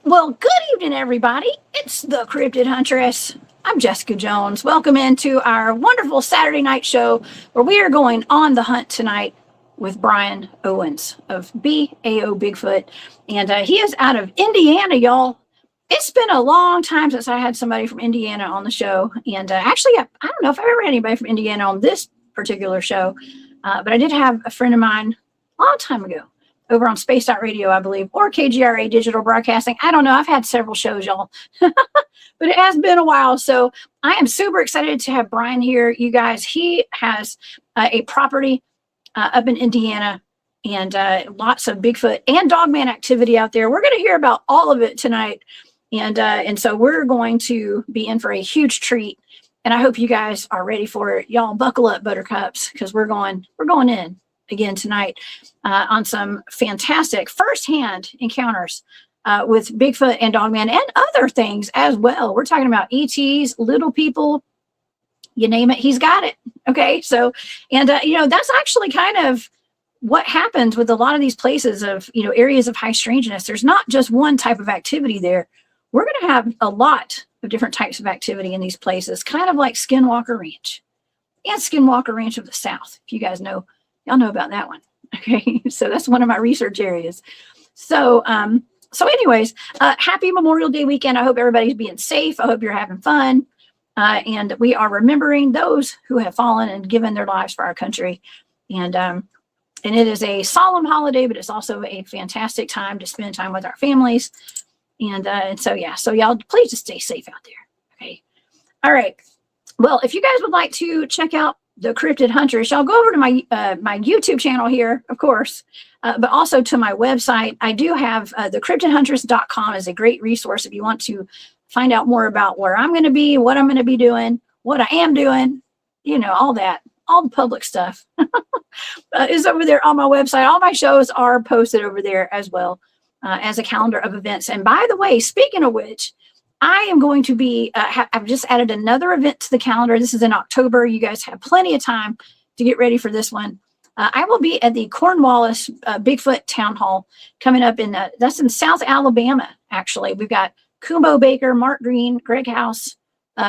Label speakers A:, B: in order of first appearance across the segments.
A: Well, good evening, everybody. It's the Cryptid Huntress. I'm Jessica Jones. Welcome into our wonderful Saturday night show where we are going on the hunt tonight with Brian Owens of BAO Bigfoot. And he is out of Indiana, y'all. It's been a long time since I had somebody from Indiana on the show. And actually, I don't know if I've ever had anybody from Indiana on this particular show. But I did have a friend of mine a long time ago over on Space Radio, I believe, or KGRA Digital Broadcasting. I don't know. I've had several shows, y'all, but it has been a while. So I am super excited to have Brian here. You guys, he has a property up in Indiana and lots of Bigfoot and Dogman activity out there. We're going to hear about all of it tonight. And so we're going to be in for a huge treat. And I hope you guys are ready for it. Y'all buckle up, buttercups, because we're going in again tonight on some fantastic firsthand encounters with Bigfoot and Dogman and other things as well. We're talking about ETs, little people, you name it, he's got it. Okay, so, and that's actually kind of what happens with a lot of these places of, areas of high strangeness. There's not just one type of activity there. We're going to have a lot of different types of activity in these places, kind of like Skinwalker Ranch and Skinwalker Ranch of the South, if you guys know. Y'all know about that one. Okay, so that's one of my research areas. So anyways, happy Memorial Day weekend. I hope everybody's being safe. I hope you're having fun. And we are remembering those who have fallen and given their lives for our country. And it is a solemn holiday, but it's also a fantastic time to spend time with our families. And so, yeah, so y'all please just stay safe out there. Okay. All right. Well, if you guys would like to check out the Cryptid Huntress, y'all go over to my my YouTube channel here, of course, but also to my website. I do have the cryptidhuntress.com is a great resource if you want to find out more about where I'm going to be, what I'm going to be doing, what I am doing, all that, all the public stuff is over there on my website. All my shows are posted over there as well as a calendar of events. And by the way, speaking of which, I am going to be, I've just added another event to the calendar. This is in October. You guys have plenty of time to get ready for this one. I will be at the Cornwallis Bigfoot Town Hall coming up that's in South Alabama, actually. We've got Kumbo Baker, Mark Green, Greg House,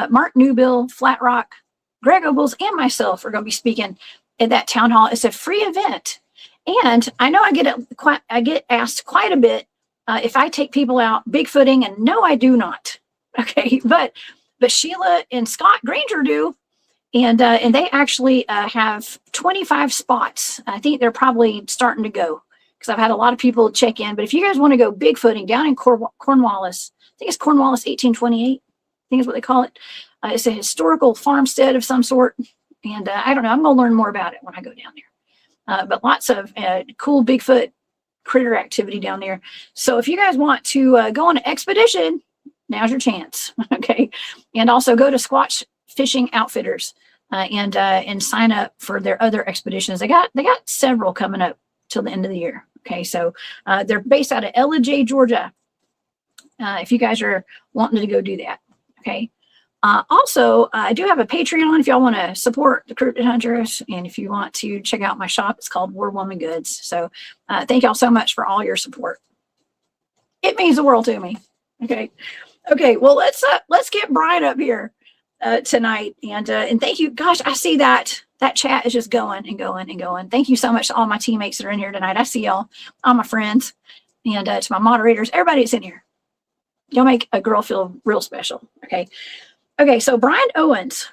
A: Mark Newbill, Flat Rock, Greg Obles, and myself are going to be speaking at that town hall. It's a free event. And I know I get asked quite a bit if I take people out Bigfooting, and no, I do not. Okay, but Sheila and Scott Granger do, and they actually have 25 spots. I think they're probably starting to go because I've had a lot of people check in. But if you guys want to go Bigfooting down in Cornwallis, I think it's Cornwallis 1828. I think is what they call it. It's a historical farmstead of some sort, and I don't know. I'm going to learn more about it when I go down there. But lots of cool Bigfoot critter activity down there. So if you guys want to go on an expedition, now's your chance. Okay. And also go to Squatch Fishing Outfitters and sign up for their other expeditions. They got several coming up till the end of the year. Okay. So they're based out of Ellijay, Georgia. If you guys are wanting to go do that. Okay. Also, I do have a Patreon if y'all want to support the Cryptid Huntress, and if you want to check out my shop, it's called War Woman Goods. So thank y'all so much for all your support. It means the world to me. Okay. Okay. Well, let's get Brian up here tonight, and thank you. Gosh, I see that chat is just going and going and going. Thank you so much to all my teammates that are in here tonight. I see y'all, all my friends, and to my moderators, everybody that's in here. Y'all make a girl feel real special. Okay. Okay, so Brian Owens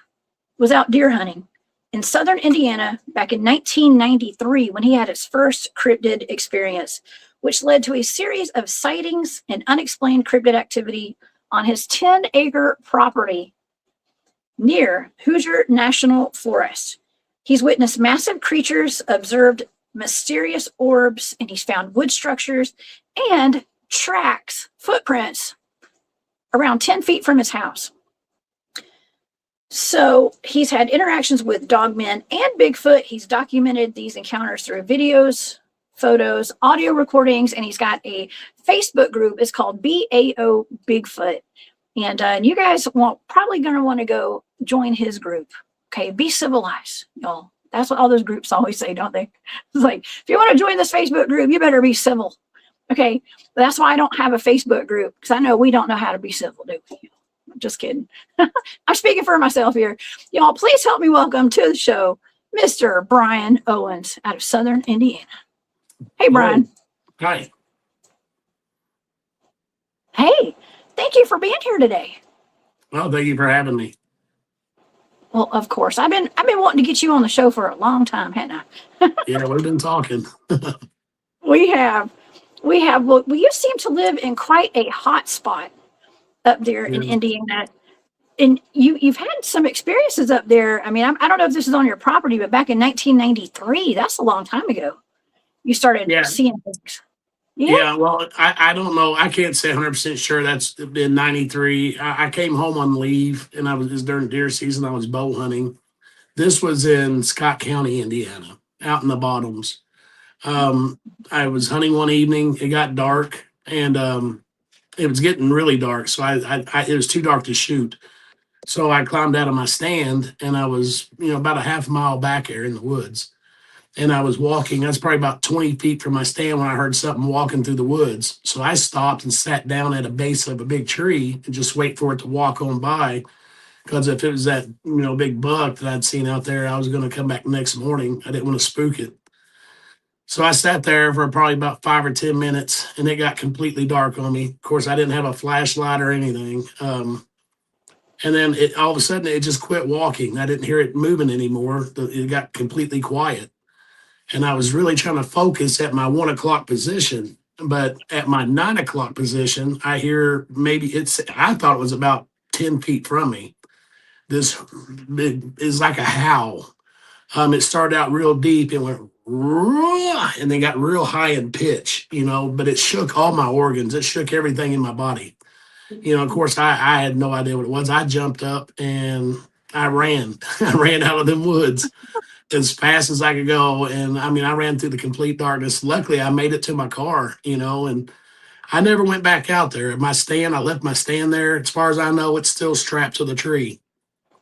A: was out deer hunting in southern Indiana back in 1993 when he had his first cryptid experience, which led to a series of sightings and unexplained cryptid activity on his 10-acre property near Hoosier National Forest. He's witnessed massive creatures, observed mysterious orbs, and he's found wood structures and tracks, footprints around 10 feet from his house. So he's had interactions with dogmen and Bigfoot. He's documented these encounters through videos, photos, audio recordings, and he's got a Facebook group. It's called BAO Bigfoot. And you guys probably going to want to go join his group. Okay, be civilized, y'all. That's what all those groups always say, don't they? It's like, if you want to join this Facebook group, you better be civil. Okay, but that's why I don't have a Facebook group, because I know we don't know how to be civil, do we? I'm just kidding. I'm speaking for myself here. Y'all, please help me welcome to the show Mr. Brian Owens out of southern Indiana. Hey, Brian.
B: Hi.
A: Hey, thank you for being here today.
B: Well, thank you for having me.
A: Well, of course. I've been wanting to get you on the show for a long time, haven't I?
B: Yeah, we've been talking.
A: We have. Well, you seem to live in quite a hot spot up there in Indiana. And you've had some experiences up there. I mean, I don't know if this is on your property, but back in 1993, that's a long time ago, you started seeing things.
B: Yeah, well, I don't know. I can't say 100% sure. That's been 93. I came home on leave, and it was during deer season. I was bow hunting. This was in Scott County, Indiana, out in the bottoms. I was hunting one evening. It got dark, and it was getting really dark. So it was too dark to shoot. So I climbed out of my stand, and I was, about a half mile back there in the woods. And I was walking. I was probably about 20 feet from my stand when I heard something walking through the woods. So I stopped and sat down at a base of a big tree and just wait for it to walk on by. Because if it was that, big buck that I'd seen out there, I was going to come back next morning. I didn't want to spook it. So I sat there for probably about 5 or 10 minutes, and it got completely dark on me. Of course, I didn't have a flashlight or anything. And then all of a sudden, it just quit walking. I didn't hear it moving anymore. It got completely quiet. And I was really trying to focus at my 1 o'clock position. But at my 9 o'clock position, I hear I thought it was about 10 feet from me. This is like a howl. It started out real deep and went, and then got real high in pitch, but it shook all my organs. It shook everything in my body. Of course, I had no idea what it was. I jumped up and I ran. I ran out of them woods as fast as I could go. And I ran through the complete darkness. Luckily, I made it to my car, and I never went back out there. I left my stand there. As far as I know, it's still strapped to the tree.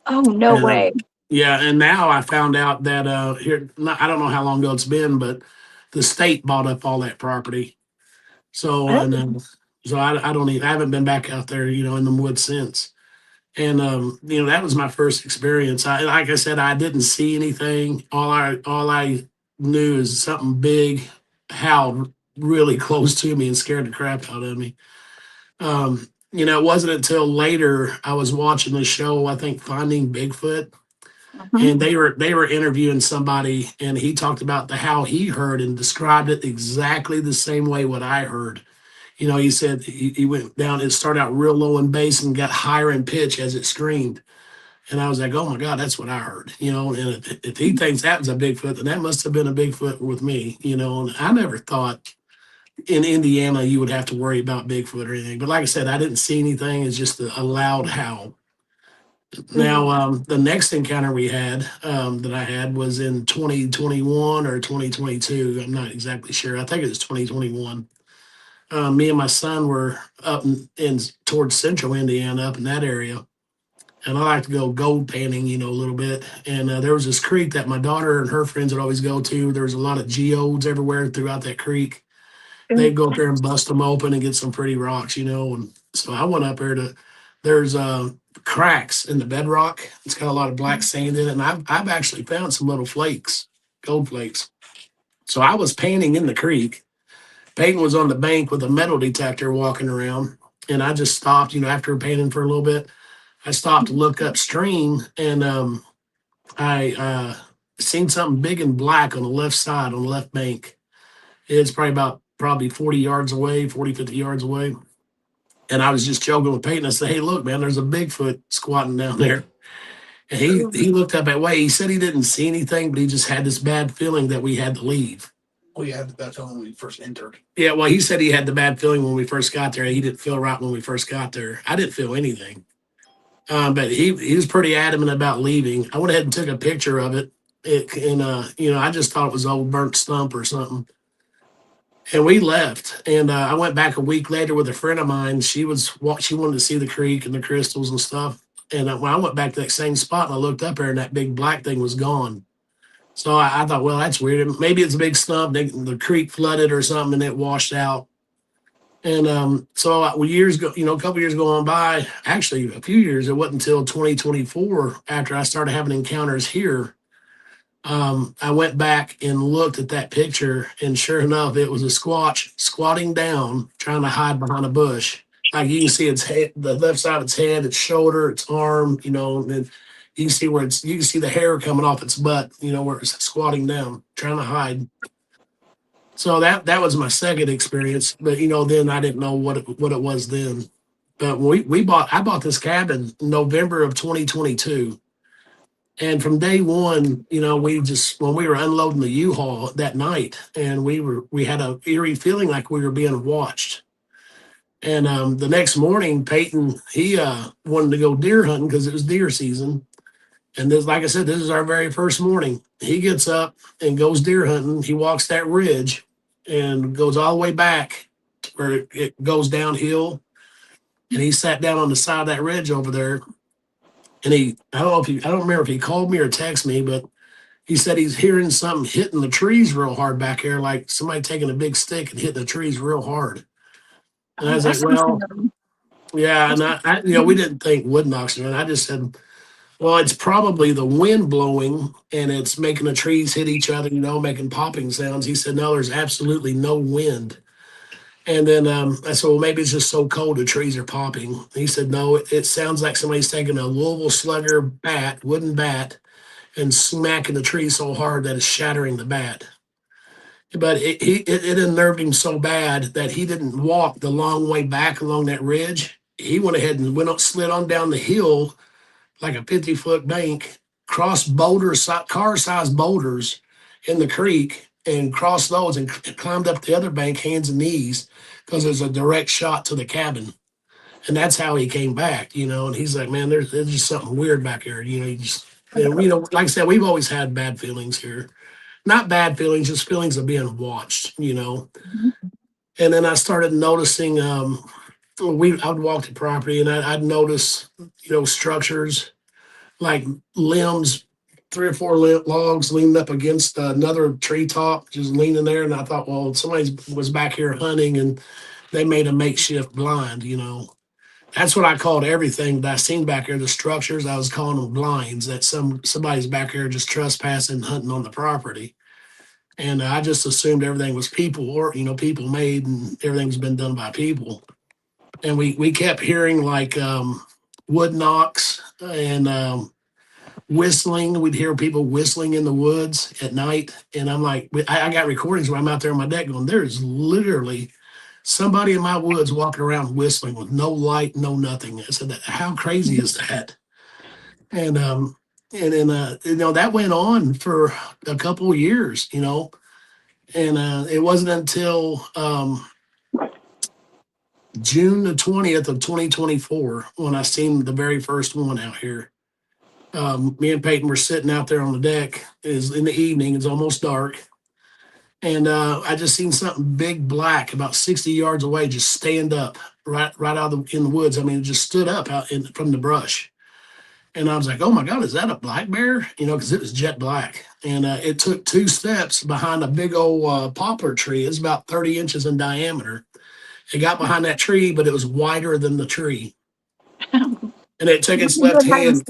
A: Oh, no way.
B: Yeah, and now I found out that I don't know how long ago it's been, but the state bought up all that property. So I haven't been back out there, in the woods since. And that was my first experience. Like I said, I didn't see anything. All I knew is something big howled really close to me and scared the crap out of me. It wasn't until later I was watching the show, I think Finding Bigfoot. And they were interviewing somebody, and he talked about how he heard and described it exactly the same way what I heard. He said he went down, it started out real low in bass and got higher in pitch as it screamed. And I was like, oh my God, that's what I heard. And if he thinks that was a Bigfoot, then that must have been a Bigfoot with me, and I never thought in Indiana you would have to worry about Bigfoot or anything. But like I said, I didn't see anything. It's just a loud howl. Now, the next encounter we had that I had was in 2021 or 2022. I'm not exactly sure. I think it was 2021. Me and my son were up in towards central Indiana, up in that area. And I like to go gold panning, a little bit. And there was this creek that my daughter and her friends would always go to. There was a lot of geodes everywhere throughout that creek. They'd go up there and bust them open and get some pretty rocks, And so I went up there there's cracks in the bedrock. It's got a lot of black sand in it. And I've actually found some little flakes, gold flakes. So I was panning in the creek. Peyton was on the bank with a metal detector walking around. And I just stopped, after panning for a little bit. I stopped to look upstream, and I seen something big and black on the left side, on the left bank. It's probably 40 yards away, 40, 50 yards away. And I was just joking with Peyton. I said, hey, look, man, there's a Bigfoot squatting down there. And he looked up that way. He said he didn't see anything, but he just had this bad feeling that we had to leave.
C: We had that feeling when we first entered.
B: Yeah, well, he said he had the bad feeling when we first got there. He didn't feel right when we first got there. I didn't feel anything. But he was pretty adamant about leaving. I went ahead and took a picture of it. I just thought it was old burnt stump or something. And we left. And I went back a week later with a friend of mine. She wanted to see the creek and the crystals and stuff. And when I went back to that same spot and I looked up there and that big black thing was gone. So I thought, well, that's weird. Maybe it's a big stump. The creek flooded or something and it washed out. And so years go, a couple years going by, actually a few years, it wasn't until 2024 after I started having encounters here. I went back and looked at that picture, and sure enough, it was a squatch squatting down, trying to hide behind a bush. Like you can see its head, the left side of its head, its shoulder, its arm, and then you can see you can see the hair coming off its butt, where it's squatting down, trying to hide. So that was my second experience, but then I didn't know what it was then. But I bought this cabin in November of 2022. And from day one, when we were unloading the U-Haul that night, and we had a eerie feeling like we were being watched. And the next morning, Peyton, he wanted to go deer hunting because it was deer season. And this, like I said, this is our very first morning. He gets up and goes deer hunting. He walks that ridge and goes all the way back to where it goes downhill. And he sat down on the side of that ridge over there. And I don't remember if he called me or texted me, but he said he's hearing something hitting the trees real hard back here, like somebody taking a big stick and hitting the trees real hard. And I was like, well, yeah. And we didn't think wood knocks. And I just said, well, it's probably the wind blowing and it's making the trees hit each other, making popping sounds. He said, no, there's absolutely no wind. And then I said, well, maybe it's just so cold the trees are popping. He said, no, it sounds like somebody's taking a Louisville Slugger wooden bat, and smacking the tree so hard that it's shattering the bat. But it unnerved him so bad that he didn't walk the long way back along that ridge. He went ahead and slid on down the hill like a 50-foot bank, crossed boulders, car-sized boulders in the creek, and crossed those and climbed up the other bank, hands and knees, because there's a direct shot to the cabin. And that's how he came back, and he's like, man, there's just something weird back here. Like I said, we've always had bad feelings here. Not bad feelings, just feelings of being watched.
A: Mhm.
B: And then I started noticing, I would walk the property and I'd notice, structures like limbs, 3 or 4 logs leaning up against another treetop, just leaning there. And I thought, well, somebody was back here hunting and they made a makeshift blind. That's what I called everything that I seen back here. The structures, I was calling them blinds. That somebody's back here just trespassing, hunting on the property. And I just assumed everything was people, or people made, and everything's been done by people. And we kept hearing like wood knocks and whistling. We'd hear people whistling in the woods at night. And I'm like, I got recordings where I'm out there on my deck going, there's literally somebody in my woods walking around whistling with no light, no nothing. I said, how crazy is that? And then that went on for a couple of years, and it wasn't until June the 20th of 2024 when I seen the very first one out here. Me and Peyton were sitting out there on the deck. Is in the evening. It's almost dark. And I just seen something big black about 60 yards away just stand up right out in the woods. I mean, it just stood up from the brush. And I was like, oh my God, is that a black bear? Because it was jet black. And it took 2 steps behind a big old poplar tree. It's about 30 inches in diameter. It got behind that tree, but it was wider than the tree. And it took its left hand.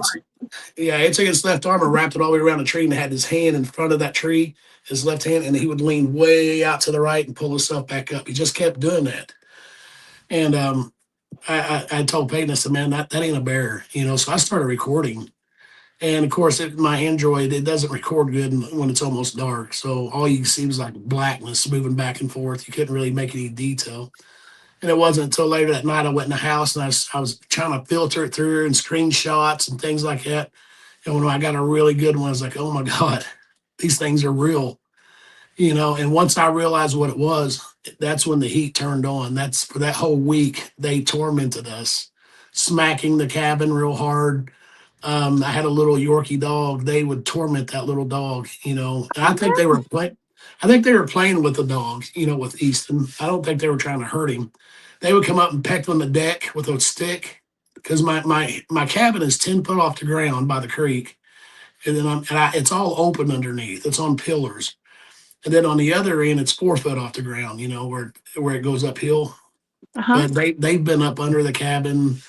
B: Yeah, it took its left arm and wrapped it all the way around the tree and had his hand in front of that tree, his left hand, and he would lean way out to the right and pull himself back up. He just kept doing that. And I told Peyton, I said, man, that ain't a bear, So I started recording. And of course, my Android, it doesn't record good when it's almost dark. So all you can see was like blackness moving back and forth. You couldn't really make any detail. And it wasn't until later that night I went in the house and I was trying to filter it through and screenshots and things like that. And when I got a really good one, I was like, oh my God, these things are real. And once I realized what it was, that's when the heat turned on. That's for that whole week, they tormented us, smacking the cabin real hard. I had a little Yorkie dog. They would torment that little dog, And I think they were playing. I think they were playing with the dog, with Easton. I don't think they were trying to hurt him. They would come up and peck on the deck with a stick because my cabin is 10 foot off the ground by the creek, and then it's all open underneath. It's on pillars, and then on the other end, it's 4 foot off the ground. Where it goes uphill.
A: Uh-huh.
B: But they've been up under the cabin,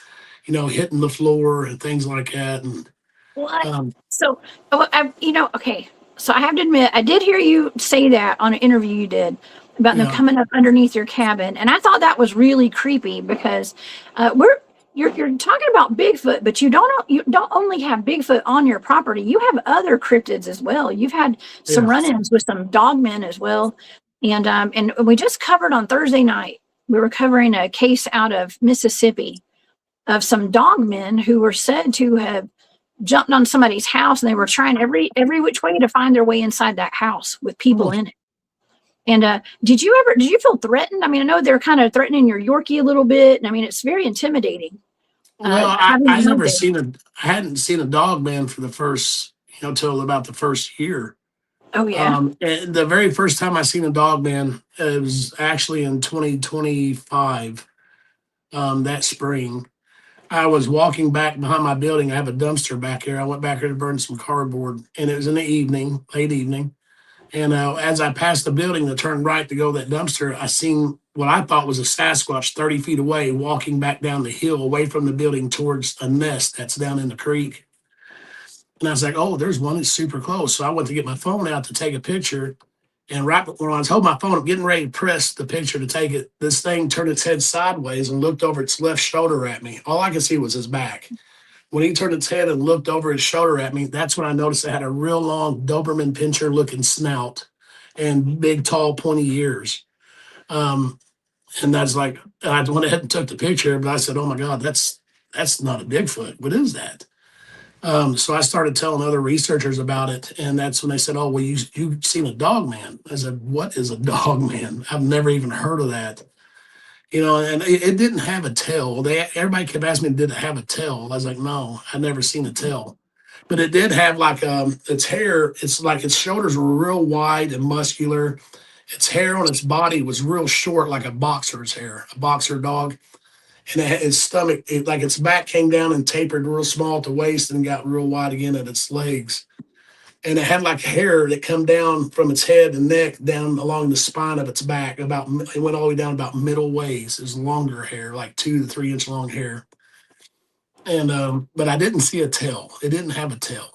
B: hitting the floor and things like that, and
A: What?
B: um,
A: So, okay. So I have to admit, I did hear you say that on an interview you did about them
B: yeah,
A: coming up underneath your cabin, and I thought that was really creepy because you're talking about Bigfoot, but you don't only have Bigfoot on your property. You have other cryptids as well. You've had some
B: yeah.
A: run-ins with some dogmen as well, and we just covered on Thursday night. We were covering a case out of Mississippi of some dogmen who were said to have jumped on somebody's house, and they were trying every which way to find their way inside that house with people in it. And did you feel threatened? I mean, I know they're kind of threatening your Yorkie a little bit, and I mean it's very intimidating.
B: Well,
A: Having
B: I
A: them up
B: never
A: there.
B: I hadn't seen a dog man for the first, till about the first year.
A: Oh yeah.
B: And the very first time I seen a dog man, it was actually in 2025, that spring. I was walking back behind my building. I have a dumpster back here. I went back there to burn some cardboard, and it was in the evening, late evening. And as I passed the building to turn right to go to that dumpster, I seen what I thought was a Sasquatch 30 feet away, walking back down the hill away from the building towards a nest that's down in the creek. And I was like, oh, there's one that's super close. So I went to get my phone out to take a picture. And right when I was holding my phone, getting ready to press the picture to take it, this thing turned its head sideways and looked over its left shoulder at me. All I could see was his back. When he turned its head and looked over his shoulder at me, that's when I noticed it had a real long Doberman pincher looking snout and big, tall, pointy ears. Um, and that's like, I went ahead and took the picture, but I said, oh my God, that's not a Bigfoot. What is that? So I started telling other researchers about it, and that's when they said, "Oh, well, you've seen a dog man." I said, "What is a dog man? I've never even heard of that." And it didn't have a tail. Everybody kept asking me, "Did it have a tail?" I was like, "No, I never seen a tail." But it did have like its hair. It's like its shoulders were real wide and muscular. Its hair on its body was real short, like a boxer's hair, a boxer dog. And its stomach, like its back came down and tapered real small at the waist and got real wide again at its legs. And it had like hair that come down from its head and neck down along the spine of its back. It went all the way down about middle waist. It was longer hair, like 2 to 3 inch long hair. And but I didn't see a tail. It didn't have a tail.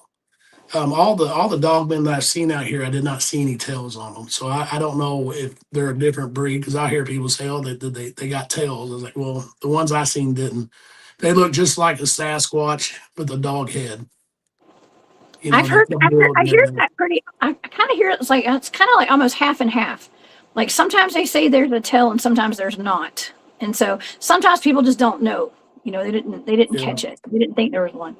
B: All the dogmen that I've seen out here, I did not see any tails on them. So I don't know if they're a different breed because I hear people say, "Oh, they got tails." I was like, "Well, the ones I seen didn't. They look just like a Sasquatch with a dog head."
A: I've heard,
B: The
A: I hear
B: head.
A: that pretty. I kind of hear it's kind of like almost half and half. Like sometimes they say there's a tail and sometimes there's not, and so sometimes people just don't know. They didn't
B: Yeah.
A: catch it. They didn't think there was one.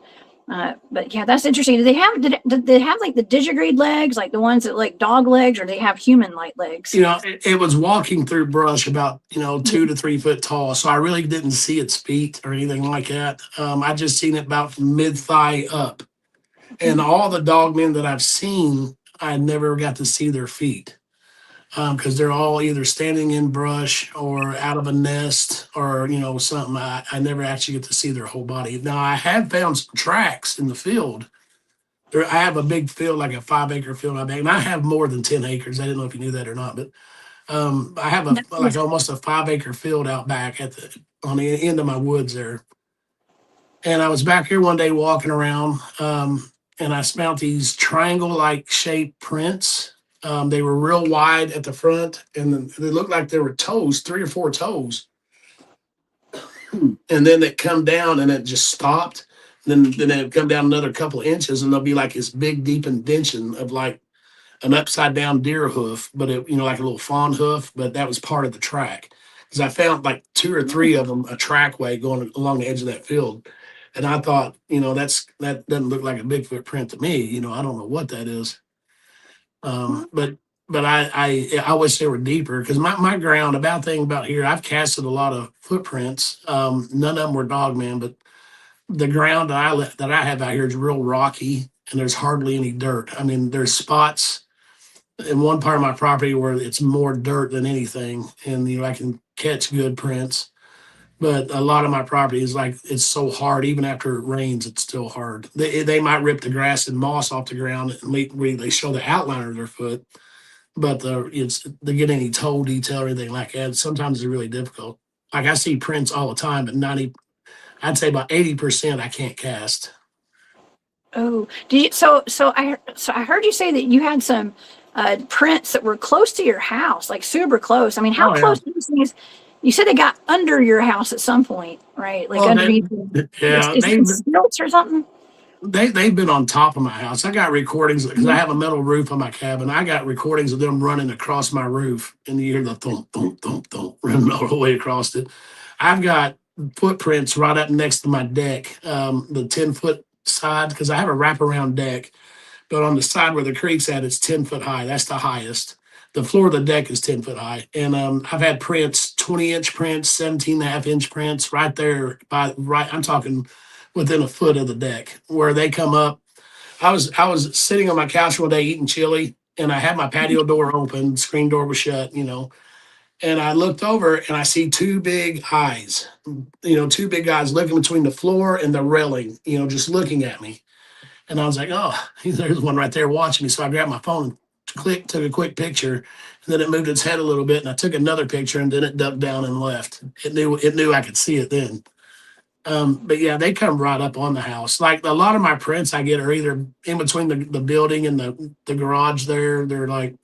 A: But yeah, that's interesting. Did they have like the digigrade legs, like the ones that like dog legs, or they have human like legs?
B: It was walking through brush about 2 to 3 foot tall, so I really didn't see its feet or anything like that. I just seen it about mid thigh up, and all the dogmen that I've seen, I never got to see their feet because they're all either standing in brush or out of a nest or something. I never actually get to see their whole body. Now I have found some tracks in the field. I have a big field, like a 5 acre field, and I have more than 10 acres. I didn't know if you knew that or not, but I have like almost a 5 acre field out back on the end of my woods there. And I was back here one day walking around, and I smelled these triangle-like shaped prints. They were real wide at the front, and they looked like there were toes, 3 or 4 toes. And then they come down, and it just stopped. Then they'd come down another couple of inches, and there'll be like this big, deep indention of like an upside down deer hoof, but it, like a little fawn hoof, but that was part of the track. Because I found like two or three of them a trackway going along the edge of that field. And I thought, that doesn't look like a Bigfoot print to me. I don't know what that is. But I wish they were deeper because my ground about thing about here, I've casted a lot of footprints. None of them were dogman, but the ground that I have out here is real rocky and there's hardly any dirt. I mean, there's spots in one part of my property where it's more dirt than anything, and I can catch good prints. But a lot of my property is like it's so hard, even after it rains, it's still hard. They might rip the grass and moss off the ground and they show the outline of their foot, but to get any toe detail or anything like that, sometimes it's really difficult. Like I see prints all the time, but I'd say about 80% I can't cast.
A: Oh, did you? So I heard you say that you had some prints that were close to your house, like super close. I mean, how close do these things? You said they got under your house at some point, right? Like underneath. Is it stilts or something?
B: They've been on top of my house. I got recordings because I have a metal roof on my cabin. I got recordings of them running across my roof, and you hear the thump, thump, thump, thump running all the way across it. I've got footprints right up next to my deck, the 10-foot side, because I have a wraparound deck, but on the side where the creek's at, it's 10 foot high. That's the highest. The floor of the deck is 10 foot high. And I've had prints, 20-inch prints, 17.5-inch prints right there. I'm talking within a foot of the deck where they come up. I was sitting on my couch one day eating chili, and I had my patio door open, screen door was shut, and I looked over and I see two big eyes, two big eyes looking between the floor and the railing, just looking at me. And I was like, oh, there's one right there watching me. So I grabbed my phone, took a quick picture, and then it moved its head a little bit. And I took another picture, and then it ducked down and left. It knew I could see it then. But yeah, they come right up on the house. Like a lot of my prints I get are either in between the building and the garage there. They're like,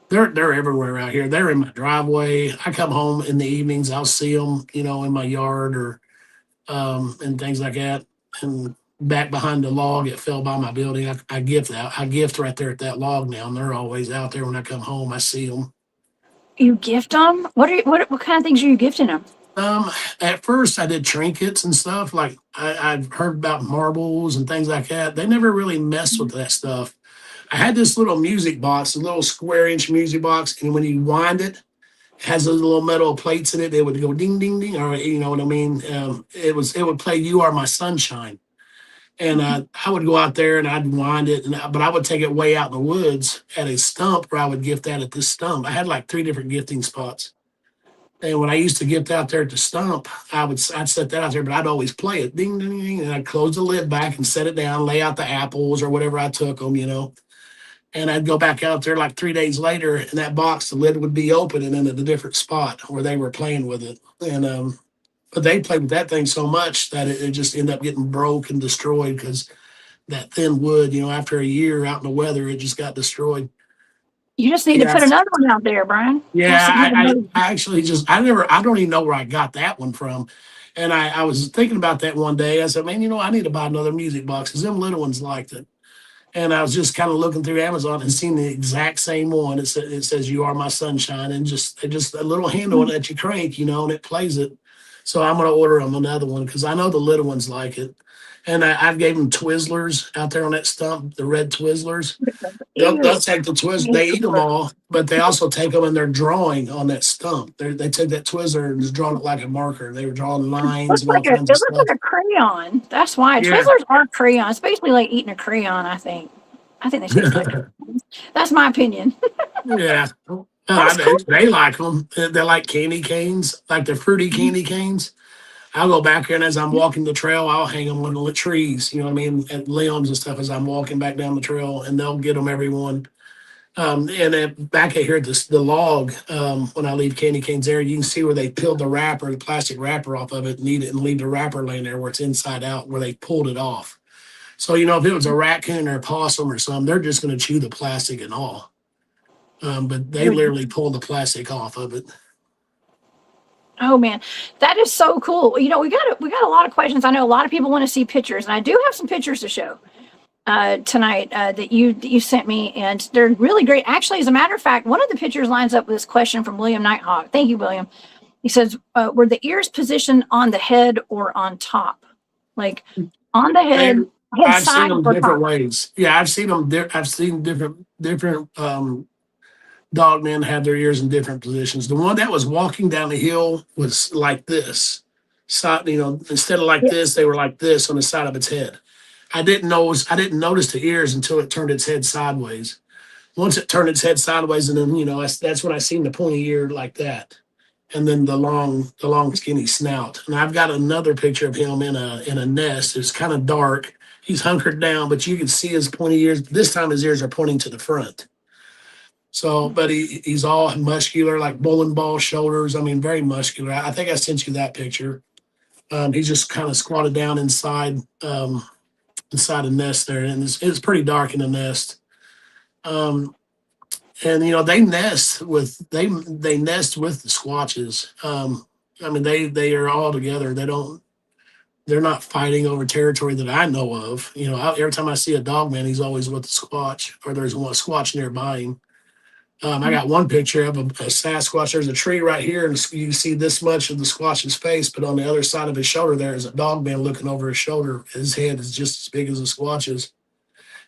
B: they're everywhere out here. They're in my driveway. I come home in the evenings, I'll see them, in my yard or and things like that. And back behind the log, it fell by my building. I gift right there at that log now, and they're always out there when I come home. I see them.
A: You gift them? What kind of things are you gifting them?
B: At first I did trinkets and stuff. Like I've heard about marbles and things like that. They never really messed with that stuff. I had this little music box, a little square-inch music box, and when you wind it, it has those little metal plates in it. They would go ding, ding, ding, or you know what I mean. It would play "You Are My Sunshine," and I would go out there and I'd wind it, but I would take it way out in the woods at a stump where I would gift that at this stump. I had like 3 different gifting spots. And when I used to gift out there at the stump, I'd set that out there, but I'd always play it, ding, ding, ding, and I'd close the lid back and set it down, lay out the apples or whatever I took them, And I'd go back out there like 3 days later, and that box, the lid would be open and in a different spot where they were playing with it. And but they played with that thing so much that it just ended up getting broke and destroyed because that thin wood, after a year out in the weather, it just got destroyed.
A: You just need to put another one out there, Brian.
B: Yeah, I actually I don't even know where I got that one from. And I was thinking about that one day. I said, man, I need to buy another music box because them little ones liked it. And I was just kind of looking through Amazon and seeing the exact same one. It says "You Are My Sunshine," and just a little handle that you crank, and it plays it. So I'm going to order them another one because I know the little ones like it. And I gave them Twizzlers out there on that stump, the red Twizzlers. They'll take the Twizzlers. They eat them all, but they also take them and they're drawing on that stump. They took that Twizzler and just drawn it like a marker. They were drawing lines and all kinds of stuff. It looks like
A: a crayon. That's why Twizzlers are crayons. It's basically like eating a crayon, I think. I think they taste like crayons. That's my opinion.
B: Yeah. Cool. They like them. They're like candy canes, like the fruity candy canes. I'll go back here, and as I'm walking the trail, I'll hang them on the trees, at limbs and stuff as I'm walking back down the trail, and they'll get them, everyone. And back here at the log, when I leave candy canes there, you can see where they peeled the plastic wrapper off of it and eat it and leave the wrapper laying there where it's inside out, where they pulled it off. So, if it was a raccoon or a possum or something, they're just going to chew the plastic and all. But they literally pulled the plastic off of it.
A: Oh man, that is so cool. You know, we got a lot of questions. I know a lot of people want to see pictures, and I do have some pictures to show tonight that you sent me, and they're really great. Actually, as a matter of fact, one of the pictures lines up with this question from William Nighthawk. Thank you, William. He says, "Were the ears positioned on the head or on top, like on the head,
B: And
A: head
B: I've seen
A: side
B: them
A: or
B: different
A: top?"
B: ways. Yeah, I've seen them. I've seen different dog men have their ears in different positions. The one that was walking down the hill was like this. So, instead of like
A: Yeah.
B: this, they were like this on the side of its head. I didn't notice the ears until it turned its head sideways. Once it turned its head sideways, and then that's when I seen the pointy ear like that, and then the long skinny snout. And I've got another picture of him in a nest. It's kind of dark. He's hunkered down, but you can see his pointy ears. This time his ears are pointing to the front. So, but he's all muscular, like bowling ball shoulders. I mean, very muscular. I think I sent you that picture. He's just kind of squatted down inside a nest there, and it's pretty dark in the nest. Um, and they nest with the squatches. I mean, they are all together. They're not fighting over territory that I know of. Every time I see a dog man, he's always with the squatch, or there's one squatch nearby him. I got one picture of a Sasquatch. There's a tree right here, and you see this much of the Squatch's face, but on the other side of his shoulder, there is a dog man looking over his shoulder. His head is just as big as a Squatch's,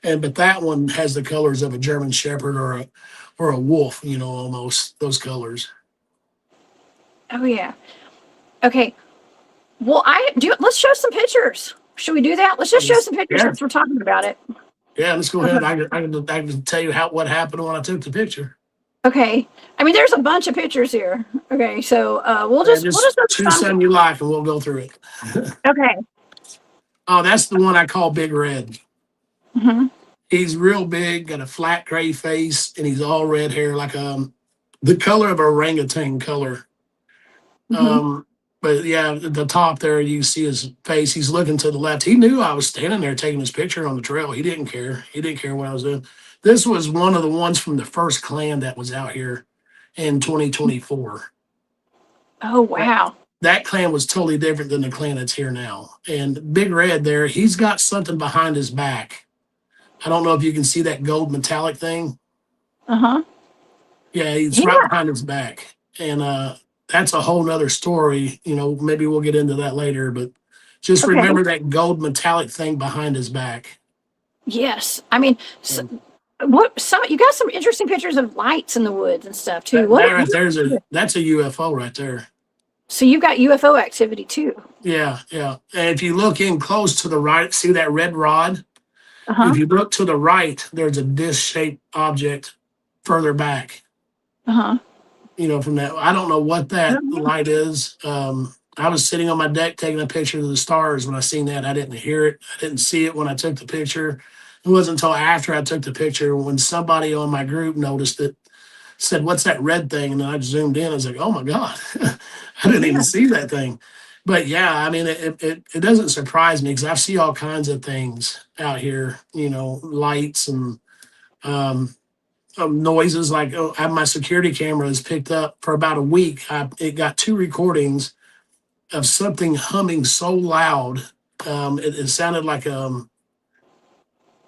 B: but that one has the colors of a German Shepherd or a wolf. Almost those colors.
A: Oh yeah. Okay. Well, let's show some pictures. Should we do that? Let's just show some pictures
B: Yeah.
A: since we're talking about it.
B: Yeah, let's go ahead. I can tell you what happened when I took the picture.
A: Okay. I mean, there's a bunch of pictures here. Okay, so we'll just
B: choose some you like, and we'll go through it.
A: Okay.
B: Oh, that's the one I call Big Red.
A: Mm-hmm.
B: He's real big, got a flat gray face, and he's all red hair, like the color of orangutan color.
A: Mm-hmm.
B: But yeah, at the top there, you see his face. He's looking to the left. He knew I was standing there taking his picture on the trail. He didn't care. He didn't care what I was doing. This was one of the ones from the first clan that was out here in 2024.
A: Oh wow.
B: That clan was totally different than the clan that's here now. And Big Red there, he's got something behind his back. I don't know if you can see that gold metallic thing.
A: Uh-huh.
B: Yeah, he's right behind his back. And that's a whole nother story. Maybe we'll get into that later, but just remember that gold metallic thing behind his back.
A: Yes. I mean, you got some interesting pictures of lights in the woods and stuff too.
B: That's a UFO right there.
A: So you've got UFO activity too.
B: Yeah, yeah. And if you look in close to the right, see that red rod?
A: Uh-huh.
B: If you look to the right, there's a disc-shaped object further back.
A: Uh-huh.
B: From that, I don't know what that light is. I was sitting on my deck taking a picture of the stars when I seen that. I didn't hear it. I didn't see it when I took the picture. It wasn't until after I took the picture when somebody on my group noticed it, said, "What's that red thing?" And then I zoomed in. I was like, "Oh my God." I didn't even see that thing. But yeah, I mean, it doesn't surprise me because I see all kinds of things out here, lights and noises. Like, I have my security cameras picked up for about a week. It got 2 recordings of something humming so loud. It sounded like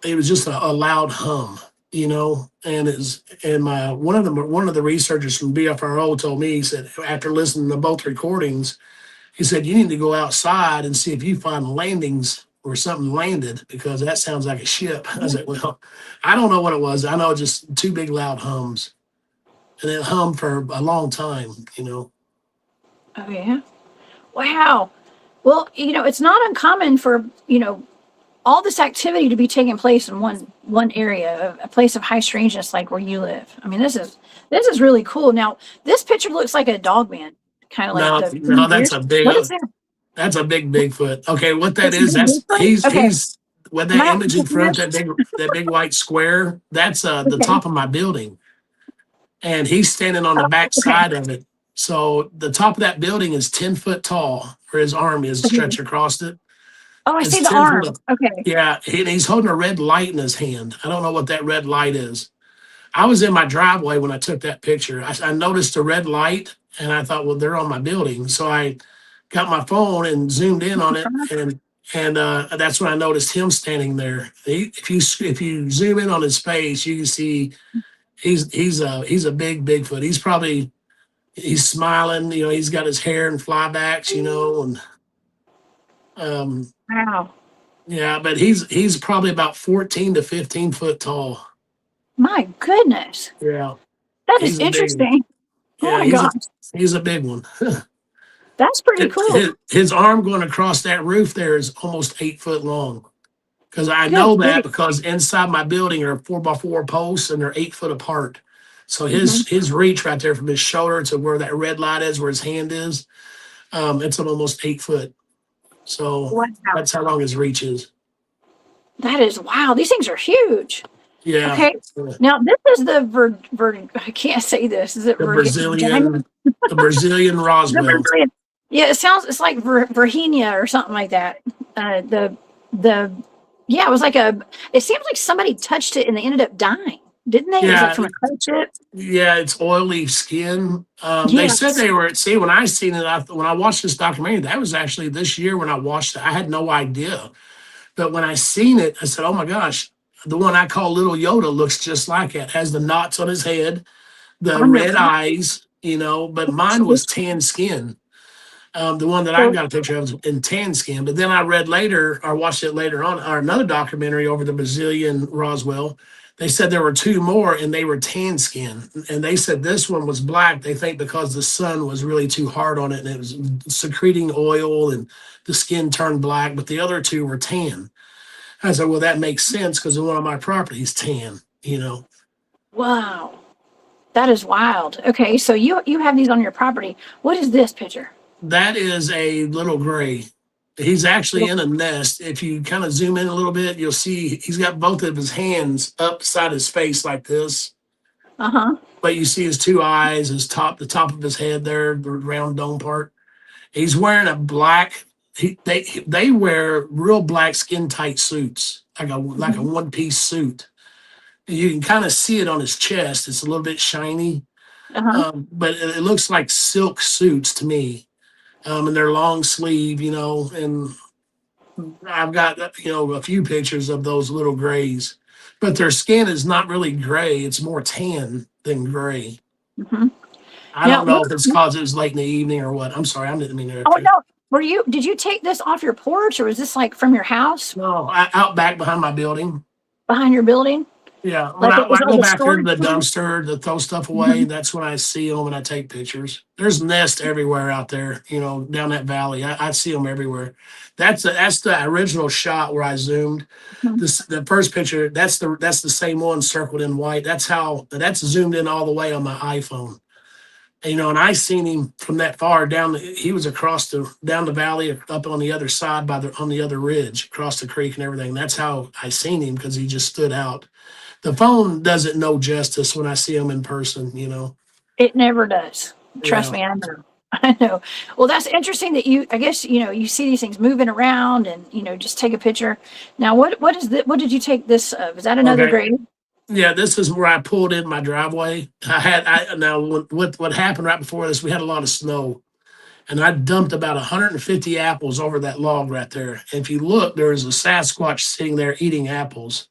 B: it was just a loud hum, and one of the researchers from BFRO told me, he said, after listening to both recordings, he said, you need to go outside and see if you find landings where something landed, because that sounds like a ship. I was like, well, I don't know what it was. I know just 2 big loud hums, and it hummed for a long time.
A: Oh yeah. Wow. Well, it's not uncommon for all this activity to be taking place in one area, a place of high strangeness like where you live. I mean, this is really cool. Now, this picture looks like a dog man, kind of like
B: no, that's a big.
A: What is that?
B: That's a big Bigfoot. Okay, what that is? He's with that image in front, that big white square. That's the top of my building, and he's standing on the back side of it. So the top of that building is 10 foot tall, where his arm is stretched across it.
A: Oh, I see the arm. Okay.
B: Yeah, he's holding a red light in his hand. I don't know what that red light is, I was in my driveway when I took that picture. I noticed a red light, and I thought, well, they're on my building. So I got my phone and zoomed in on it, and that's when I noticed him standing there. If you zoom in on his face, you can see he's a big Bigfoot. He's smiling. He's got his hair in flybacks. And
A: Wow.
B: yeah, but he's probably about 14 to 15 foot tall.
A: My goodness.
B: Yeah,
A: That is
B: he's a big one.
A: interesting. Oh
B: Yeah,
A: my gosh.
B: he's a big one.
A: That's pretty cool.
B: His arm going across that roof there is almost 8 foot long. Because I
A: Good
B: know that
A: grief.
B: because inside my building are 4x4 posts and they're 8 foot apart. So
A: Mhm.
B: his reach right there from his shoulder to where that red light is, where his hand is, it's almost 8 foot. So
A: Wow.
B: that's how long his reach is.
A: That is wow. These things are huge.
B: Yeah.
A: Okay. Now this is the I can't say this. Is it
B: The
A: Virginia?
B: Brazilian
A: The
B: Roswell.
A: Brazilian. Yeah, it's like Virginia or something like that. The yeah, it was like it seems like somebody touched it and they ended up dying, didn't they? It was
B: Yeah,
A: like from a close chip.
B: yeah, it's oily skin. They said
A: Yes.
B: they were. See, when I seen it, when I watched this documentary, that was actually this year when I watched it. I had no idea, but when I seen it, I said, "Oh my gosh!" The one I call Little Yoda looks just like it. Has the knots on his head, the
A: I know.
B: red eyes, but mine was tan skin. The one that I
A: So,
B: got a picture of was in tan skin. But then I read later, or watched it later on, or another documentary over the Brazilian Roswell. They said there were two more and they were tan skin. And they said this one was black. They think because the sun was really too hard on it and it was secreting oil and the skin turned black, but the other two were tan. I said, well, that makes sense because one of my properties tan.
A: wow. That is wild. Okay, so you have these on your property. What is this picture?
B: That is a little gray. He's actually in a nest. If you kind of zoom in a little bit, you'll see he's got both of his hands up beside his face like this.
A: Uh-huh.
B: But you see his two eyes, the top of his head there, the round dome part. He's wearing a black. They wear real black skin tight suits, like a one piece suit. You can kind of see it on his chest. It's a little bit shiny,
A: Uh-huh.
B: but it looks like silk suits to me. And they're long sleeve, and I've got, a few pictures of those little grays, but their skin is not really gray. It's more tan than gray.
A: Hmm.
B: I
A: Now,
B: don't know if it's because it was late in the evening or what. I'm sorry. I didn't mean to
A: oh
B: interrupt you.
A: no, did you take this off your porch or was this like from your house
B: No, out back behind my building.
A: behind your building?
B: Yeah. When
A: Like
B: I,
A: it was
B: when I
A: like
B: go
A: a
B: back there to
A: storage
B: the
A: unit?
B: dumpster to throw stuff away,
A: Mhm.
B: that's when I see them and I take pictures. There's nests everywhere out there, down that valley. I see them everywhere. That's the original shot where I zoomed.
A: Mhm.
B: The first picture, that's the same one circled in white. That's zoomed in all the way on my iPhone. And I seen him from that far down. He was down the valley up on the other side on the other ridge across the creek and everything. That's how I seen him because he just stood out. The phone doesn't know justice when I see him in person.
A: It never does. Trust
B: Yeah.
A: me, I know. I know. Well, that's interesting that I guess, you see these things moving around and, just take a picture. Now, what is what did you take this of? Is that another
B: Okay.
A: grave?
B: Yeah, this is where I pulled in my driveway. Now what happened right before this, we had a lot of snow. And I dumped about 150 apples over that log right there. And if you look, there's a Sasquatch sitting there eating apples.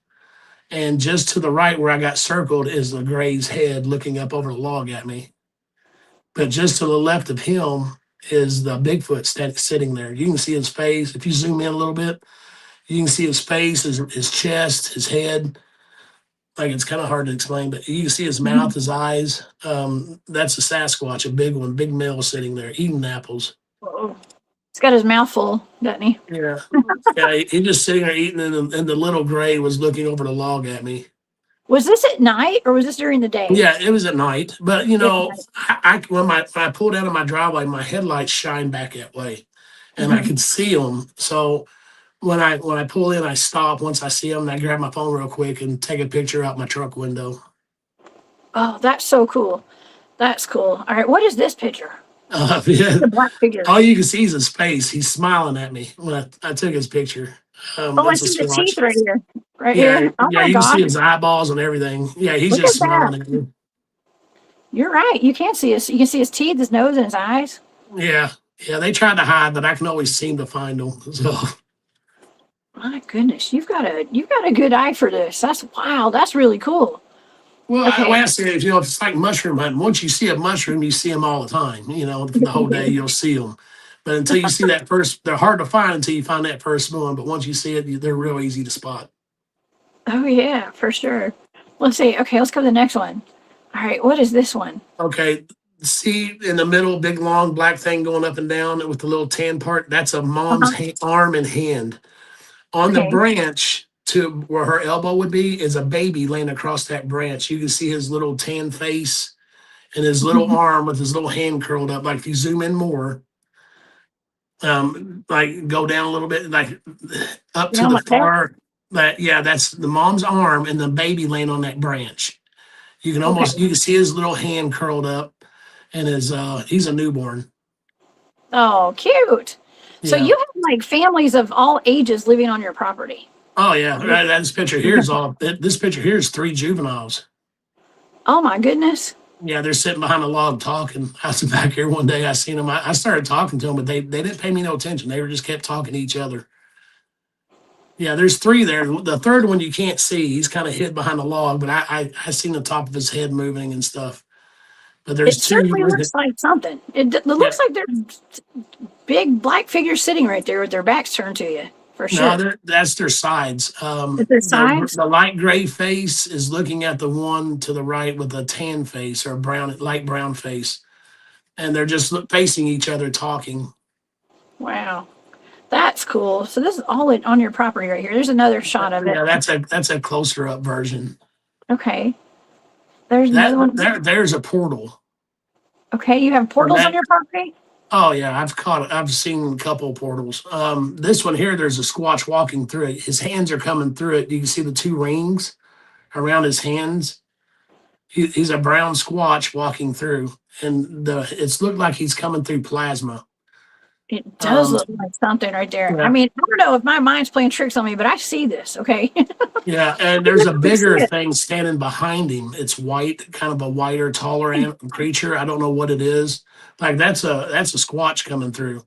B: And just to the right where I got circled is the gray's head looking up over the log at me. But just to the left of him is the Bigfoot sitting there. You can see his face. If you zoom in a little bit, you can see his face, his chest, his head. Like it's kind of hard to explain, but you can see his
A: Mhm.
B: mouth, his eyes. That's a Sasquatch, a big one, big male sitting there eating apples.
A: Oh, he's got his mouth full, doesn't he?
B: Yeah, yeah. He just sitting there eating, and the little gray was looking over the log at me.
A: Was this at night or was this during the day?
B: Yeah, it was at night, but
A: It's
B: when I pulled out of my driveway, my headlights shined back that way, and I
A: night.
B: could see them. So when I pull in, I stop. Once I see them, and I grab my phone real quick and take a picture out my truck window.
A: Oh, that's so cool. That's cool. All right, what is this picture?
B: Yeah,
A: The black figure.
B: all you can see is his face. He's smiling at me when I took his picture.
A: Oh, I
B: That's a
A: see the teeth
B: squatch.
A: right here. Right
B: Yeah,
A: here. Oh
B: yeah,
A: my
B: you can see
A: God.
B: his eyeballs and everything. Yeah, he's
A: Look at
B: just
A: that.
B: smiling at you.
A: You're right. You can't see his. You can see his teeth, his nose, and his eyes.
B: Yeah, yeah, they tried to hide, but I can always seem to find them. So,
A: My goodness, you've got a good eye for this. That's wow. That's really cool.
B: well, the way
A: Okay.
B: I say it is, it's like mushroom hunting. Once you see a mushroom, you see them all the time. For the whole day, you'll see them. But until you see that first, they're hard to find until you find that first one. But once you see it, they're real easy to spot.
A: Oh yeah, for sure. Let's see. Okay, let's go to the next one. All right, what is this one?
B: Okay, see in the middle, big long black thing going up and down with the little tan part. That's a mom's
A: Uh-huh.
B: arm and hand. On the
A: Okay.
B: branch to where her elbow would be is a baby laying across that branch. You can see his little tan face and his little arm with his little hand curled up. Like if you zoom in more, like go down a little bit, like up to
A: Down
B: the
A: like that.
B: far. That's the mom's arm and the baby laying on that branch.
A: Okay.
B: You can see his little hand curled up, and he's a newborn.
A: Oh, cute. So
B: Yeah.
A: you have like families of all ages living on your property.
B: Oh yeah. Right. This picture here is all. This picture here is 3 juveniles.
A: Oh my goodness.
B: Yeah, they're sitting behind a log talking. I was back here one day. I seen them. I started talking to them, but they didn't pay me no attention. They were just kept talking to each other. Yeah, there's 3 there. The third one you can't see. He's kind of hid behind a log, but I seen the top of his head moving and stuff. But
A: It
B: there's 2.
A: certainly looks like something. It
B: Yeah,
A: looks like there's big black figures sitting right there with their backs turned to you, for
B: no,
A: sure.
B: that's their sides.
A: At their sides?
B: The light gray face is looking at the one to the right with a tan face or light brown face, and they're just facing each other talking.
A: Wow. That's cool. So this is all on your property right here. There's another shot of it.
B: Yeah, that's a closer up version.
A: Okay. There's another one.
B: There's a portal.
A: Okay, you have
B: And
A: portals on your property?
B: oh yeah, I've seen a couple of portals. This one here, there's a squatch walking through it. His hands are coming through it. You can see the 2 rings around his hands. He's a brown squatch walking through, and it's looked like he's coming through plasma.
A: It does
B: Um,
A: look like something right there. I
B: yeah,
A: mean, I don't know if my mind's playing tricks on me, but I see this, okay?
B: yeah, and
A: I
B: there's a
A: definitely see
B: bigger
A: it.
B: thing standing behind him. It's white, kind of a whiter, taller creature. I don't know what it is. Like that's a squatch coming through.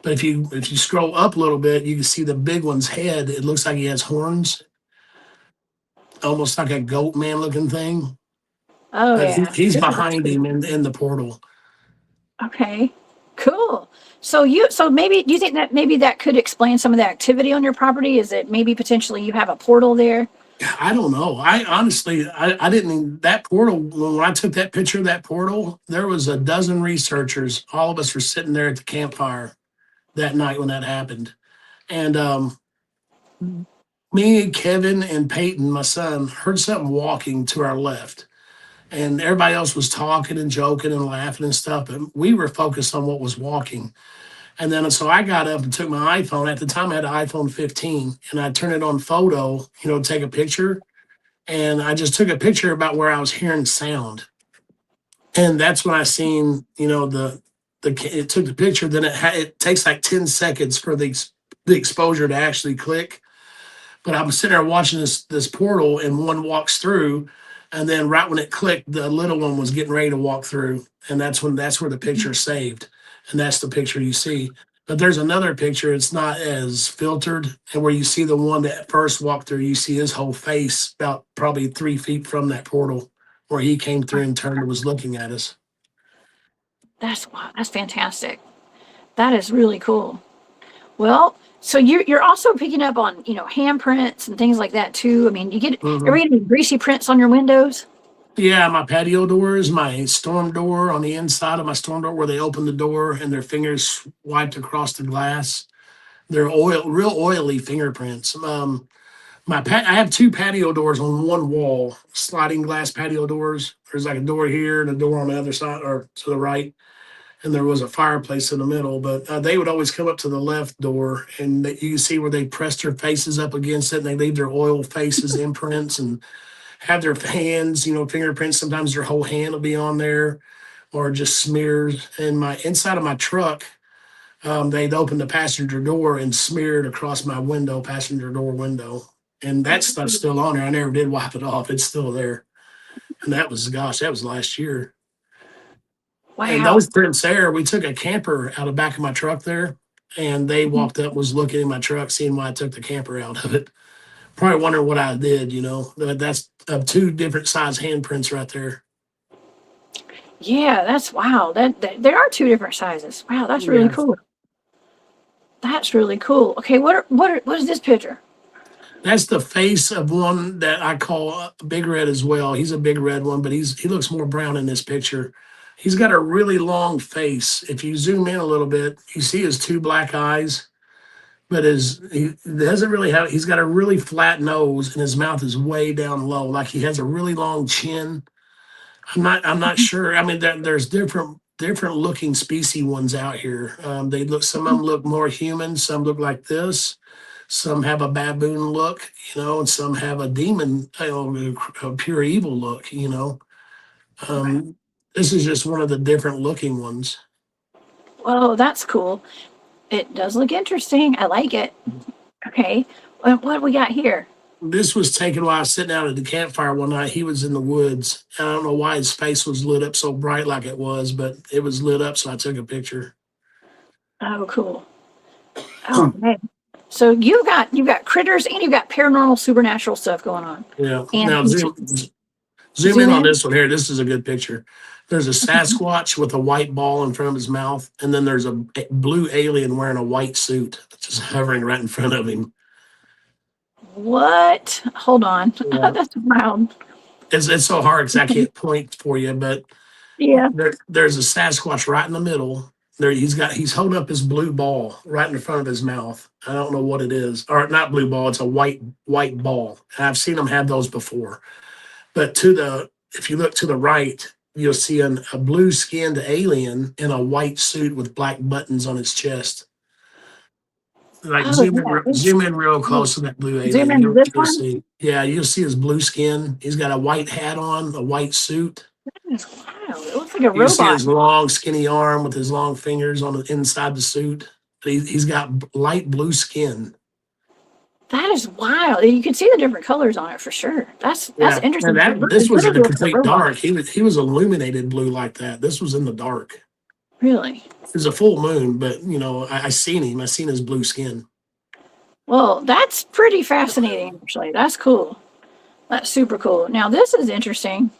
B: But if you scroll up a little bit, you can see the big one's head. It looks like he has horns, almost like a goat man looking thing.
A: Oh
B: But
A: yeah.
B: he's
A: This is
B: behind him in the portal.
A: okay. Cool. So maybe do you think that maybe that could explain some of the activity on your property? Is it maybe potentially you have a portal there?
B: I don't know. I honestly, I didn't. That portal, when I took that picture of that portal, there was a dozen researchers. All of us were sitting there at the campfire that night when that happened. And me, Kevin, and Peyton, my son, heard something walking to our left. And everybody else was talking and joking and laughing and stuff. But we were focused on what was walking. And then so I got up and took my iPhone. At the time, I had an iPhone 15, and I turned it on photo, to take a picture. And I just took a picture about where I was hearing sound. And that's when I seen, it took the picture. Then it takes like 10 seconds for the exposure to actually click. But I'm sitting there watching this portal, and one walks through, and then right when it clicked, the little one was getting ready to walk through, and that's where the picture saved, and that's the picture you see. But there's another picture; it's not as filtered, and where you see the one that first walked through, you see his whole face about probably 3 feet from that portal, where he came through and turned and was looking at us.
A: That's wow, that's fantastic. That is really cool. Well, so you're also picking up on, handprints and things like that too. I mean, ever
B: Mhm.
A: get any greasy prints on your windows?
B: Yeah, my patio doors, my storm door on the inside of my storm door, where they open the door and their fingers wiped across the glass. They're real oily fingerprints. I have 2 patio doors on one wall, sliding glass patio doors. There's like a door here and a door on the other side or to the right, and there was a fireplace in the middle. But they would always come up to the left door, and you can see where they press their faces up against it, and they leave their oil faces imprints and have their hands, fingerprints. Sometimes their whole hand will be on there, or just smears. And my inside of my truck, they'd opened the passenger door and smeared across my window, passenger door window. And that stuff's still on there. I never did wipe it off. It's still there. And that was, gosh, that was last year. And
A: Wow.
B: those prints there, we took a camper out of the back of my truck there, and they walked up, was looking in my truck, seeing why I took the camper out of it. Probably wondering what I did, you know. That's two different size handprints right there.
A: Yeah, that's wow. That there are two different sizes. Wow, that's really
B: Yeah.
A: cool. That's really cool. Okay, what is this picture?
B: That's the face of one that I call Big Red as well. He's a big red one, but he looks more brown in this picture. He's got a really long face. If you zoom in a little bit, you see his two black eyes, but he doesn't really have. He's got a really flat nose, and his mouth is way down low, like he has a really long chin. I'm not sure. I mean, there's different looking species ones out here. Some of them look more human. Some look like this. Some have a baboon look, you know, and some have a demon, you know, a pure evil look, you know. This is just one of the different looking ones.
A: Whoa, that's cool. It does look interesting. I like it. Okay, what do we got here?
B: This was taken while I was sitting out at the campfire one night. He was in the woods. I don't know why his face was lit up so bright like it was, but it was lit up, so I took a picture.
A: Oh, cool. Oh, man. So you've got critters and you've got paranormal, supernatural stuff going on.
B: Yeah.
A: And
B: Now zoom in on this one here. This is a good picture. There's a Sasquatch with a white ball in front of his mouth, and then there's a blue alien wearing a white suit just hovering right in front of him.
A: What? Hold on.
B: Yeah.
A: That's wild.
B: It's so hard because I can't point for you, but
A: Yeah.
B: there's a Sasquatch right in the middle. There he's holding up his blue ball right in front of his mouth. I don't know what it is, or not blue ball. It's a white ball. And I've seen them have those before. But if you look to the right, you'll see a blue skinned alien in a white suit with black buttons on his chest. Like zoom in real close to that blue alien.
A: Zoom into this one?
B: See. Yeah, you'll see his blue skin. He's got a white hat on, a white suit.
A: That is wild. It looks like a
B: You see
A: robot.
B: his long, skinny arm with his long fingers on the inside the suit. He's got light blue skin.
A: That is wild. You can see the different colors on it for sure. That's interesting.
B: This was in the complete dark. He was illuminated blue like that. This was in the dark.
A: Really?
B: It was a full moon, but you know, I seen him. I seen his blue skin.
A: Well, that's pretty fascinating, actually. That's cool. That's super cool. Now, this is interesting.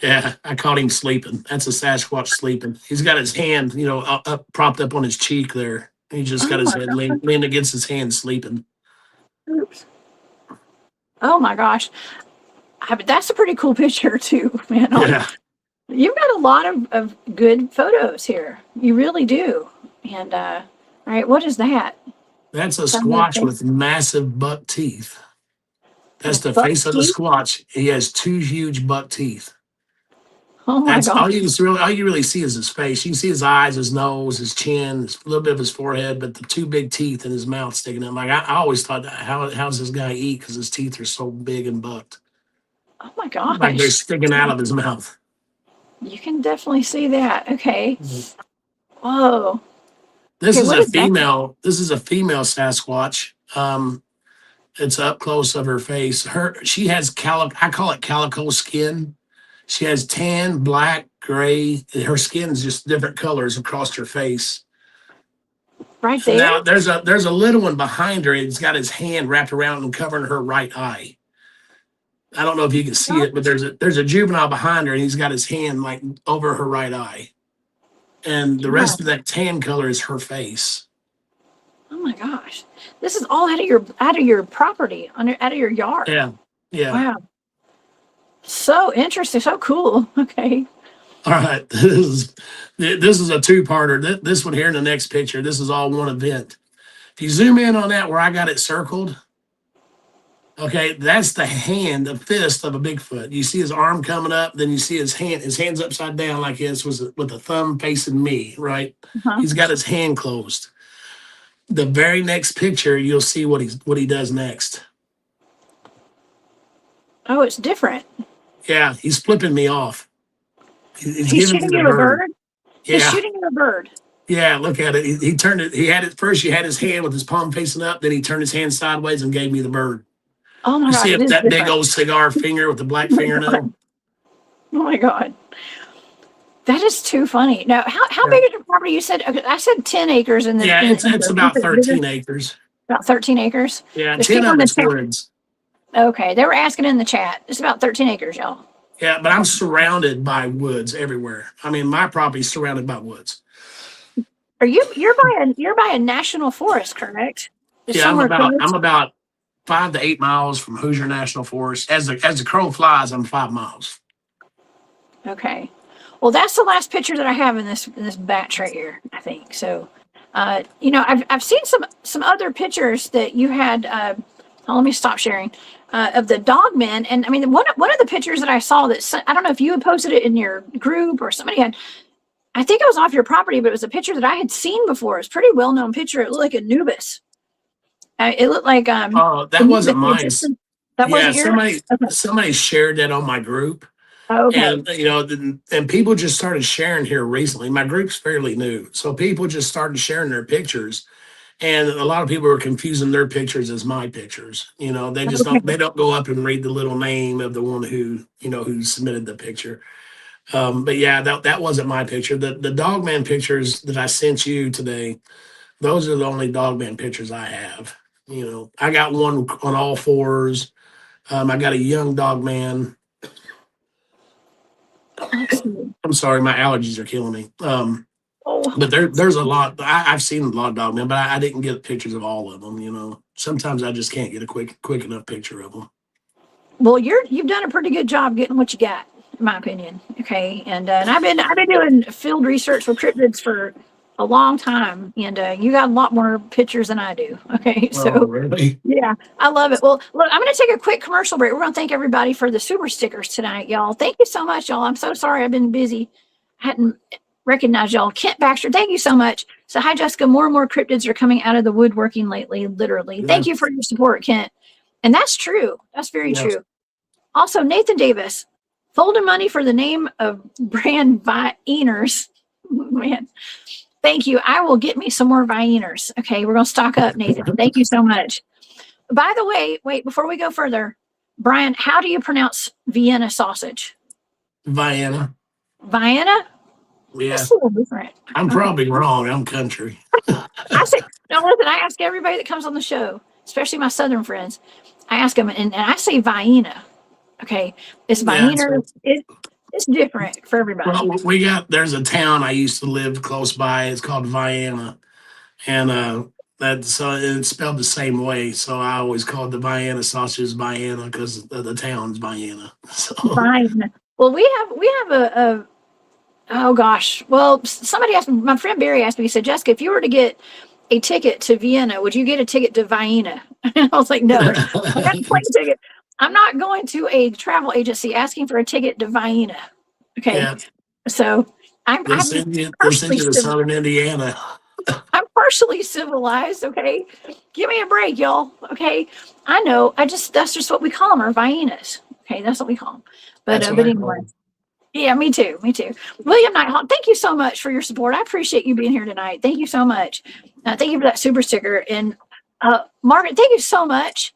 B: Yeah, I caught him sleeping. That's a Sasquatch sleeping. He's got his hand, you know, up propped up on his cheek there. He just got his head leaned against his hand, sleeping.
A: Oops. Oh my gosh. That's a pretty cool picture, too, man.
B: Yeah.
A: You've got a lot of good photos here. You really do. And, all right, what is that?
B: That's a squatch with massive buck teeth. That's the face of the squatch. He has two huge buck teeth.
A: Oh my
B: That's
A: God.
B: all you really see is his face. You can see his eyes, his nose, his chin, a little bit of his forehead, but the two big teeth in his mouth sticking out. Like I always thought, how's this guy eat? Because his teeth are so big and bucked.
A: Oh my gosh.
B: Like they're sticking out of his mouth.
A: You can definitely see that. Okay. Whoa.
B: This is a female. This is a female Sasquatch. It's up close of her face. She has I call it calico skin. She has tan, black, gray. Her skin's just different colors across her face.
A: Right there.
B: Now there's a little one behind her. He's got his hand wrapped around and covering her right eye. I don't know if you can see it, but there's a juvenile behind her, and he's got his hand like over her right eye. And the rest of that tan color is her face.
A: Oh my gosh. This is all out of your property, out of your yard.
B: Yeah. Yeah.
A: Wow. So interesting. So cool. Okay.
B: All right. This is a two-parter. This one here in the next picture, this is all one event. If you zoom in on that where I got it circled, okay, that's the hand, the fist of a Bigfoot. You see his arm coming up, then you see his hand's upside down like this with the thumb facing me, right?
A: Uh-huh.
B: He's got his hand closed. The very next picture, you'll see what he does next.
A: Oh, it's different.
B: Yeah, he's flipping me off. He's
A: shooting you a bird?
B: Yeah.
A: He's shooting you a bird.
B: Yeah, look at it. He turned it. He had it first. He had his hand with his palm facing up. Then he turned his hand sideways and gave me the bird.
A: Oh my
B: You
A: God,
B: see
A: it is
B: that big
A: different.
B: old cigar finger with the black
A: Oh my God.
B: fingernail?
A: Oh my God. That is too funny. Now, how
B: Yeah,
A: big is your property? You said, okay, I said 10 acres in
B: yeah,
A: in
B: it's
A: the,
B: about 13 acres.
A: about 13 acres.
B: Yeah,
A: There's
B: 10
A: people in
B: of
A: the
B: it's
A: chat.
B: woods.
A: Okay, they were asking in the chat. It's about 13 acres, y'all.
B: Yeah, but I'm surrounded by woods everywhere. I mean, my property's surrounded by woods.
A: You're by a national forest, correct? It's
B: Yeah,
A: somewhere close.
B: I'm about 5 to 8 miles from Hoosier National Forest. As the crow flies, I'm 5 miles.
A: Okay. Well, that's the last picture that I have in this batch right here, I think. So, I've seen some other pictures that you had. Let me stop sharing of the dogmen, and I mean one of the pictures that I saw that I don't know if you had posted it in your group or somebody had. I think it was off your property, but it was a picture that I had seen before. It's a pretty well known picture. It looked like Anubis. It looked like
B: Oh, that
A: Anubis,
B: wasn't
A: the
B: mine.
A: Egyptian. That
B: Yeah,
A: wasn't yours. Okay.
B: somebody shared that on my group.
A: Okay.
B: And and people just started sharing here recently. My group's fairly new, so people just started sharing their pictures, and a lot of people are confusing their pictures as my pictures. They just
A: Okay.
B: don't go up and read the little name of the one who submitted the picture. But yeah, that wasn't my picture. The Dogman pictures that I sent you today, those are the only Dogman pictures I have. I got one on all fours. I got a young Dogman.
A: Let's see.
B: I'm sorry, my allergies are killing me.
A: Oh.
B: But there's a lot. I've seen a lot of Dogmen, but I didn't get pictures of all of them. Sometimes I just can't get a quick enough picture of them.
A: Well, you've done a pretty good job getting what you got, in my opinion. Okay, and I've been doing field research with cryptids for a long time, and you got a lot more pictures than I do. Okay,
B: Oh,
A: so
B: really?
A: yeah, I love it. Well, look, I'm going to take a quick commercial break. We're going to thank everybody for the super stickers tonight, y'all. Thank you so much, y'all. I'm so sorry I've been busy. Hadn't recognized y'all. Kent Baxter, thank you so much. So, hi, Jessica. More and more cryptids are coming out of the woodworking lately, literally.
B: Yeah.
A: Thank you for your support, Kent. And that's true. That's very
B: Yeah.
A: true. Also, Nathan Davis, folding money for the name of brand Vieners. Man, thank you. I will get me some more Vieners. Okay, we're going to stock up, Nathan. Thank you so much. By the way, wait, before we go further, Brian, how do you pronounce Vienna sausage?
B: Vienna.
A: Vienna?
B: Yeah.
A: That's a little different.
B: I'm probably wrong. I'm country.
A: I say, no, listen, I ask everybody that comes on the show, especially my Southern friends, I ask them, and I say Vienna. Okay, it's
B: Yeah,
A: Vienna. It's different for everybody.
B: well, there's a town I used to live close by. It's called Vienna, and it's spelled the same way. So I always called the Vienna sausage Vienna because the town's Vienna. So
A: Vienna. Well, we have a oh gosh. Well, somebody asked me, my friend Barry asked me, he said, Jessica, if you were to get a ticket to Vienna, would you get a ticket to Vienna? And I was like, no, I got a plane ticket. I'm not going to a travel agency asking for a ticket to Vienna. Okay.
B: yeah,
A: So I'm
B: they send you
A: partially
B: to Southern Indiana.
A: I'm partially civilized. Okay. Give me a break, y'all. Okay. I know. That's just what we call them, our Viennas. Okay. That's what we call them.
B: That's
A: But
B: what I
A: anyway.
B: call them.
A: Yeah, me too. Me too. William Nighthawk, thank you so much for your support. I appreciate you being here tonight. Thank you so much. Thank you for that super sticker. And Margaret, thank you so much.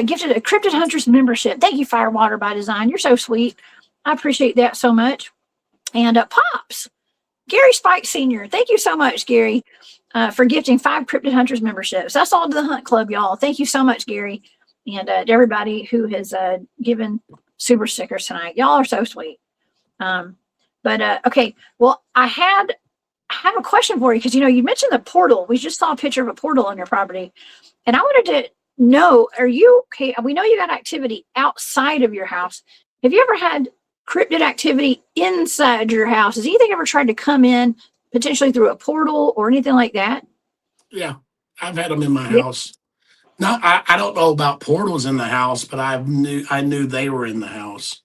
A: Gifted a Cryptid Huntress membership. Thank you, Firewater by Design. You're so sweet. I appreciate that so much. And Pops, Gary Spike Sr., thank you so much, Gary, for gifting 5 Cryptid Hunters memberships. That's all to the Hunt Club, y'all. Thank you so much, Gary. And to everybody who has given super stickers tonight. Y'all are so sweet. Okay. Well, I have a question for you because you mentioned the portal. We just saw a picture of a portal on your property, and I wanted to know: are you okay? We know you got activity outside of your house. Have you ever had cryptid activity inside your house? Has anything ever tried to come in potentially through a portal or anything like that?
B: Yeah, I've had them in my house. No, I don't know about portals in the house, but I knew they were in the house.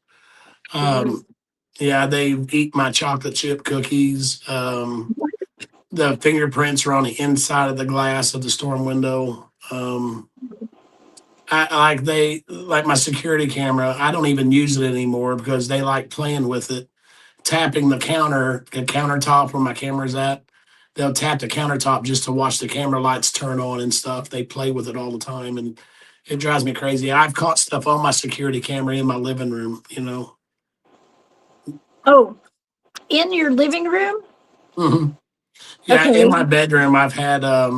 B: Yeah, they eat my chocolate chip cookies. The fingerprints are on the inside of the glass of the storm window. Like my security camera. I don't even use it anymore because they like playing with it, tapping the countertop where my camera's at, they'll tap the countertop just to watch the camera lights turn on and stuff. They play with it all the time, and it drives me crazy. I've caught stuff on my security camera in my living room, you know.
A: Oh, in your living room?
B: hmm Yeah,
A: Okay.
B: in my bedroom, I've had a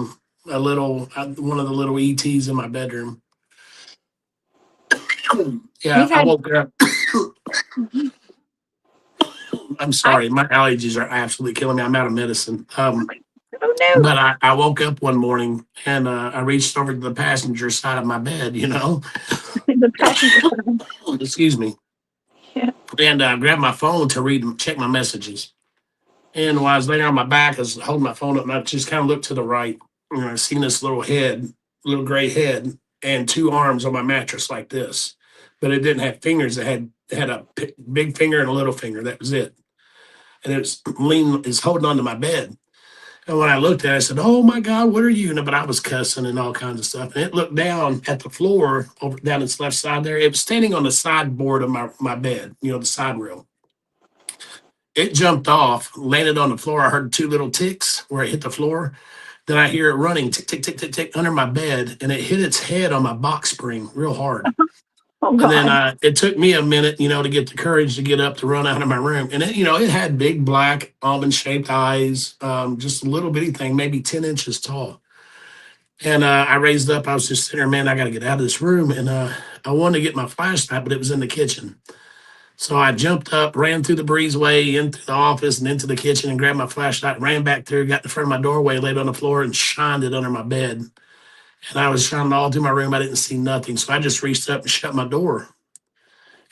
B: little one of the little ETs in my bedroom. Yeah,
A: You've
B: I
A: had,
B: woke up. I'm
A: I,
B: sorry, my allergies are absolutely killing me. I'm out of medicine.
A: oh no,
B: But I woke up one morning and I reached over to the passenger side of my bed, you know.
A: the passenger.
B: Excuse me.
A: Yeah.
B: And I grabbed my phone to read and check my messages. And while I was laying on my back, I was holding my phone up and I just kind of looked to the right. And I seen this little head, little gray head, and two arms on my mattress like this. But it didn't have fingers. It had a big finger and a little finger. That was it. And it was leaning, is holding onto my bed. And when I looked at it, I said, "Oh my God, what are you?" But I was cussing and all kinds of stuff. And it looked down at the floor over down its left side there. It was standing on the sideboard of my bed, you know, the side rail. It jumped off, landed on the floor. I heard two little ticks where it hit the floor. Then I hear it running tick, tick, tick, tick, tick under my bed, and it hit its head on my box spring real hard.
A: Oh
B: And then
A: God.
B: it took me a minute, you know, to get the courage to get up to run out of my room. And it, you know, it had big black almond shaped eyes, just a little bitty thing, maybe 10 inches tall. And I raised up. I was just sitting there, man, I got to get out of this room. And I wanted to get my flashlight, but it was in the kitchen. So I jumped up, ran through the breezeway, into the office and into the kitchen and grabbed my flashlight, ran back there, got in front of my doorway, laid on the floor and shined it under my bed. And I was shining all through my room. I didn't see nothing. So I just reached up and shut my door.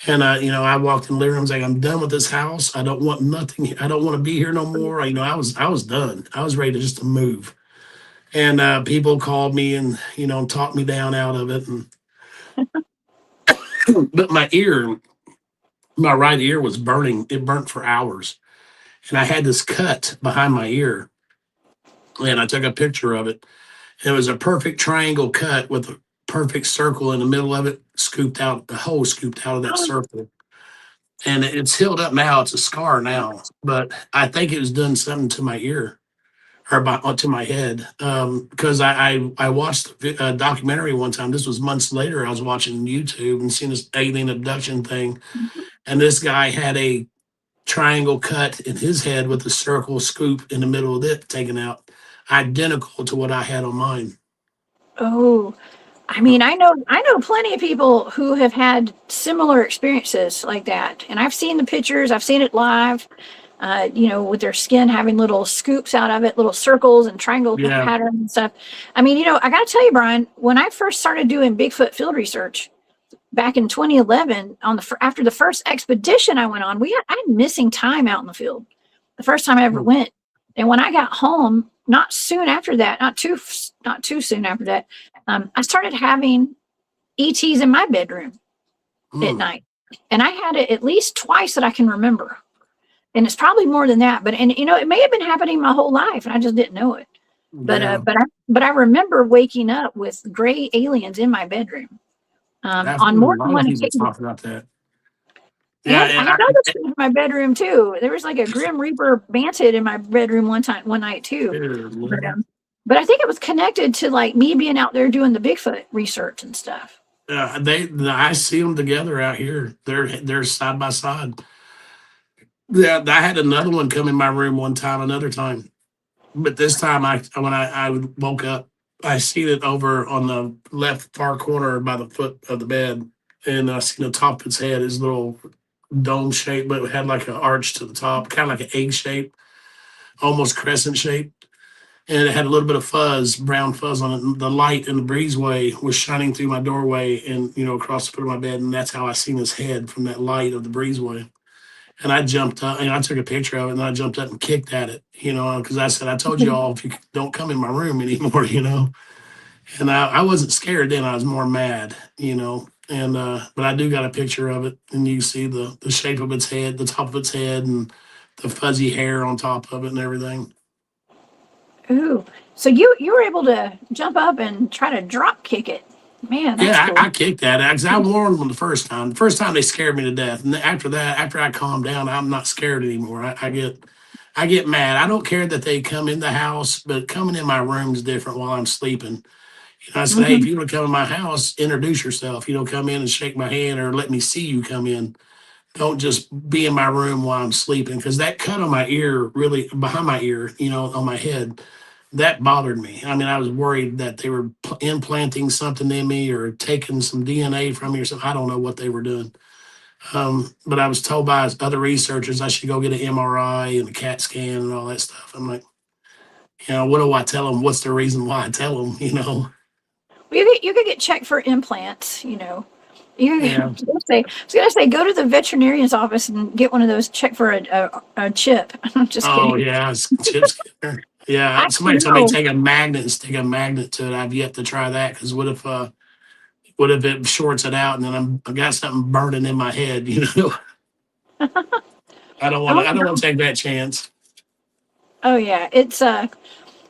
B: And you know, I walked in the living room, I was like, I'm done with this house. I don't want nothing. I don't want to be here no more. You know, I was done. I was ready to just to move. And people called me and, you know, talked me down out of it. And but my right ear was burning. It burnt for hours. And I had this cut behind my ear. And I took a picture of it. It was a perfect triangle cut with a perfect circle in the middle of it, scooped out, the hole scooped out of that circle. And it's healed up now. It's a scar now, but I think it was done something to my ear or to my head because I watched a documentary one time. This was months later. I was watching YouTube and seen this alien abduction thing, and this guy had a triangle cut in his head with a circle scoop in the middle of it taken out, identical to what I had on mine.
A: Oh, I mean, I know plenty of people who have had similar experiences like that, and I've seen the pictures. I've seen it live. You know, with their skin having little scoops out of it, little circles and triangle
B: Yeah,
A: pattern and stuff. I mean, you know, I got to tell you, Brian, when I first started doing Bigfoot field research back in 2011, after the first expedition I went on, I had missing time out in the field. The first time I ever went, and when I got home, not soon after that, not too soon after that, I started having ETs in my bedroom at
B: mm,
A: night, and I had it at least twice that I can remember, and it's probably more than that. But and you know, it may have been happening my whole life, and I just didn't know it. But
B: yeah,
A: I remember waking up with gray aliens in my bedroom on
B: absolutely.
A: more
B: A
A: than
B: lot of
A: one
B: people
A: occasion.
B: talk about that. Yeah,
A: And I
B: and
A: had other stuff in my bedroom too. There was like a Grim Reaper bantid in my bedroom one night too. But
B: Lord.
A: but I think it was connected to like me being out there doing the Bigfoot research and stuff.
B: I see them together out here. They're side by side. Yeah, I had another one come in my room one time, another time, but this time when I woke up, I seen it over on the left far corner by the foot of the bed, and I seen the top of its head, his little dome shape, but it had like an arch to the top, kind of like an egg shape, almost crescent shape, and it had a little bit of fuzz, brown fuzz on it. The light in the breezeway was shining through my doorway and across the foot of my bed, and that's how I seen his head from that light of the breezeway. And I jumped up and I took a picture of it and I jumped up and kicked at it, because I said, I told you all, if you don't come in my room anymore, And I wasn't scared then, I was more mad, And but I do got a picture of it and you see the shape of its head, the top of its head and the fuzzy hair on top of it and everything.
A: Ooh, so you were able to jump up and try to drop kick it. Man, that's
B: Yeah,
A: cool.
B: I kicked at it because I warned them the first time. The first time they scared me to death, and after that, after I calmed down, I'm not scared anymore. I get mad. I don't care that they come in the house, but coming in my room is different while I'm sleeping. I said, hey, if
A: Mhm.
B: you want to come in my house, introduce yourself. Come in and shake my hand or let me see you come in. Don't just be in my room while I'm sleeping, because that cut on my ear, really behind my ear, on my head, that bothered me. I mean, I was worried that they were implanting something in me or taking some DNA from me or something. I don't know what they were doing. But I was told by other researchers I should go get an MRI and a CAT scan and all that stuff. I'm like, what do I tell them? What's the reason why I tell them?
A: Well, you could get checked for implants.
B: Yeah.
A: I was gonna say, go to the veterinarian's office and get one of those. Check for a chip. I'm just
B: Oh
A: kidding.
B: yeah, it's chip scanner. Yeah,
A: Actually,
B: somebody told me
A: no.
B: take a magnet and stick a magnet to it. I've yet to try that, because what if it shorts it out and then I got something burning in my head? I don't want to.
A: Oh
B: I don't want
A: no.
B: to take that chance.
A: Oh yeah. It's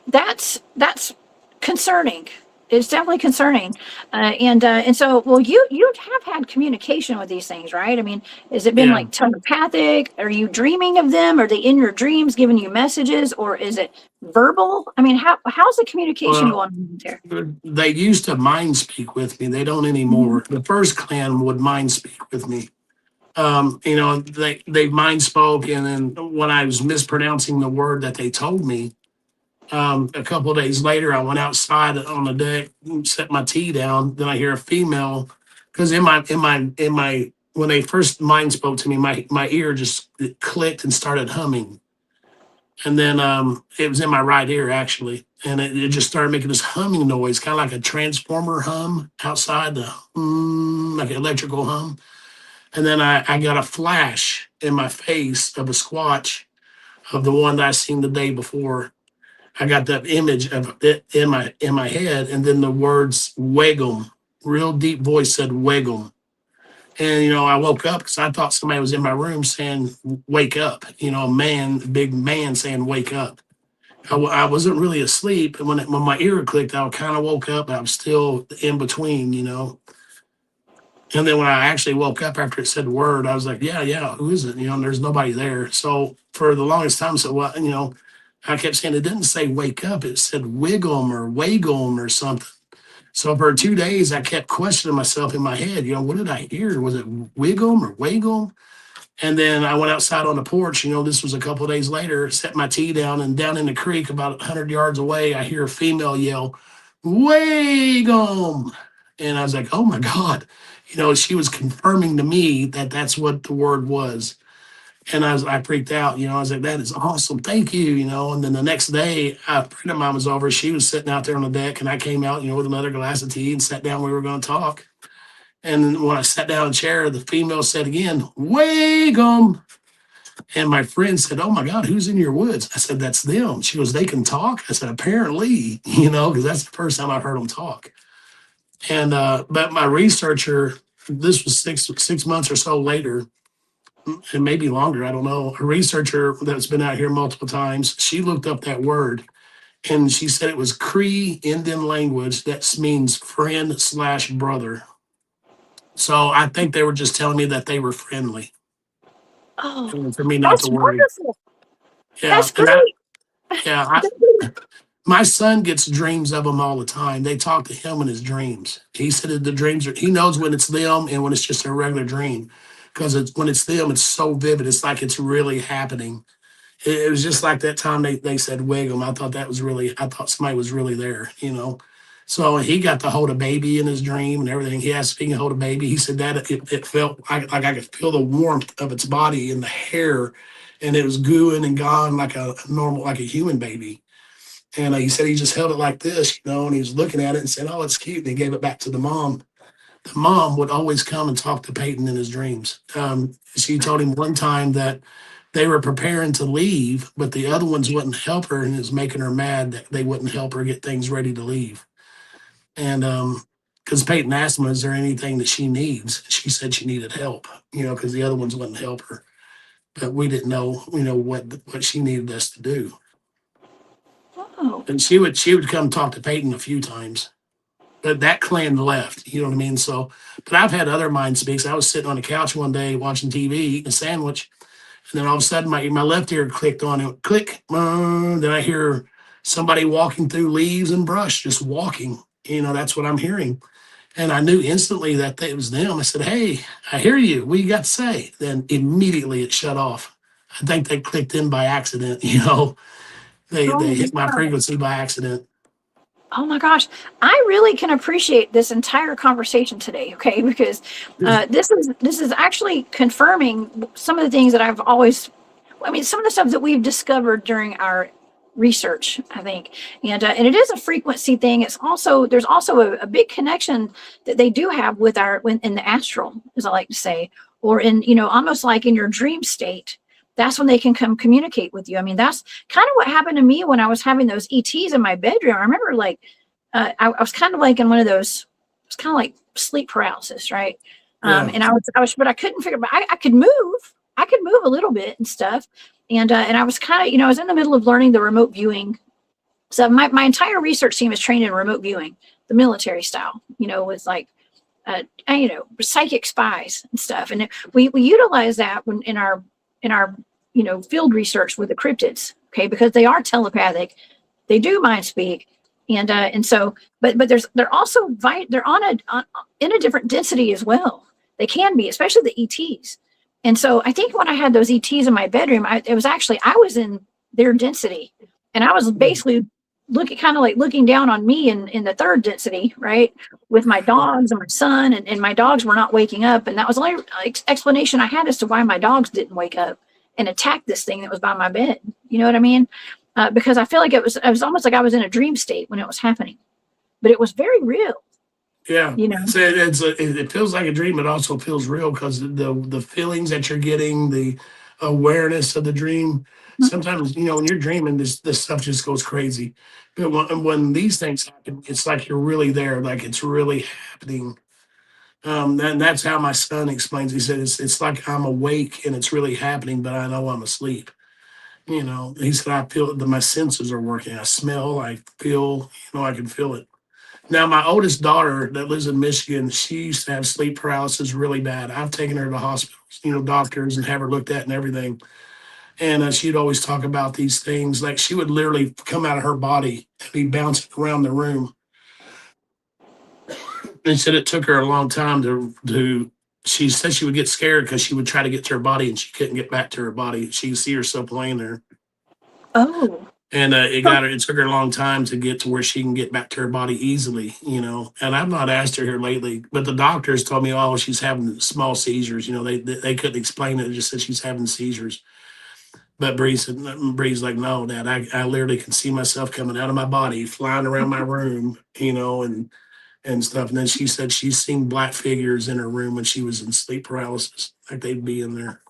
A: that's concerning. It's definitely concerning. And so, well, you have had communication with these things, right? I mean, has it been
B: Yeah.
A: like telepathic? Are you dreaming of them? Are they in your dreams giving you messages, or is it verbal? I mean, how's the communication
B: Well,
A: going on there?
B: they used to mind speak with me. They don't
A: Mhm.
B: anymore. The first clan would mind speak with me. They mind spoke, and then when I was mispronouncing the word that they told me, a couple of days later, I went outside on the deck, set my tea down. Then I hear a female, because in my when they first mind spoke to me, my ear just it clicked and started humming, and then it was in my right ear actually, and it just started making this humming noise, kind of like a transformer hum outside, like an electrical hum. And then I got a flash in my face of a squatch of the one that I seen the day before. I got that image of it in my head, and then the words "Wegum," real deep voice said "Wegum," and I woke up because I thought somebody was in my room saying "Wake up," a man, a big man saying "Wake up." I wasn't really asleep, and when my ear clicked, I kind of woke up. I was still in between. And then when I actually woke up after it said the word, I was like, yeah, yeah, who is it? And there's nobody there. So for the longest time, so what, I kept saying it didn't say wake up, it said wiggle or waggle or something. So for 2 days, I kept questioning myself in my head, what did I hear? Was it wiggle or waggle? And then I went outside on the porch, this was a couple of days later, set my tea down, and down in the creek about 100 yards away, I hear a female yell, Wagum. And I was like, oh my God. She was confirming to me that that's what the word was. And I freaked out, I was like, that is awesome. Thank you. And then the next day, a friend of mine was over. She was sitting out there on the deck, and I came out, with another glass of tea and sat down. We were going to talk. And when I sat down in the chair, the female said again, Wagum. And my friend said, oh my God, who's in your woods? I said, that's them. She goes, they can talk? I said, apparently, because that's the first time I've heard them talk. And but my researcher, this was six months or so later, and maybe longer, I don't know. A researcher that's been out here multiple times, she looked up that word, and she said it was Cree Indian language that means friend/brother. So I think they were just telling me that they were friendly,
A: Oh,
B: and for me not
A: that's
B: to worry.
A: wonderful.
B: Yeah,
A: That's great.
B: yeah, my son gets dreams of them all the time. They talk to him in his dreams. He said that the dreams he knows when it's them and when it's just a regular dream. Because when it's them, it's so vivid. It's like it's really happening. It was just like that time they said Wiggle. I thought somebody was really there. So he got to hold a baby in his dream and everything. He asked if he can hold a baby. He said that it felt like I could feel the warmth of its body and the hair, and it was gooing and gone like a normal, like a human baby. And he said he just held it like this, and he was looking at it and said, oh, it's cute. And he gave it back to the mom. The mom would always come and talk to Peyton in his dreams. She told him one time that they were preparing to leave, but the other ones wouldn't help her, and it was making her mad that they wouldn't help her get things ready to leave. And because Peyton asked him, is there anything that she needs? She said she needed help, because the other ones wouldn't help her. But we didn't know, what she needed us to do.
A: Oh,
B: And she would come talk to Peyton a few times, but that clan left. You know what I mean? So, but I've had other mind speaks. I was sitting on the couch one day watching TV, eating a sandwich, And then all of a sudden, my left ear clicked on it, click. Then I hear somebody walking through leaves and brush, just walking. That's what I'm hearing. And I knew instantly that it was them. I said, "Hey, I hear you. What you got to say?" Then immediately it shut off. I think they clicked in by accident. They
A: Oh,
B: hit my frequency by accident.
A: oh my gosh, I really can appreciate this entire conversation today, okay? Because this is actually confirming some of the things that I've always, I mean, some of the stuff that we've discovered during our research, I think, and it is a frequency thing. It's also there's also a big connection that they do have with in the astral, as I like to say, or in almost like in your dream state. That's when they can come communicate with you. I mean, that's kind of what happened to me when I was having those ETs in my bedroom. I remember like I was kind of like in one of those. It was kind of like sleep paralysis, right?
B: Yeah.
A: And but I couldn't figure. But I could move. I could move a little bit and stuff. And I was kind of, I was in the middle of learning the remote viewing. So my entire research team is trained in remote viewing, the military style, with like, psychic spies and stuff. And we utilize that when in our field research with the cryptids, okay, because they are telepathic, they do mind speak, and so, but they're also they're in a different density as well. They can be, especially the ETs. And so I think when I had those ETs in my bedroom, I was in their density, and I was basically looking down on me in the third density, right, with my dogs and my son, and my dogs were not waking up, and that was the only explanation I had as to why my dogs didn't wake up and attack this thing that was by my bed. You know what I mean? Because I feel like it was almost like I was in a dream state when it was happening, but it was very real.
B: Yeah, it feels like a dream. It also feels real because the feelings that you're getting, the awareness of the dream. Sometimes when you're dreaming, this stuff just goes crazy. But when these things happen, it's like you're really there, like it's really happening. And that's how my son explains. He said it's like I'm awake and it's really happening, but I know I'm asleep. He said I feel that my senses are working. I smell, I feel, I can feel it. Now, my oldest daughter that lives in Michigan, she used to have sleep paralysis really bad. I've taken her to hospitals, doctors, and have her looked at and everything. And she'd always talk about these things. Like she would literally come out of her body and be bouncing around the room. And said it took her a long time to. She said she would get scared because she would try to get to her body and she couldn't get back to her body. She could see herself laying there.
A: Oh.
B: And it took her a long time to get to where she can get back to her body easily, And I've not asked her here lately, but the doctors told me, oh, she's having small seizures. They couldn't explain it. They just said she's having seizures. But Bree's like, no, Dad, I literally can see myself coming out of my body, flying around my room, and stuff. And then she said she's seen black figures in her room when she was in sleep paralysis, like they'd be in there.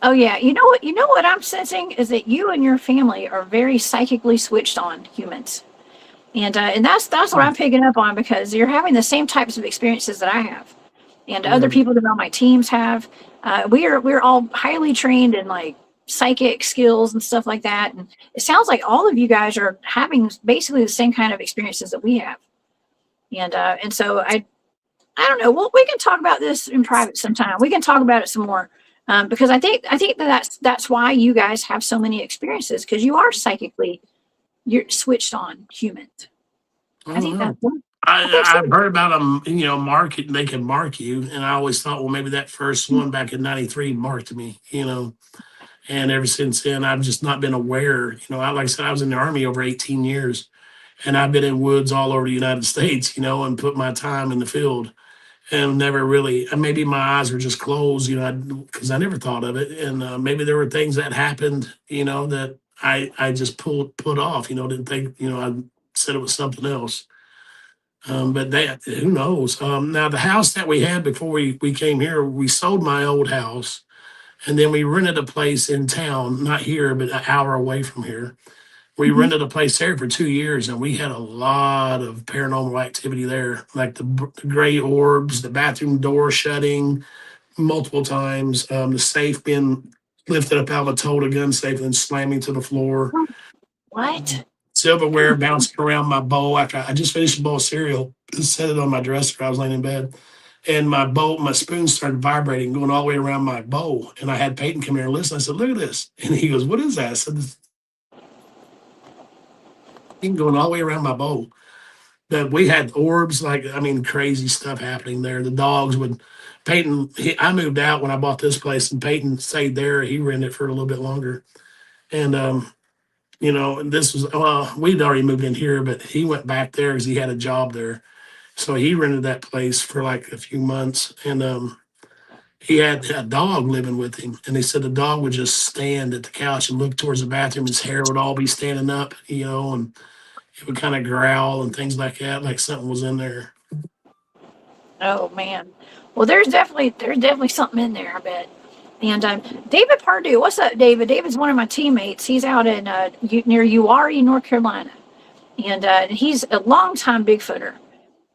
A: Oh yeah, you know what I'm sensing is that you and your family are very psychically switched on humans, and that's what I'm picking up on, because you're having the same types of experiences that I have, and other people that on my teams have. We're all highly trained in like psychic skills and stuff like that, and it sounds like all of you guys are having basically the same kind of experiences that we have, and so I don't know. Well, we can talk about this in private sometime. We can talk about it some more. Because I think that's why you guys have so many experiences, because you are you're switched on humans. I think that's one.
B: I've heard about them, they can mark you. And I always thought, well, maybe that first one back in 93 marked me, and ever since then, I've just not been aware. Like I said, I was in the Army over 18 years and I've been in woods all over the United States, and put my time in the field. And never really, maybe my eyes were just closed, because I never thought of it. And maybe there were things that happened, that I just put off, didn't think, I said it was something else. But who knows? Now, the house that we had before we came here, we sold my old house, and then we rented a place in town, not here, but an hour away from here. We rented a place there for 2 years, and we had a lot of paranormal activity there, like the gray orbs, the bathroom door shutting multiple times, the safe being lifted up out of a total gun safe and slamming to the floor.
A: What?
B: Silverware bouncing around my bowl after I just finished a bowl of cereal, set it on my dresser. I was laying in bed. and my spoon started vibrating, going all the way around my bowl. And I had Peyton come here and listen. I said, "Look at this," and he goes, "What is that?" I said, "This thing going all the way around my bowl." That we had orbs, like I mean, crazy stuff happening there. The dogs would. I moved out when I bought this place, and Peyton stayed there. He rented it for a little bit longer, and and this was we'd already moved in here, but he went back there because he had a job there. So he rented that place for like a few months, and he had a dog living with him, and they said the dog would just stand at the couch and look towards the bathroom. His hair would all be standing up, and it would kind of growl and things like that, like something was in there.
A: Oh man. Well, there's definitely something in there, I bet. And David Pardue, what's up, David? David's one of my teammates. He's out in near Uwharrie, North Carolina, and he's a longtime Bigfooter.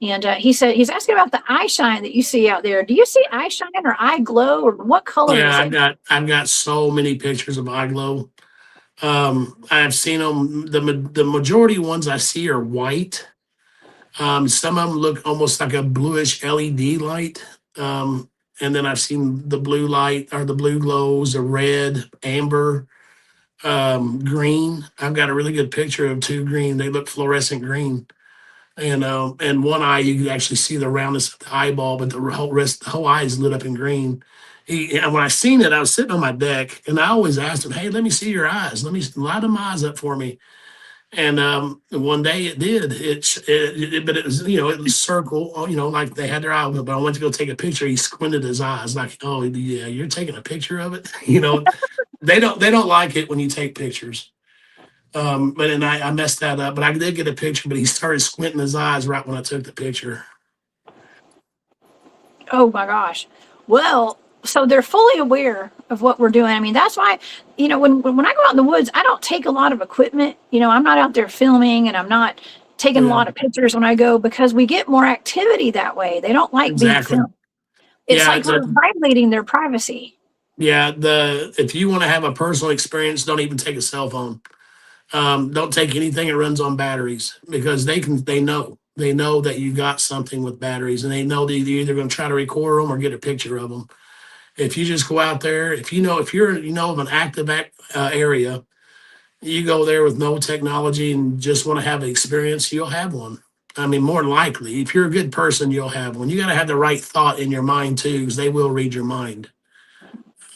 A: And he said he's asking about the eye shine that you see out there. Do you see eye shine or eye glow, or what color
B: Yeah,
A: is it?
B: I've got so many pictures of eye glow. I've seen them. The majority ones I see are white. Some of them look almost like a bluish LED light. And then I've seen the blue light or the blue glows, the red, amber, green. I've got a really good picture of two green. They look fluorescent green. And one eye you can actually see the roundness of the eyeball, but the whole eye is lit up in green. And when I seen it, I was sitting on my deck, and I always asked him, "Hey, let me see your eyes. Let me light them eyes up for me." And one day it did. But it was it was circle. Like they had their eye open. But I went to go take a picture. He squinted his eyes like, "Oh yeah, you're taking a picture of it." They don't like it when you take pictures. But then I messed that up. But I did get a picture. But he started squinting his eyes right when I took the picture.
A: Oh my gosh. Well, so they're fully aware of what we're doing. I mean, that's why, when I go out in the woods, I don't take a lot of equipment. I'm not out there filming, and I'm not taking a
B: Yeah,
A: lot of pictures when I go, because we get more activity that way. They don't like being
B: exactly.
A: filmed. It's
B: Yeah,
A: like we're violating their privacy.
B: yeah. If you want to have a personal experience, don't even take a cell phone. Don't take anything that runs on batteries, because they know that you got something with batteries, and they know that you're either going to try to record them or get a picture of them. If you just go out there, if you're of an active area, you go there with no technology and just want to have an experience, you'll have one. I mean, more than likely, if you're a good person, you'll have one. You got to have the right thought in your mind too, because they will read your mind.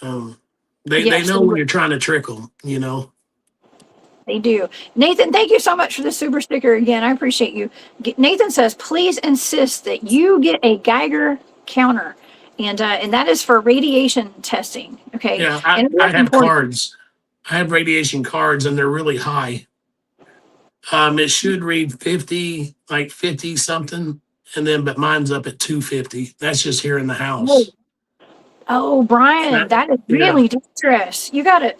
B: Um, they
A: Yes,
B: know when you're trying to trick them.
A: they do. Nathan, thank you so much for the super sticker again. I appreciate you. Nathan says, please insist that you get a Geiger counter. And that is for radiation testing. Okay.
B: Yeah,
A: And it
B: I
A: is
B: have
A: important.
B: cards. I have radiation cards, and they're really high. It should read 50, like 50 something, but mine's up at 250. That's just here in the house.
A: Oh, Brian,
B: That-
A: that is
B: yeah,
A: really dangerous. You gotta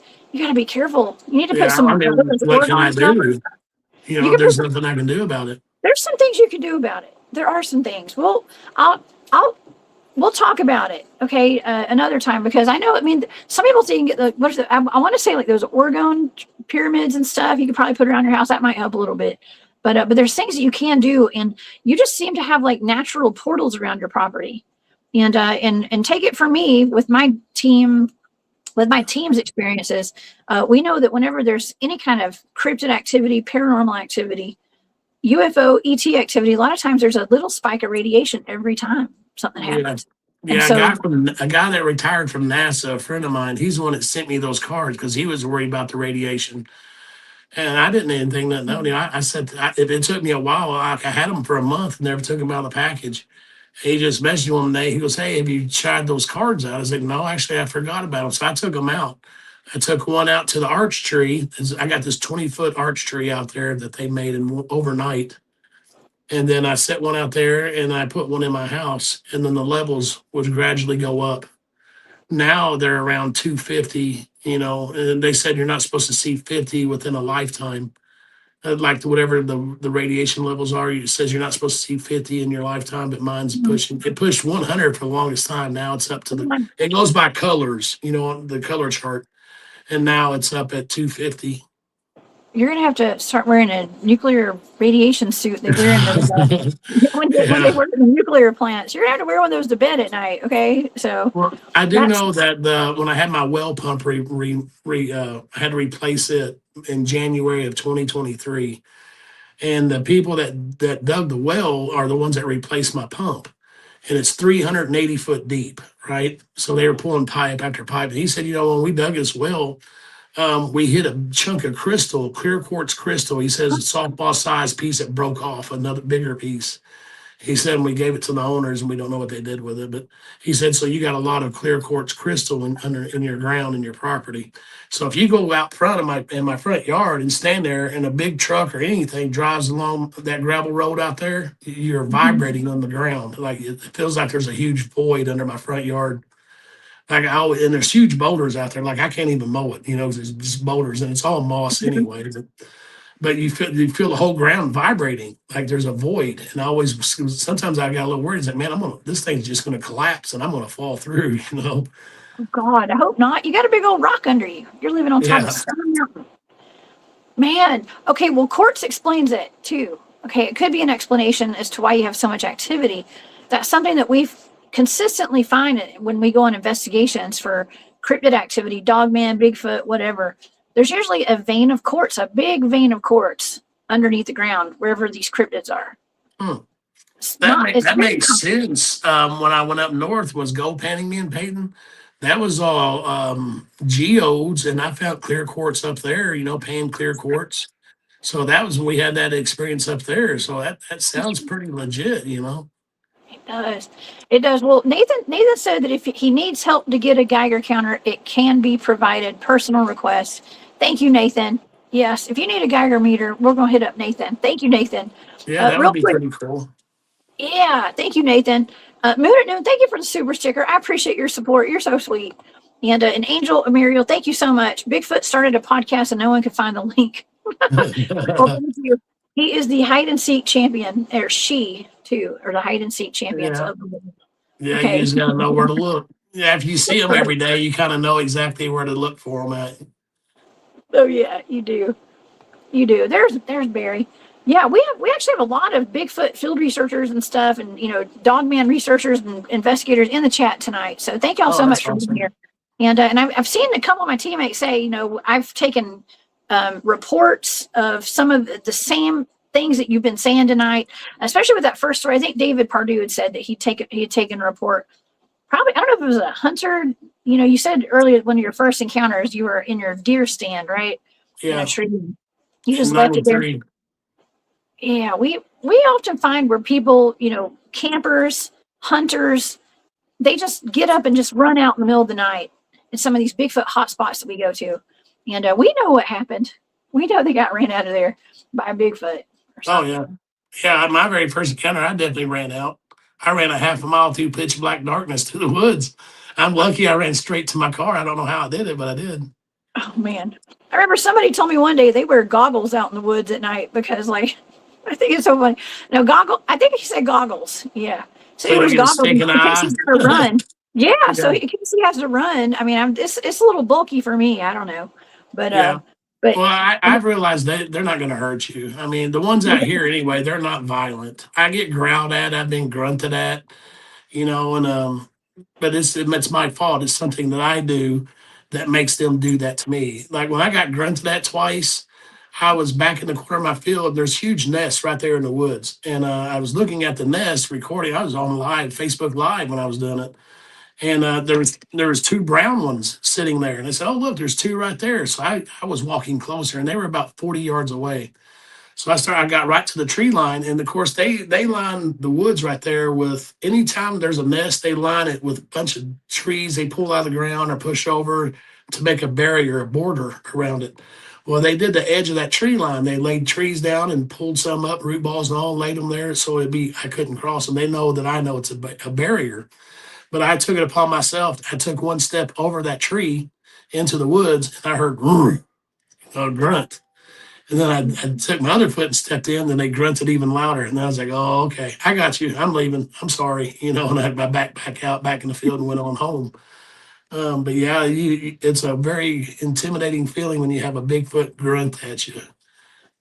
A: be careful. You need to put
B: yeah.
A: some
B: I
A: of
B: mean,
A: those
B: what can
A: orgone
B: I
A: stuff.
B: do?
A: You can put
B: There's
A: some,
B: nothing I can do about it.
A: there's some things you can do about it. There are some things. I'll we'll talk about it, okay, another time, because I know. I mean, some people say you can get I want to say, like, those orgone pyramids and stuff. You could probably put around your house. That might help a little bit. But there's things that you can do, and you just seem to have like natural portals around your property. And take it from me, with my team's experiences, we know that whenever there's any kind of cryptid activity, paranormal activity, UFO, ET activity, a lot of times there's a little spike of radiation every time something
B: Yeah.
A: happens. And
B: Yeah,
A: so,
B: a guy that retired from NASA, a friend of mine, he's the one that sent me those cards because he was worried about the radiation. And I didn't even think nothing. I said, it took me a while. I had them for a month, never took them out of the package. He just messaged me one day. He goes, "Hey, have you tried those cards out?" I was like, "No, actually, I forgot about them." So I took them out. I took one out to the arch tree. I got this 20-foot arch tree out there that they made overnight. And then I set one out there, and I put one in my house. And then the levels would gradually go up. Now they're around 250, and they said you're not supposed to see 50 within a lifetime. Like whatever the radiation levels are, it says you're not supposed to see 50 in your lifetime, but mine's pushing. It pushed 100 for the longest time. Now it's up to it goes by colors, on the color chart, and now it's up at 250.
A: You're gonna have to start wearing a nuclear radiation suit they wear in those when they
B: Yeah.
A: work in the nuclear plants. You're gonna have to wear one of those to bed at night. Okay, so
B: Well, I do
A: that's
B: know that when I had my well pump I had to replace it in January of 2023. And the people that dug the well are the ones that replaced my pump. And it's 380 foot deep, right? So they were pulling pipe after pipe. And he said, when we dug this well, we hit a chunk of crystal, clear quartz crystal. He says a softball sized piece that broke off, another bigger piece. He said we gave it to the owners and we don't know what they did with it. But he said, so you got a lot of clear quartz crystal in your ground in your property. So if you go out front of my front yard and stand there and a big truck or anything drives along that gravel road out there, you're vibrating on the ground. Like it feels like there's a huge void under my front yard. Like and there's huge boulders out there. Like I can't even mow it, 'cause it's just boulders and it's all moss anyway. But you feel the whole ground vibrating like there's a void. And I always sometimes I got a little worried. It's like, man, this thing's just gonna collapse and I'm gonna fall through,
A: oh God, I hope not. You got a big old rock under you. You're living on top
B: Yeah.
A: of Stone Mountain. Man, okay, well, quartz explains it too. Okay, it could be an explanation as to why you have so much activity. That's something that we've consistently find it when we go on investigations for cryptid activity, dogman, Bigfoot, whatever. There's usually a vein of quartz, a big vein of quartz underneath the ground, wherever these cryptids are.
B: Hmm.
A: It's
B: That
A: not,
B: make,
A: it's
B: that
A: very
B: makes sense. When I went up north was gold panning me and Peyton. That was all geodes, and I found clear quartz up there. Pan clear quartz. So that was when we had that experience up there. So that sounds pretty legit.
A: It does. It does. Well, Nathan said that if he needs help to get a Geiger counter, it can be provided. Personal request. Thank you, Nathan. Yes, if you need a Geiger meter, we're gonna hit up Nathan. Thank you, Nathan.
B: Yeah, that
A: Real
B: would be
A: quick.
B: pretty cool.
A: Yeah, thank you, Nathan. Moon at Noon, thank you for the super sticker. I appreciate your support. You're so sweet. And an Angel Amiriel, thank you so much. Bigfoot started a podcast and no one could find the link. Well, thank you. He is the hide and seek champion, or she too, or the hide and seek champions
B: Yeah.
A: of the world.
B: Yeah, you
A: Okay.
B: just gotta know where to look. Yeah, if you see them every day, you kind of know exactly where to look for them at.
A: Oh yeah, you do. You do. There's Barry. Yeah, we actually have a lot of Bigfoot field researchers and stuff, and Dogman researchers and investigators in the chat tonight. So thank y'all
B: Oh,
A: so much
B: that's
A: for being
B: awesome.
A: here. And I've seen a couple of my teammates say, I've taken reports of some of the same things that you've been saying tonight, especially with that first story. I think David Pardue had said that he had taken a report. Probably, I don't know if it was a hunter. You said earlier one of your first encounters, you were in your deer stand, right? In
B: Yeah,
A: a tree. You just
B: in
A: left it there.
B: 93.
A: Yeah, we often find where people, campers, hunters, they just get up and just run out in the middle of the night in some of these Bigfoot hotspots that we go to, and we know what happened. We know they got ran out of there by a Bigfoot or
B: Oh
A: something.
B: yeah, yeah. My very first encounter, I definitely ran out. I ran a half a mile through pitch black darkness to the woods. I'm lucky I ran straight to my car. I don't know how I did it, but I did.
A: Oh man, I remember somebody told me one day they wear goggles out in the woods at night because, like, I think it's so funny. No, goggle. I think he said goggles. Yeah. So
B: So
A: he
B: you don't
A: wears
B: get a
A: goggles
B: stinking
A: in case
B: eye.
A: he's got to run. Yeah. So
B: Yeah.
A: in case he has to run. I mean, it's a little bulky for me. I don't know, but
B: Yeah.
A: but
B: Well, I've realized they're not going to hurt you. I mean, the ones out here anyway, they're not violent. I get growled at. I've been grunted at, and but it's my fault. It's something that I do that makes them do that to me. Like when I got grunted at twice, I was back in the corner of my field. There's huge nests right there in the woods, and I was looking at the nest, recording. I was on live Facebook Live when I was doing it, and there was two brown ones sitting there, and I said, "Oh look, there's two right there." So I was walking closer, and they were about 40 yards away. So I got right to the tree line, and of course they line the woods right there with anytime there's a nest, they line it with a bunch of trees they pull out of the ground or push over to make a barrier, a border around it. Well, they did the edge of that tree line. They laid trees down and pulled some up, root balls and all, laid them there so I couldn't cross them. They know that I know it's a barrier, but I took it upon myself. I took one step over that tree into the woods, and I heard a grunt. And then I took my other foot and stepped in, and they grunted even louder. And I was like, oh, okay, I got you. I'm leaving. I'm sorry. And I had my backpack out back in the field and went on home. But yeah, it's a very intimidating feeling when you have a Bigfoot grunt at you.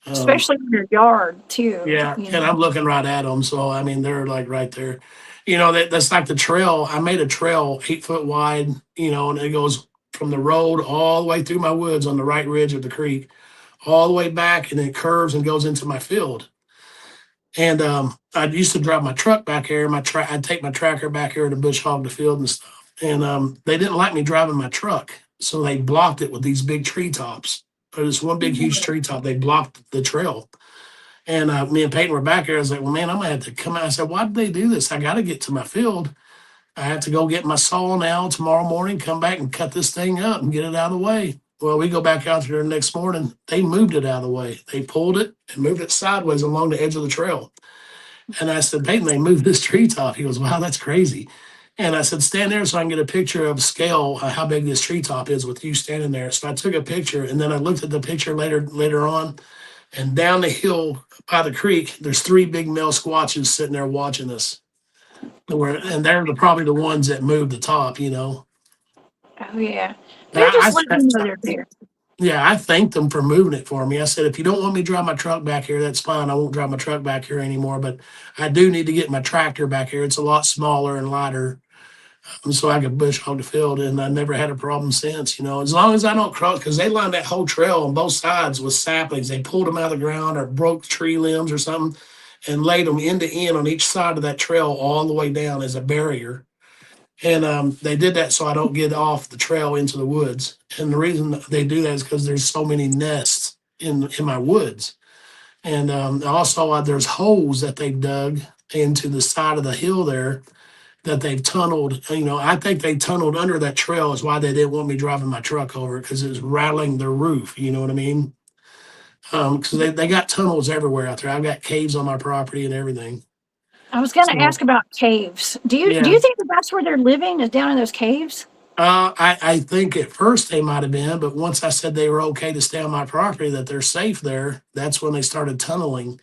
A: especially in your yard too.
B: Yeah,
A: You
B: and
A: know.
B: I'm looking right at them, so I mean they're like right there. That's like the trail. I made a trail 8 foot wide, and it goes from the road all the way through my woods on the right ridge of the creek, all the way back, and then curves and goes into my field. And I used to drive my truck back here. I'd take my tractor back here to bush hog the field and stuff. And they didn't like me driving my truck, so they blocked it with these big tree tops. There's one big huge tree top. They blocked the trail. And me and Peyton were back there. I was like, well, man, I'm gonna have to come out. I said, why did they do this? I got to get to my field. I have to go get my saw now tomorrow morning, come back and cut this thing up and get it out of the way. Well, we go back out there the next morning. They moved it out of the way. They pulled it and moved it sideways along the edge of the trail. And I said, Peyton, they moved this tree top. He goes, wow, that's crazy. And I said, stand there so I can get a picture of scale, how big this tree top is with you standing there. So I took a picture, and then I looked at the picture later on, and down the hill by the creek, there's 3 big male squatches sitting there watching us. And they're probably the ones that moved the top.
A: Oh yeah,
B: But
A: they're just letting you know they're there.
B: Yeah, I thanked them for moving it for me. I said, if you don't want me to drive my truck back here, that's fine. I won't drive my truck back here anymore. But I do need to get my tractor back here. It's a lot smaller and lighter, so I could bush hog the field. And I never had a problem since. As long as I don't cross, because they lined that whole trail on both sides with saplings. They pulled them out of the ground or broke tree limbs or something and laid them end to end on each side of that trail all the way down as a barrier. And they did that so I don't get off the trail into the woods. And the reason they do that is because there's so many nests in my woods. And also there's holes that they've dug into the side of the hill there that they've tunneled. I think they tunneled under that trail is why they didn't want me driving my truck over it, because it was rattling the roof. You know what I mean? Because they got tunnels everywhere out there. I've got caves on my property and everything.
A: I was going to
B: So,
A: ask about caves. Do you
B: yeah.
A: think that that's where they're living, is down in those caves?
B: I think at first they might have been, but once I said they were okay to stay on my property, that they're safe there, that's when they started tunneling.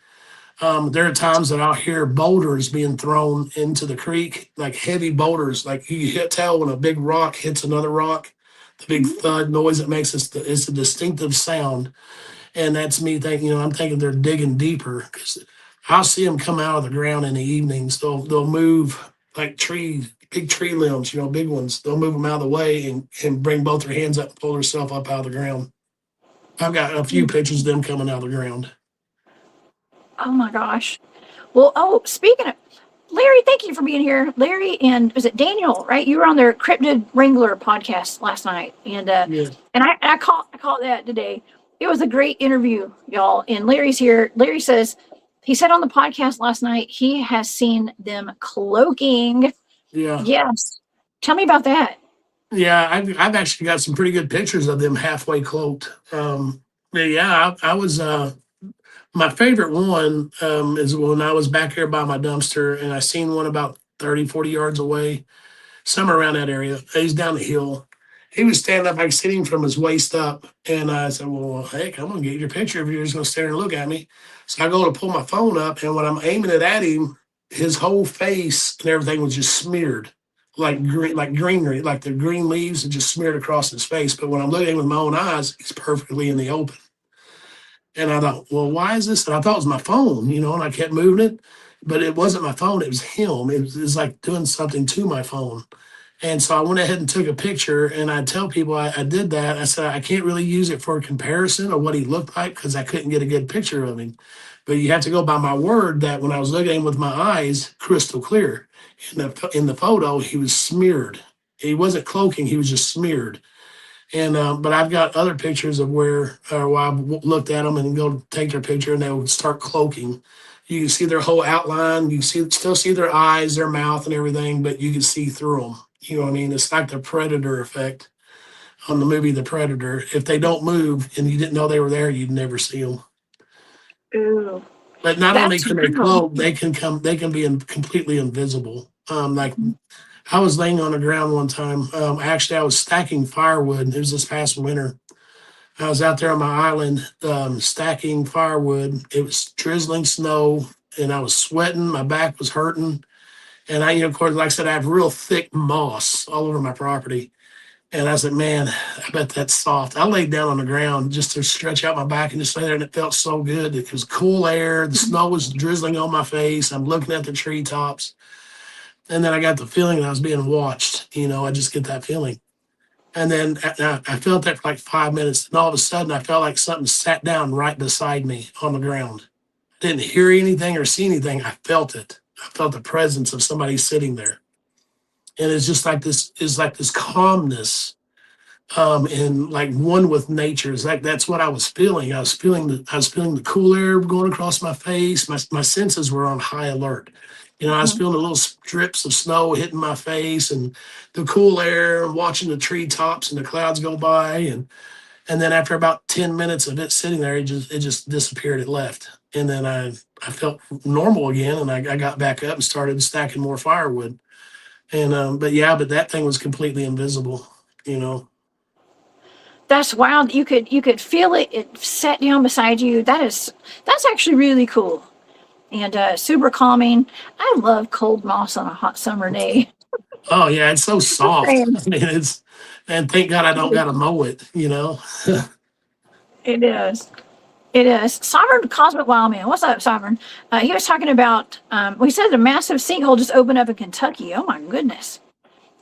B: There are times that I'll hear boulders being thrown into the creek, like heavy boulders, like you tell when a big rock hits another rock, the big thud noise it makes, it's a distinctive sound. And that's me thinking, I'm thinking they're digging deeper, because I'll see them come out of the ground in the evenings. They'll move like big tree limbs, big ones. They'll move them out of the way and bring both their hands up and pull themselves up out of the ground. I've got a few pictures of them coming out of the ground.
A: Oh my gosh. Well, speaking of Larry, thank you for being here. Larry and was it Daniel, right? You were on their Cryptid Wrangler podcast last night. And
B: Yeah.
A: and I caught that today. It was a great interview, y'all. And Larry's here. Larry says he said on the podcast last night he has seen them cloaking.
B: Yeah.
A: Yes. Tell me about that.
B: Yeah, I've actually got some pretty good pictures of them halfway cloaked. But yeah, I was my favorite one is when I was back here by my dumpster and I seen one about 30, 40 yards away, somewhere around that area. He's down the hill. He was standing up, I could see him from his waist up. And I said, well, heck, I'm going to get your picture if you're just going to stand and look at me. So I go to pull my phone up, and when I'm aiming it at him, his whole face and everything was just smeared like greenery, like the green leaves had just smeared across his face. But when I'm looking at him with my own eyes, he's perfectly in the open. And I thought, well, why is this? And I thought it was my phone, and I kept moving it, but it wasn't my phone. It was him. It was like doing something to my phone. And so I went ahead and took a picture, and I tell people I did that. I said, I can't really use it for a comparison of what he looked like because I couldn't get a good picture of him. But you have to go by my word that when I was looking at him with my eyes, crystal clear. In the photo, he was smeared. He wasn't cloaking. He was just smeared. And but I've got other pictures of where I've looked at them and go take their picture, and they would start cloaking. You can see their whole outline. You still see their eyes, their mouth, and everything, but you can see through them. You know what I mean? It's like the Predator effect on the movie The Predator. If they don't move and you didn't know they were there, you'd never see them.
A: Ooh.
B: But not only
A: That's
B: can they
A: cool.
B: cloak, they can be completely invisible. Like I was laying on the ground one time. Actually, I was stacking firewood. It was this past winter. I was out there on my island stacking firewood. It was drizzling snow, and I was sweating. My back was hurting. And of course, like I said, I have real thick moss all over my property. And I said, man, I bet that's soft. I laid down on the ground just to stretch out my back and just lay there, and it felt so good. It was cool air. The snow was drizzling on my face. I'm looking at the treetops. And then I got the feeling that I was being watched. I just get that feeling. And then I felt that for like 5 minutes. And all of a sudden, I felt like something sat down right beside me on the ground. I didn't hear anything or see anything. I felt it. I felt the presence of somebody sitting there. And it's just like this calmness, and like one with nature. It's like that's what I was feeling. I was feeling the cool air going across my face. My senses were on high alert. I was feeling the little strips of snow hitting my face and the cool air, watching the treetops and the clouds go by. And then after about 10 minutes of it sitting there, it just disappeared. It left. And then I felt normal again, and I got back up and started stacking more firewood. And but that thing was completely invisible.
A: That's wild. You could feel it. It sat down beside you. That's actually really cool. And super calming. I love cold moss on a hot summer day.
B: Oh yeah, it's so soft. I mean, and thank God I don't gotta mow it.
A: It is. It is. Sovereign Cosmic Wildman. What's up, Sovereign? He was talking about, he said a massive sinkhole just opened up in Kentucky. Oh my goodness.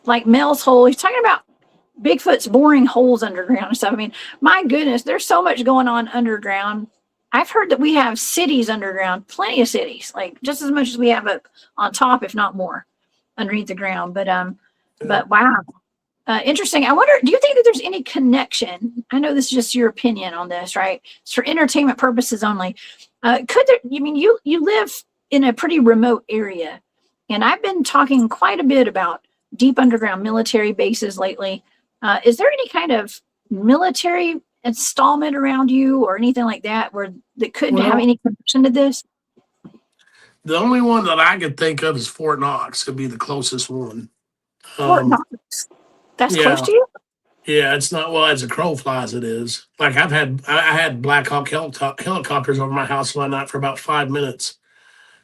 A: Like Mel's hole. He's talking about Bigfoot's boring holes underground and stuff. I mean, my goodness, there's so much going on underground. I've heard that we have cities underground, plenty of cities, like just as much as we have up on top, if not more, underneath the ground. But wow. Interesting. I wonder, do you think that there's any connection? I know this is just your opinion on this, right? It's for entertainment purposes only. Could there, you live in a pretty remote area, and I've been talking quite a bit about deep underground military bases lately. Is there any kind of military installment around you or anything like that that could have any connection to this?
B: The only one that I could think of is Fort Knox. Could be the closest one.
A: Fort Knox. That's close to you?
B: Yeah, it's not, well, as a crow flies, it is. Like I had Black Hawk helicopters over my house one night for about 5 minutes.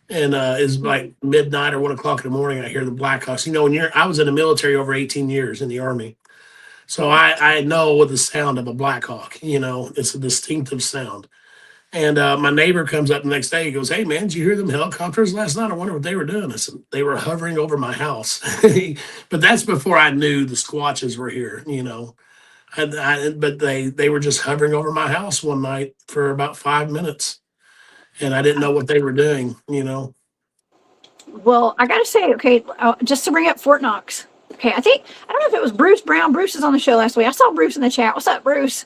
B: And it's like midnight or 1 o'clock in the morning. I hear the Black Hawks. I was in the military over 18 years in the Army. So I know what the sound of a Black Hawk, it's a distinctive sound. And my neighbor comes up the next day. He goes, "Hey, man, did you hear them helicopters last night? I wonder what they were doing." I said, "They were hovering over my house." But that's before I knew the Squatches were here. But they were just hovering over my house one night for about 5 minutes. And I didn't know what they were doing.
A: Well, I got to say, okay, just to bring up Fort Knox. Okay, I don't know if it was Bruce Brown. Bruce is on the show last week. I saw Bruce in the chat. What's up, Bruce?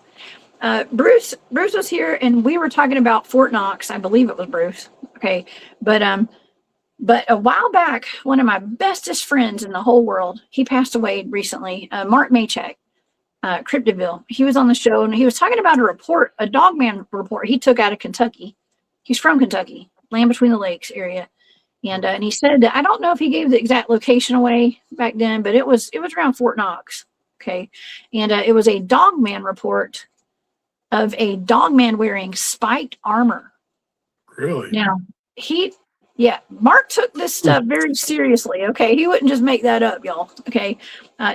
A: Bruce was here, and we were talking about Fort Knox. I believe it was Bruce. Okay, but a while back, one of my bestest friends in the whole world, he passed away recently. Mark Maychek, Cryptid. He was on the show, and he was talking about a Dogman report he took out of Kentucky. He's from Kentucky, Land Between the Lakes area, and he said that, I don't know if he gave the exact location away back then, but it was around Fort Knox. Okay, and it was a Dogman report of a dogman wearing spiked armor.
B: Really?
A: Now, Mark took this stuff very seriously. Okay, he wouldn't just make that up, y'all. Okay,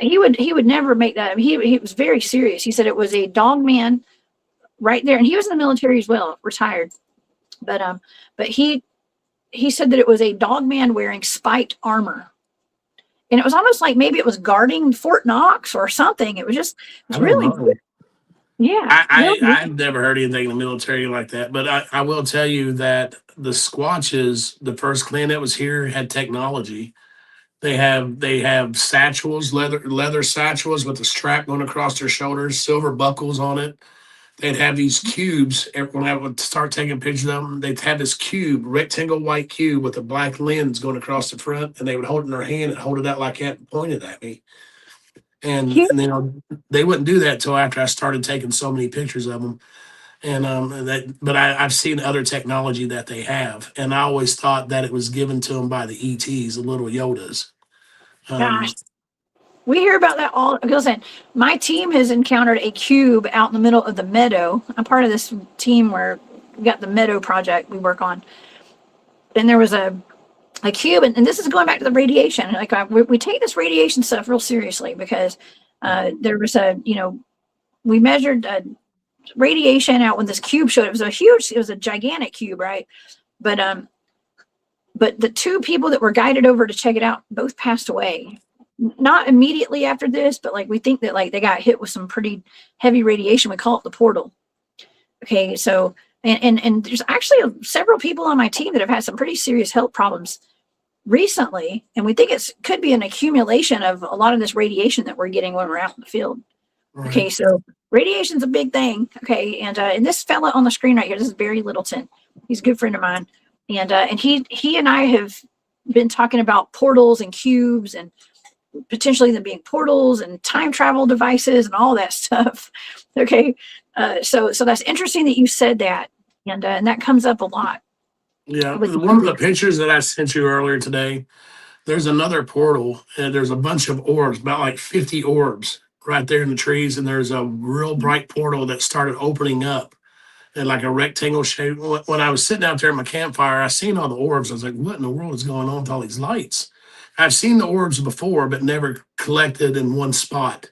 A: he would never make that up. He was very serious. He said it was a dogman right there, and he was in the military as well, retired. But he said that it was a dogman wearing spiked armor, and it was almost like maybe it was guarding Fort Knox or something. It was really weird. Yeah,
B: I've never heard anything in the military like that, but I will tell you that the Squatches, the first clan that was here, had technology. They have satchels, leather satchels with a strap going across their shoulders, silver buckles on it. They'd have these cubes. When I would start taking pictures of them, they'd have this cube, rectangle white cube with a black lens going across the front, and they would hold it in their hand and hold it out like that and point it at me. And they wouldn't do that until after I started taking so many pictures of them. But I've seen other technology that they have, and I always thought that it was given to them by the ETs, the little Yodas.
A: Gosh, we hear about that all. Listen, my team has encountered a cube out in the middle of the meadow. I'm part of this team where we got the meadow project we work on, and there was a cube, and this is going back to the radiation. Like we take this radiation stuff real seriously because There was we measured radiation out when this cube showed. It was a gigantic cube, right? But the two people that were guided over to check it out both passed away. Not immediately after this, but like we think that like they got hit with some pretty heavy radiation. We call it the portal. Okay, so and there's actually several people on my team that have had some pretty serious health problems recently, and we think it could be an accumulation of a lot of this radiation that we're getting when we're out in the field.
B: Right.
A: Okay, so radiation's a big thing. Okay, and this fella on the screen right here, this is Barry Littleton. He's a good friend of mine, and he and I have been talking about portals and cubes and potentially them being portals and time travel devices and all that stuff. Okay, so that's interesting that you said that, and that comes up a lot.
B: Yeah, one of the pictures that I sent you earlier today, there's another portal, and there's a bunch of orbs, about like 50 orbs right there in the trees, and there's a real bright portal that started opening up in like a rectangle shape. When I was sitting out there at my campfire, I seen all the orbs. I was like, what in the world is going on with all these lights? I've seen the orbs before, but never collected in one spot.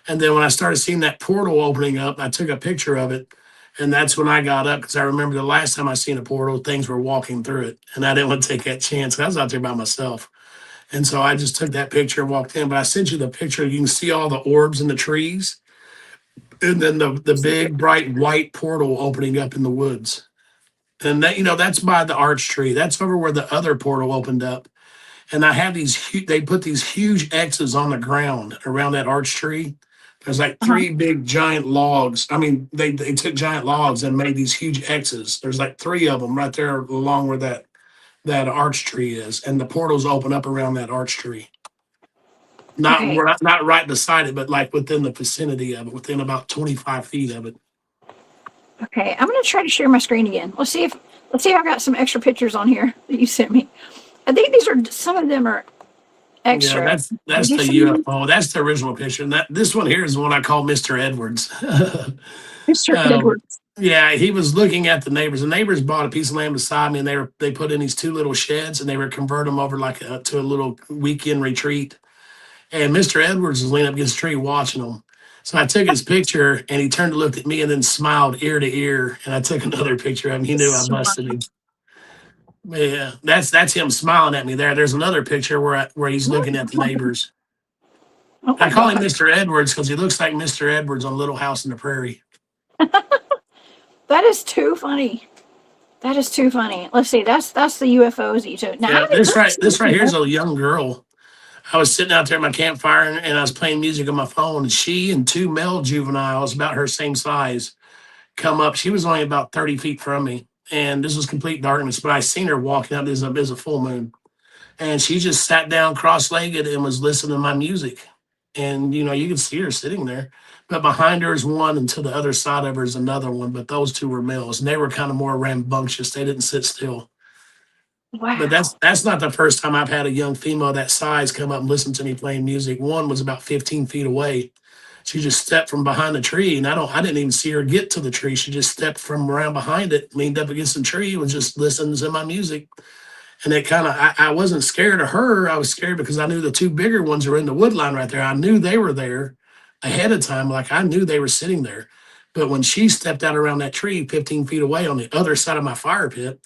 B: And then when I started seeing that portal opening up, I took a picture of it. And that's when I got up, because I remember the last time I seen a portal, things were walking through it. And I didn't want to take that chance. I was out there by myself. And so I just took that picture and walked in. But I sent you the picture. You can see all the orbs in the trees. And then the big, bright white portal opening up in the woods. And that, that's by the arch tree. That's over where the other portal opened up. And I have they put these huge X's on the ground around that arch tree. There's like three big giant logs. I mean, they took giant logs and made these huge X's. There's like three of them right there along where that arch tree is. And the portals open up around that arch tree. Not right beside it, but like within the vicinity of it, within about 25 feet of it.
A: Okay, I'm gonna try to share my screen again. Let's see if I've got some extra pictures on here that you sent me. I think some of them are extra.
B: Yeah, that's the UFO. That's the original picture. And this one here is the one I call Mr. Edwards.
A: Mr. Edwards.
B: Yeah, he was looking at the neighbors. The neighbors bought a piece of land beside me, and they put in these two little sheds, and they were converting them over like to a little weekend retreat. And Mr. Edwards was leaning up against a tree watching them. So I took his picture, and he turned to look at me, and then smiled ear to ear. And I took another picture of him. He knew I busted him. Yeah, that's him smiling at me there. There's another picture where he's looking at the neighbors.
A: Oh,
B: I call him Mr. Edwards because he looks like Mr. Edwards on Little House on the Prairie.
A: That is too funny. That is too funny. Let's see. That's the UFOs that you took. Now,
B: Yeah, this right here is a young girl. I was sitting out there at my campfire and I was playing music on my phone. And she and two male juveniles about her same size come up. She was only about 30 feet from me. And this was complete darkness, but I seen her walking out. There's a full moon. And she just sat down cross-legged and was listening to my music. And, you can see her sitting there. But behind her is one, and to the other side of her is another one. But those two were males, and they were kind of more rambunctious. They didn't sit still.
A: wow.
B: But that's not the first time I've had a young female that size come up and listen to me playing music. One was about 15 feet away. She just stepped from behind the tree, and I didn't even see her get to the tree. She just stepped from around behind it, leaned up against the tree, and was just listening to my music. And it kind of, I wasn't scared of her. I was scared because I knew the two bigger ones were in the wood line right there. I knew they were there ahead of time. Like I knew they were sitting there. But when she stepped out around that tree 15 feet away on the other side of my fire pit,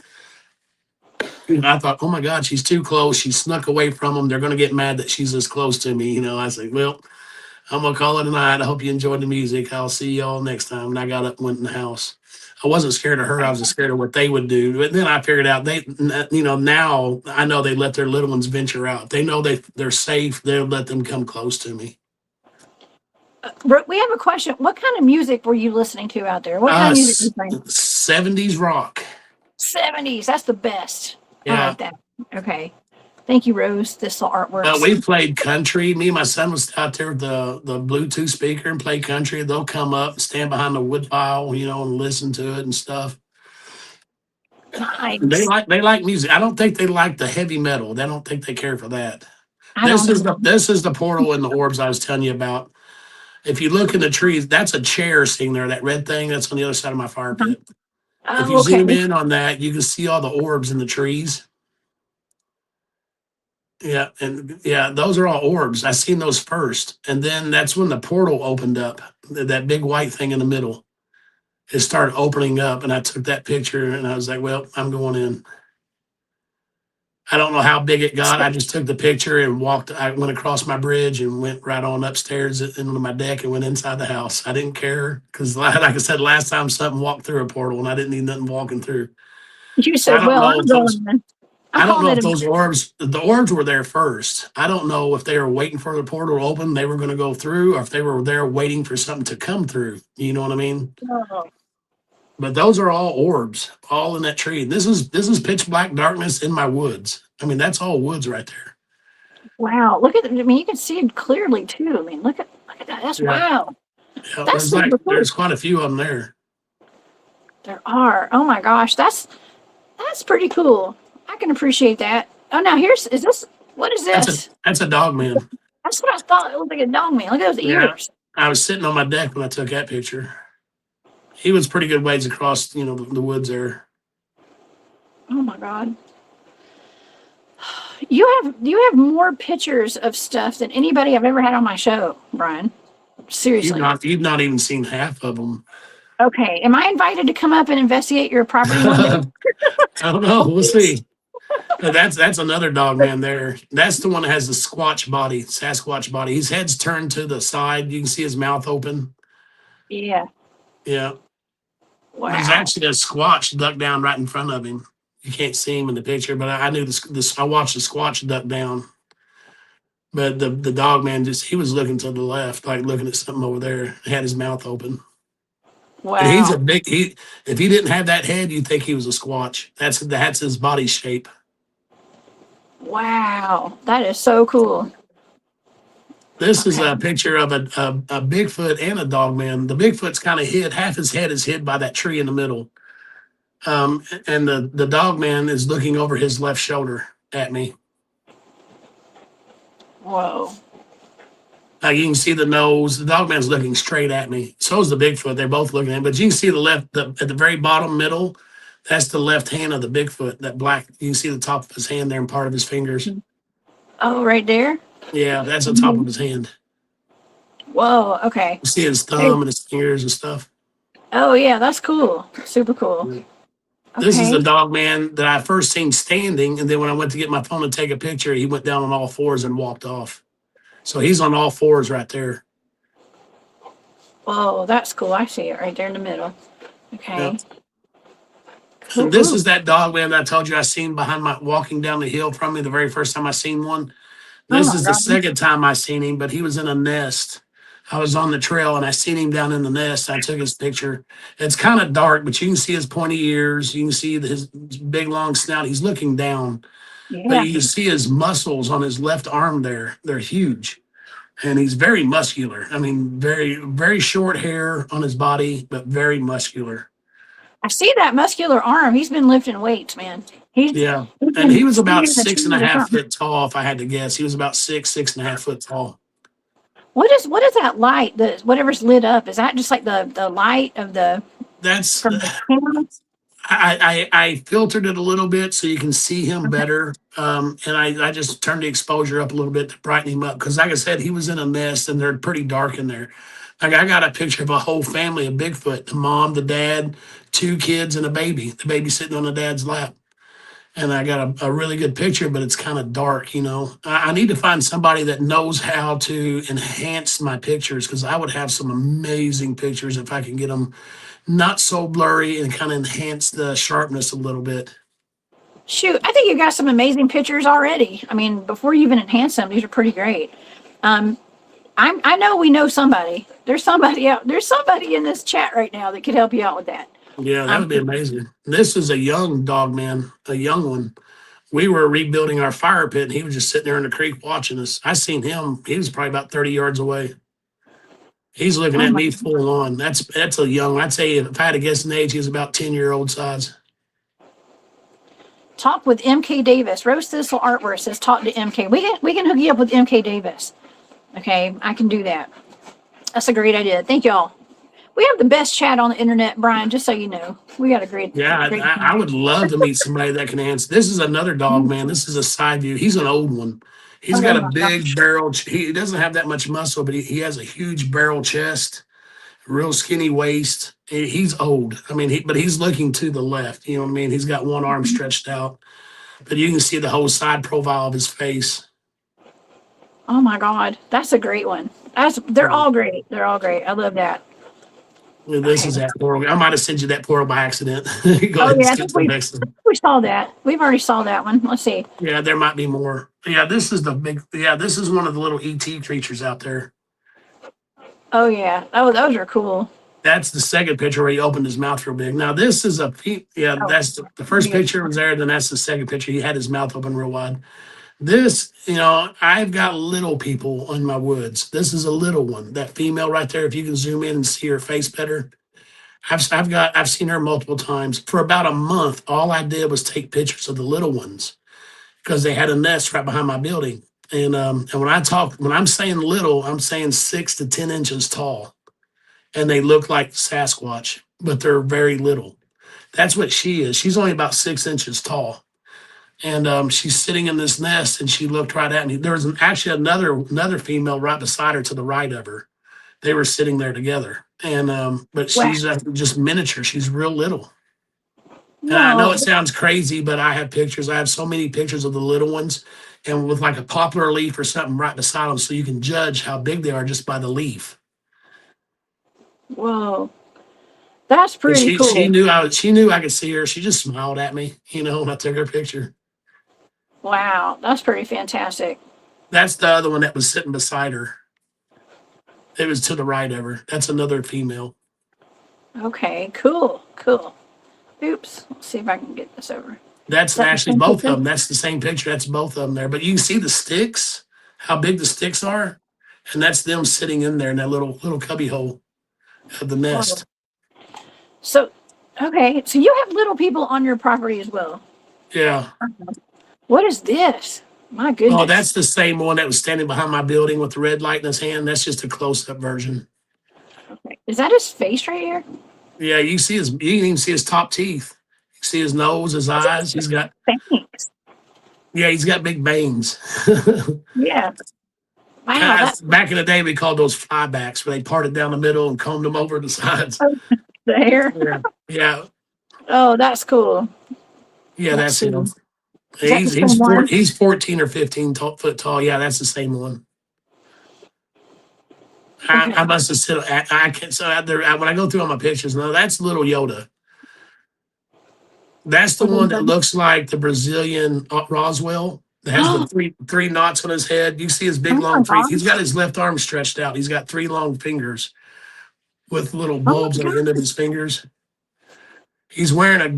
B: I thought, oh my God, she's too close. She snuck away from them. They're going to get mad that she's this close to me. I said, well, I'm going to call it a night. I hope you enjoyed the music. I'll see y'all next time. And I got up and went in the house. I wasn't scared of her. I was scared of what they would do. But then I figured out now I know they let their little ones venture out. They know they're safe. They'll let them come close to me.
A: We have a question. What kind of music were you listening to out there? What kind of music were you playing?
B: 70s rock.
A: 70s. That's the best.
B: Yeah.
A: I like that. Okay. Thank you, Rose. This artwork.
B: We played country. Me and my son was out there with the Bluetooth speaker and play country. They'll come up and stand behind the wood pile, and listen to it and stuff.
A: Nice.
B: They like music. I don't think they like the heavy metal. They don't think they care for that. This is the portal and the orbs I was telling you about. If you look in the trees, that's a chair sitting there. That red thing that's on the other side of my fire pit. If you zoom in on that, you can see all the orbs in the trees. Yeah, and yeah, those are all orbs. I seen those first, and then that's when the portal opened up. That big white thing in the middle, it started opening up, and I took that picture, and I was like, "Well, I'm going in." I don't know how big it got. I just took the picture and walked. I went across my bridge and went right on upstairs into my deck and went inside the house. I didn't care because, like I said, last time something walked through a portal, and I didn't need nothing walking through.
A: You
B: So I
A: said,
B: don't
A: "Well,
B: know
A: I'm
B: if those.
A: going in." I'm
B: I don't
A: calling
B: know
A: it
B: if
A: a.
B: those orbs, the orbs were there first. I don't know if they were waiting for the portal to open, they were going to go through, or if they were there waiting for something to come through. You know what I mean?
A: Oh,
B: But those are all orbs, all in that tree. This is pitch black darkness in my woods. I mean, that's all woods right there.
A: wow! Look at. I mean, you can see it clearly too. I mean, look at that. That's
B: Yeah,
A: wow.
B: yeah.
A: That's super cool.
B: There's quite a few of them there.
A: There are. Oh my gosh, that's pretty cool. I can appreciate that. Oh, now is this? What is
B: That's a
A: this?
B: that's a dog man.
A: That's what I thought. It looked like a dog man. Look at those
B: Yeah,
A: ears.
B: I was sitting on my deck when I took that picture. He was pretty good ways across, the woods there.
A: Oh my god. You have more pictures of stuff than anybody I've ever had on my show, Brian. Seriously.
B: You've not even seen half of them.
A: Okay. Am I invited to come up and investigate your property one day?
B: I don't know. We'll
A: Please?
B: see. But that's another dog man there. That's the one that has the Sasquatch body. His head's turned to the side. You can see his mouth open.
A: Yeah.
B: Yeah. There's
A: Wow.
B: actually a squatch duck down right in front of him. You can't see him in the picture, but I knew this. I watched the squatch duck down. But the dog man he was looking to the left, like looking at something over there. He had his mouth open. And he's
A: Wow.
B: if he didn't have that head, you'd think he was a squatch. That's his body shape.
A: Wow. That is so cool.
B: This is
A: Okay.
B: a picture of a Bigfoot and a dog man. The Bigfoot's kind of hid, half his head is hid by that tree in the middle. And the dog man is looking over his left shoulder at me.
A: Whoa.
B: You can see the nose. The dog man's looking straight at me. So is the Bigfoot. They're both looking at me. But you can see at the very bottom middle, that's the left hand of the Bigfoot, that black. You can see the top of his hand there and part of his fingers.
A: Oh, right there?
B: Yeah, that's the top of his hand.
A: Whoa. Okay.
B: You see his thumb and his fingers and stuff.
A: Oh, yeah. That's cool. Super cool.
B: This is the
A: Okay.
B: dog man that I first seen standing, and then when I went to get my phone to take a picture, he went down on all fours and walked off. So he's on all fours right there.
A: Whoa. That's cool. I see it right there in the middle. Okay.
B: Yep.
A: Cool.
B: And this
A: Cool.
B: is that dog man that I told you I seen behind my walking down the hill from me the very first time I seen one.
A: Oh,
B: This
A: my
B: is the
A: God.
B: second time I seen him, but he was in a nest. I was on the trail and I seen him down in the nest. I took his picture. It's kind of dark, but you can see his pointy ears. You can see his big long snout. He's looking down, but
A: Yeah.
B: you can see his muscles on his left arm there. They're huge. And he's very muscular. I mean, very, very short hair on his body, but very muscular.
A: I see that muscular arm. He's been lifting weights, man.
B: Yeah.
A: He's
B: And he
A: been
B: was about
A: swinging the
B: six and a
A: trees or
B: half
A: something.
B: foot tall, if I had to guess. He was about 6.5 foot tall.
A: What is that light? The whatever's lit up. Is that just like the light of the
B: That's
A: from the camera?
B: I filtered it a little bit so you can see him better. And I just turned the exposure up a little bit to brighten him up. Because like I said, he was in a nest and they're pretty dark in there. Like I got a picture of a whole family of Bigfoot, the mom, the dad, 2 kids, and a baby. The baby sitting on the dad's lap. And I got a really good picture, but it's kind of dark, I need to find somebody that knows how to enhance my pictures because I would have some amazing pictures if I can get them not so blurry and kind of enhance the sharpness a little bit.
A: Shoot, I think you got some amazing pictures already. I mean, before you even enhance them, these are pretty great. I know we know somebody. There's somebody out. There's somebody in this chat right now that could help you out with that.
B: Yeah, that would be amazing. This is a young dog man, a young one. We were rebuilding our fire pit and he was just sitting there in the creek watching us. I seen him. He was probably about 30 yards away. He's looking
A: Oh
B: at
A: my!
B: me full on. That's a young. I'd say if I had to guess an age, he's about 10-year-old size.
A: Talk with MK Davis. Rose Thistle Artwork says talk to MK. We can hook you up with MK Davis. Okay, I can do that. That's a great idea. Thank y'all. We have the best chat on the internet, Brian, just so you know. We got a great,
B: Yeah,
A: great
B: I would love to meet somebody that can answer. This is another dog, man. This is a side view. He's an old one. He's got
A: Oh
B: a
A: my
B: big
A: gosh.
B: barrel. He doesn't have that much muscle, but he has a huge barrel chest, real skinny waist. He's old. I mean, but he's looking to the left. You know what I mean? He's got one arm stretched out, but you can see the whole side profile of his face.
A: Oh my God. That's a great one. They're all great. They're all great. I love that.
B: This
A: Okay.
B: is that portal. I might have sent you that portal by accident. Go ahead
A: Oh
B: and
A: yeah, I
B: skip
A: think
B: to the next one.
A: we saw that. We've already saw that one. Let's see.
B: Yeah, there might be more. Yeah, this is the big. Yeah, this is one of the little ET creatures out there.
A: Oh yeah. Oh, those are cool.
B: That's the second picture where he opened his mouth real big. Now this is yeah,
A: Oh,
B: that's the first picture was there, then that's the second picture. He had his mouth open real wide. This, I've got little people in my woods. This is a little one. That female right there, if you can zoom in and see her face better. I've seen her multiple times. For about a month, all I did was take pictures of the little ones because they had a nest right behind my building. And when I'm saying little, I'm saying 6 to 10 inches tall. And they look like Sasquatch, but they're very little. That's what she is. She's only about 6 inches tall. And she's sitting in this nest, and she looked right at me. There was actually another female right beside her to the right of her. They were sitting there together, and but
A: wow.
B: she's just miniature. She's real little. And I know
A: No.
B: it sounds crazy, but I have pictures. I have so many pictures of the little ones, and with like a poplar leaf or something right beside them, so you can judge how big they are just by the leaf.
A: Whoa. That's
B: And
A: pretty cool.
B: she knew I could see her. She just smiled at me, when I took her picture.
A: Wow. That's pretty fantastic.
B: That's the other one that was sitting beside her. It was to the right of her. That's another female.
A: Okay. Cool. Cool. Oops. Let's see if I can get this over.
B: That's
A: that the
B: actually
A: same
B: both
A: picture?
B: of them. That's the same picture. That's both of them there. But you can see the sticks, how big the sticks are, and that's them sitting in there in that little cubby hole of the nest.
A: So, okay. So you have little people on your property as well.
B: Yeah.
A: What is this? My goodness.
B: Oh, that's the same one that was standing behind my building with the red light in his hand. That's just a close-up version.
A: Okay. Is that his face right here?
B: Yeah, you can even see his top teeth. You see his nose, his eyes. He's got big bangs.
A: Yeah. Wow.
B: Back in the day, we called those flybacks, where they parted down the middle and combed them over the sides.
A: The hair.
B: Yeah.
A: Oh, that's cool.
B: Yeah, that's him.
A: Is that the same one?
B: He's 14 or 15 foot tall. Yeah, that's the same one.
A: Okay.
B: I must have said I can't. So when I go through all my pictures, no, that's little Yoda. That's the one that looks like the Brazilian Roswell. That has the three knots on his head. You see his big long feet. He's got his left arm stretched out. He's got 3 long fingers with little bulbs on the end of his fingers. He's wearing a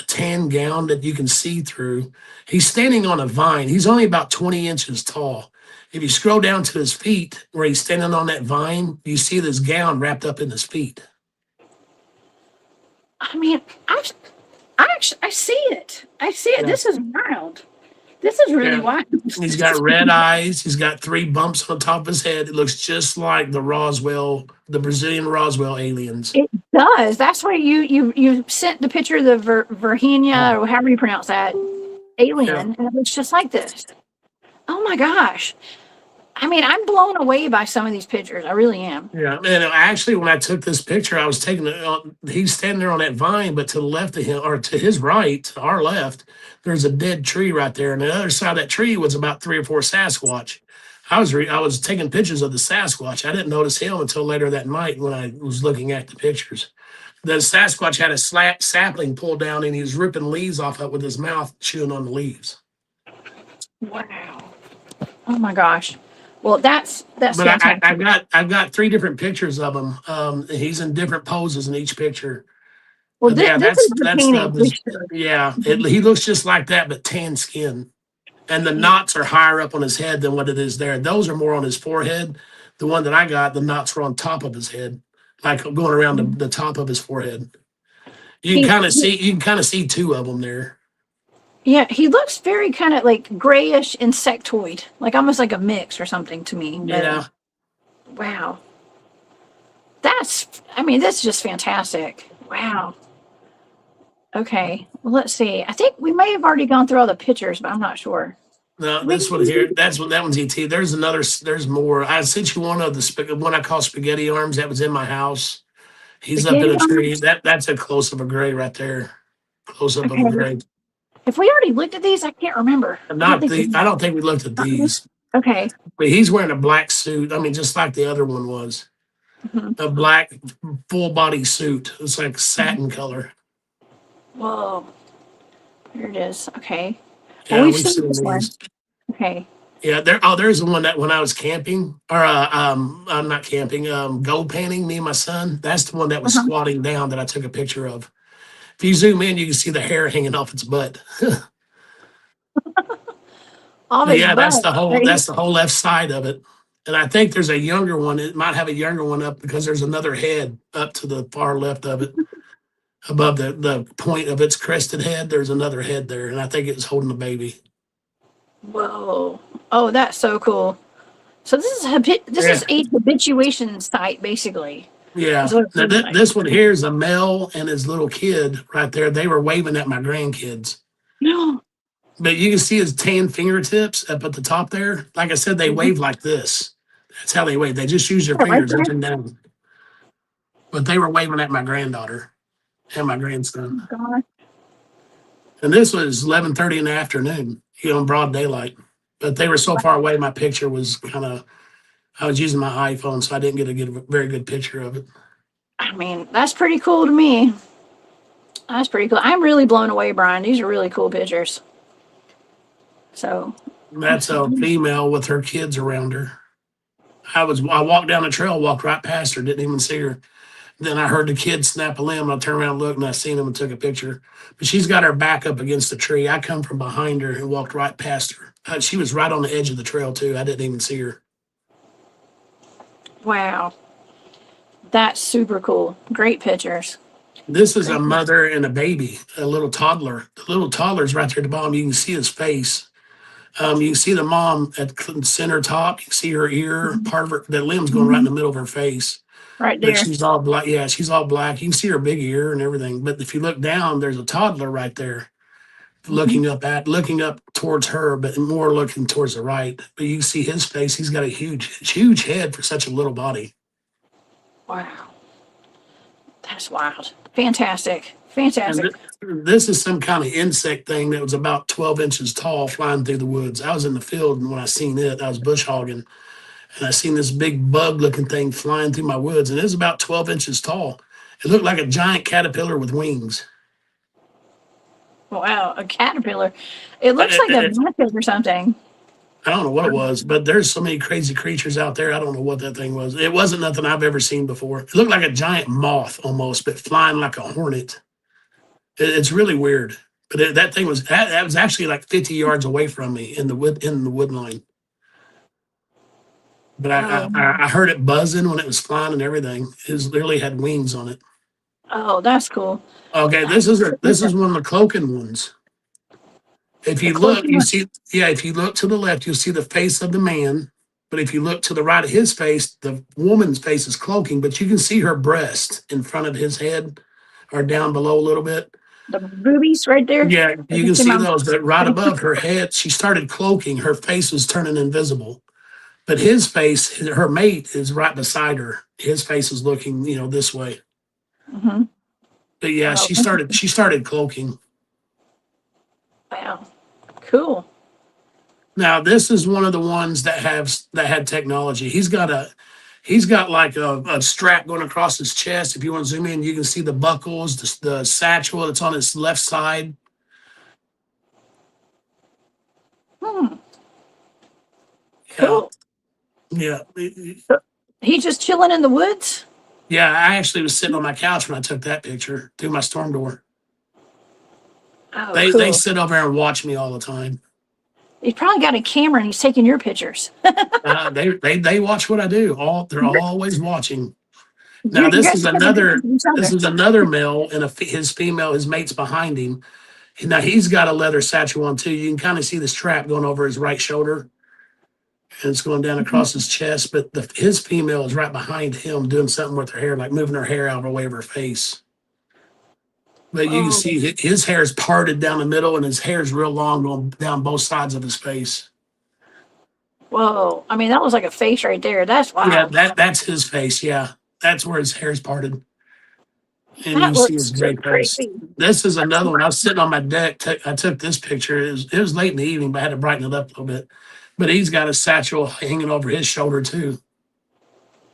B: tan gown that you can see through. He's standing on a vine. He's only about 20 inches tall. If you scroll down to his feet, where he's standing on that vine, you see this gown wrapped up in his feet.
A: I mean, I see it. I see it.
B: Yeah.
A: This is wild. This is really wild.
B: He's got red eyes. He's got 3 bumps on top of his head. It looks just like the Brazilian Roswell aliens.
A: It does. That's why you sent the picture of the Virginia, or however you pronounce that, alien, and it looks just like this. Oh my gosh. I mean, I'm blown away by some of these pictures. I really am.
B: Yeah, and actually, when I took this picture, I was taking it. He's standing there on that vine, but to the left of him, or to his right, to our left, there's a dead tree right there, and the other side of that tree was about 3 or 4 Sasquatch. I was taking pictures of the Sasquatch. I didn't notice him until later that night when I was looking at the pictures. The Sasquatch had a sapling pulled down, and he was ripping leaves off it with his mouth, chewing on the leaves.
A: Wow. Oh my gosh. Well, that's
B: But
A: fantastic.
B: I've got 3 different pictures of him. He's in different poses in each picture.
A: Well,
B: Yeah,
A: this is the painting.
B: he looks just like that, but tan skin, and the knots are higher up on his head than what it is there. Those are more on his forehead. The one that I got, the knots were on top of his head, like going around the top of his forehead. You can kind of see 2 of them there.
A: Yeah, he looks very kind of like grayish insectoid, like almost like a mix or something to me.
B: Yeah.
A: Wow. That's I mean, that's just fantastic. Wow. Okay. Well, let's see. I think we may have already gone through all the pictures, but I'm not sure.
B: No,
A: Did we
B: this one here, that's what that one's ET. There's another, there's more. I sent you one of the one I call spaghetti arms that was in my house. He's up in
A: spaghetti
B: a tree.
A: arms?
B: That's a close up of a gray right there. Close up of a
A: Okay.
B: gray.
A: If we already looked at these, I can't remember.
B: Not the. I don't think we looked at these.
A: Okay.
B: But he's wearing a black suit. I mean, just like the other one was.
A: Mhm.
B: A black full body suit. It's like satin color.
A: Whoa. Here it is. Okay.
B: Yeah,
A: Well, we've
B: we've
A: seen
B: seen
A: this one.
B: these.
A: Okay.
B: Yeah, there's the one that when I was camping, or I'm not camping, gold panning, me and my son. That's the one that was
A: Uh-huh.
B: squatting down that I took a picture of. If you zoom in, you can see the hair hanging off its butt.
A: All his
B: Yeah,
A: butt.
B: that's the whole left side of it. And I think there's a younger one. It might have a younger one up because there's another head up to the far left of it. Above the point of its crested head, there's another head there, and I think it was holding a baby.
A: Whoa. Oh, that's so cool. So this is a habituation site, basically.
B: Yeah.
A: Is what it
B: Now,
A: seems like.
B: this one here is a male and his little kid right there. They were waving at my grandkids.
A: No.
B: But you can see his tan fingertips up at the top there. Like I said, they wave like this. That's how they wave. They just use their
A: Yeah, right
B: fingers up and down. But they were waving at my granddaughter and my grandson.
A: God.
B: And this was 11:30 in the afternoon, in broad daylight. But they were so far away, my picture was I was using my iPhone, so I didn't get a very good picture of it.
A: I mean, that's pretty cool to me. That's pretty cool. I'm really blown away, Brian. These are really cool pictures. So
B: That's a female with her kids around her. I walked down the trail, walked right past her, didn't even see her. Then I heard the kid snap a limb. I turned around and looked, and I seen him and took a picture. But she's got her back up against the tree. I come from behind her and walked right past her. She was right on the edge of the trail, too. I didn't even see her.
A: wow. That's super cool. Great pictures.
B: This is a mother and a baby, a little toddler. The little toddler's right there at the bottom. You can see his face. You can see the mom at the center top. You can see her ear, part of her, the limb's going right in the middle of her face.
A: Right
B: But
A: there.
B: she's all black. Yeah, she's all black. You can see her big ear and everything. But if you look down, there's a toddler right there, looking up towards her, but more looking towards the right. But you can see his face. He's got a huge head for such a little body.
A: Wow. That's wild. Fantastic. Fantastic.
B: And this is some kind of insect thing that was about 12 inches tall flying through the woods. I was in the field, and when I seen it, I was bush hogging, and I seen this big bug-looking thing flying through my woods, and it was about 12 inches tall. It looked like a giant caterpillar with wings.
A: Wow. A caterpillar. It looks like a blanket or something.
B: I don't know what it was, but there's so many crazy creatures out there. I don't know what that thing was. It wasn't nothing I've ever seen before. It looked like a giant moth almost, but flying like a hornet. It's really weird. But that thing that was actually like 50 yards away from me in the wood line. But I heard it buzzing when it was flying and everything. It literally had wings on it.
A: Oh, that's cool.
B: Okay, this is one of the cloaking ones. If you look, you see, if you look to the left, you'll see the face of the man. But if you look to the right of his face, the woman's face is cloaking, but you can see her breast in front of his head or down below a little bit.
A: The boobies right there.
B: Yeah, you can see those, but right above her head, she started cloaking. Her face was turning invisible. But his face, her mate, is right beside her. His face is looking, this way.
A: Mm-hmm.
B: But yeah,
A: Wow.
B: she started cloaking.
A: Wow. Cool.
B: Now this is one of the ones that had technology. He's got like a strap going across his chest. If you want to zoom in, you can see the buckles, the satchel that's on his left side.
A: Cool.
B: Yeah.
A: He's just chilling in the woods?
B: Yeah, I actually was sitting on my couch when I took that picture through my storm door.
A: Oh,
B: They
A: cool.
B: sit over there and watch me all the time.
A: He's probably got a camera and he's taking your picures.
B: They watch what I do. They're always watching. Now this is another male and his mate's behind him. Now he's got a leather satchel on too. You can kind of see the strap going over his right shoulder. and it's going down across his chest. But his female is right behind him doing something with her hair, like moving her hair out of the way of her face. But you can
A: Oh,
B: see his hair is parted down the middle, and his hair is real long going down both sides of his face.
A: whoa. I mean, that was like a face right there. That's
B: Yeah,
A: wild.
B: that's his face. Yeah, that's where his hair is parted, and you
A: That
B: can see
A: looks
B: his
A: so
B: gray face.
A: crazy.
B: This is another one. I was sitting on my deck. I took this picture. It was late in the evening, but I had to brighten it up a little bit. But he's got a satchel hanging over his shoulder too.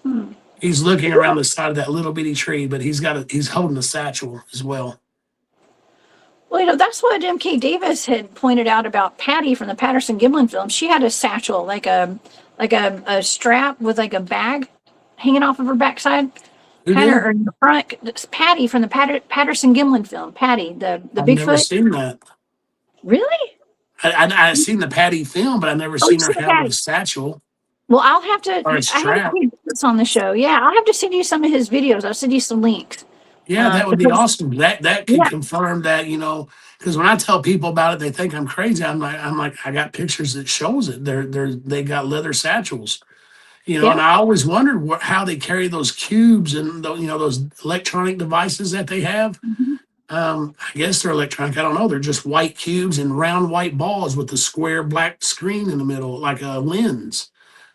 A: Hmm.
B: He's looking around the side of that little bitty tree, but he's holding a satchel as well.
A: Well, that's what M.K. Davis had pointed out about Patty from the Patterson Gimlin film. She had a satchel, like a strap with like a bag hanging off of her backside.
B: Who
A: Patter
B: did?
A: or in the front. It's Patty from the Patterson Gimlin film. Patty, the
B: I've never
A: Bigfoot.
B: seen that.
A: Really?
B: I seen the Patty film, but I never
A: Oh,
B: seen
A: you've
B: her
A: seen the
B: have
A: Patty.
B: a satchel
A: Well, I'll have to.
B: or a
A: I haven't
B: strap.
A: seen this on the show. Yeah, I'll have to send you some of his videos. I'll send you some links.
B: Yeah, that would be
A: Because
B: awesome. That could
A: yeah,
B: confirm that, because when I tell people about it, they think I'm crazy. I'm like, I got pictures that shows it. They got leather satchels,
A: yeah.
B: and I always wondered how they carry those cubes and those electronic devices that they have.
A: Mhm.
B: I guess they're electronic. I don't know. They're just white cubes and round white balls with the square black screen in the middle, like a lens.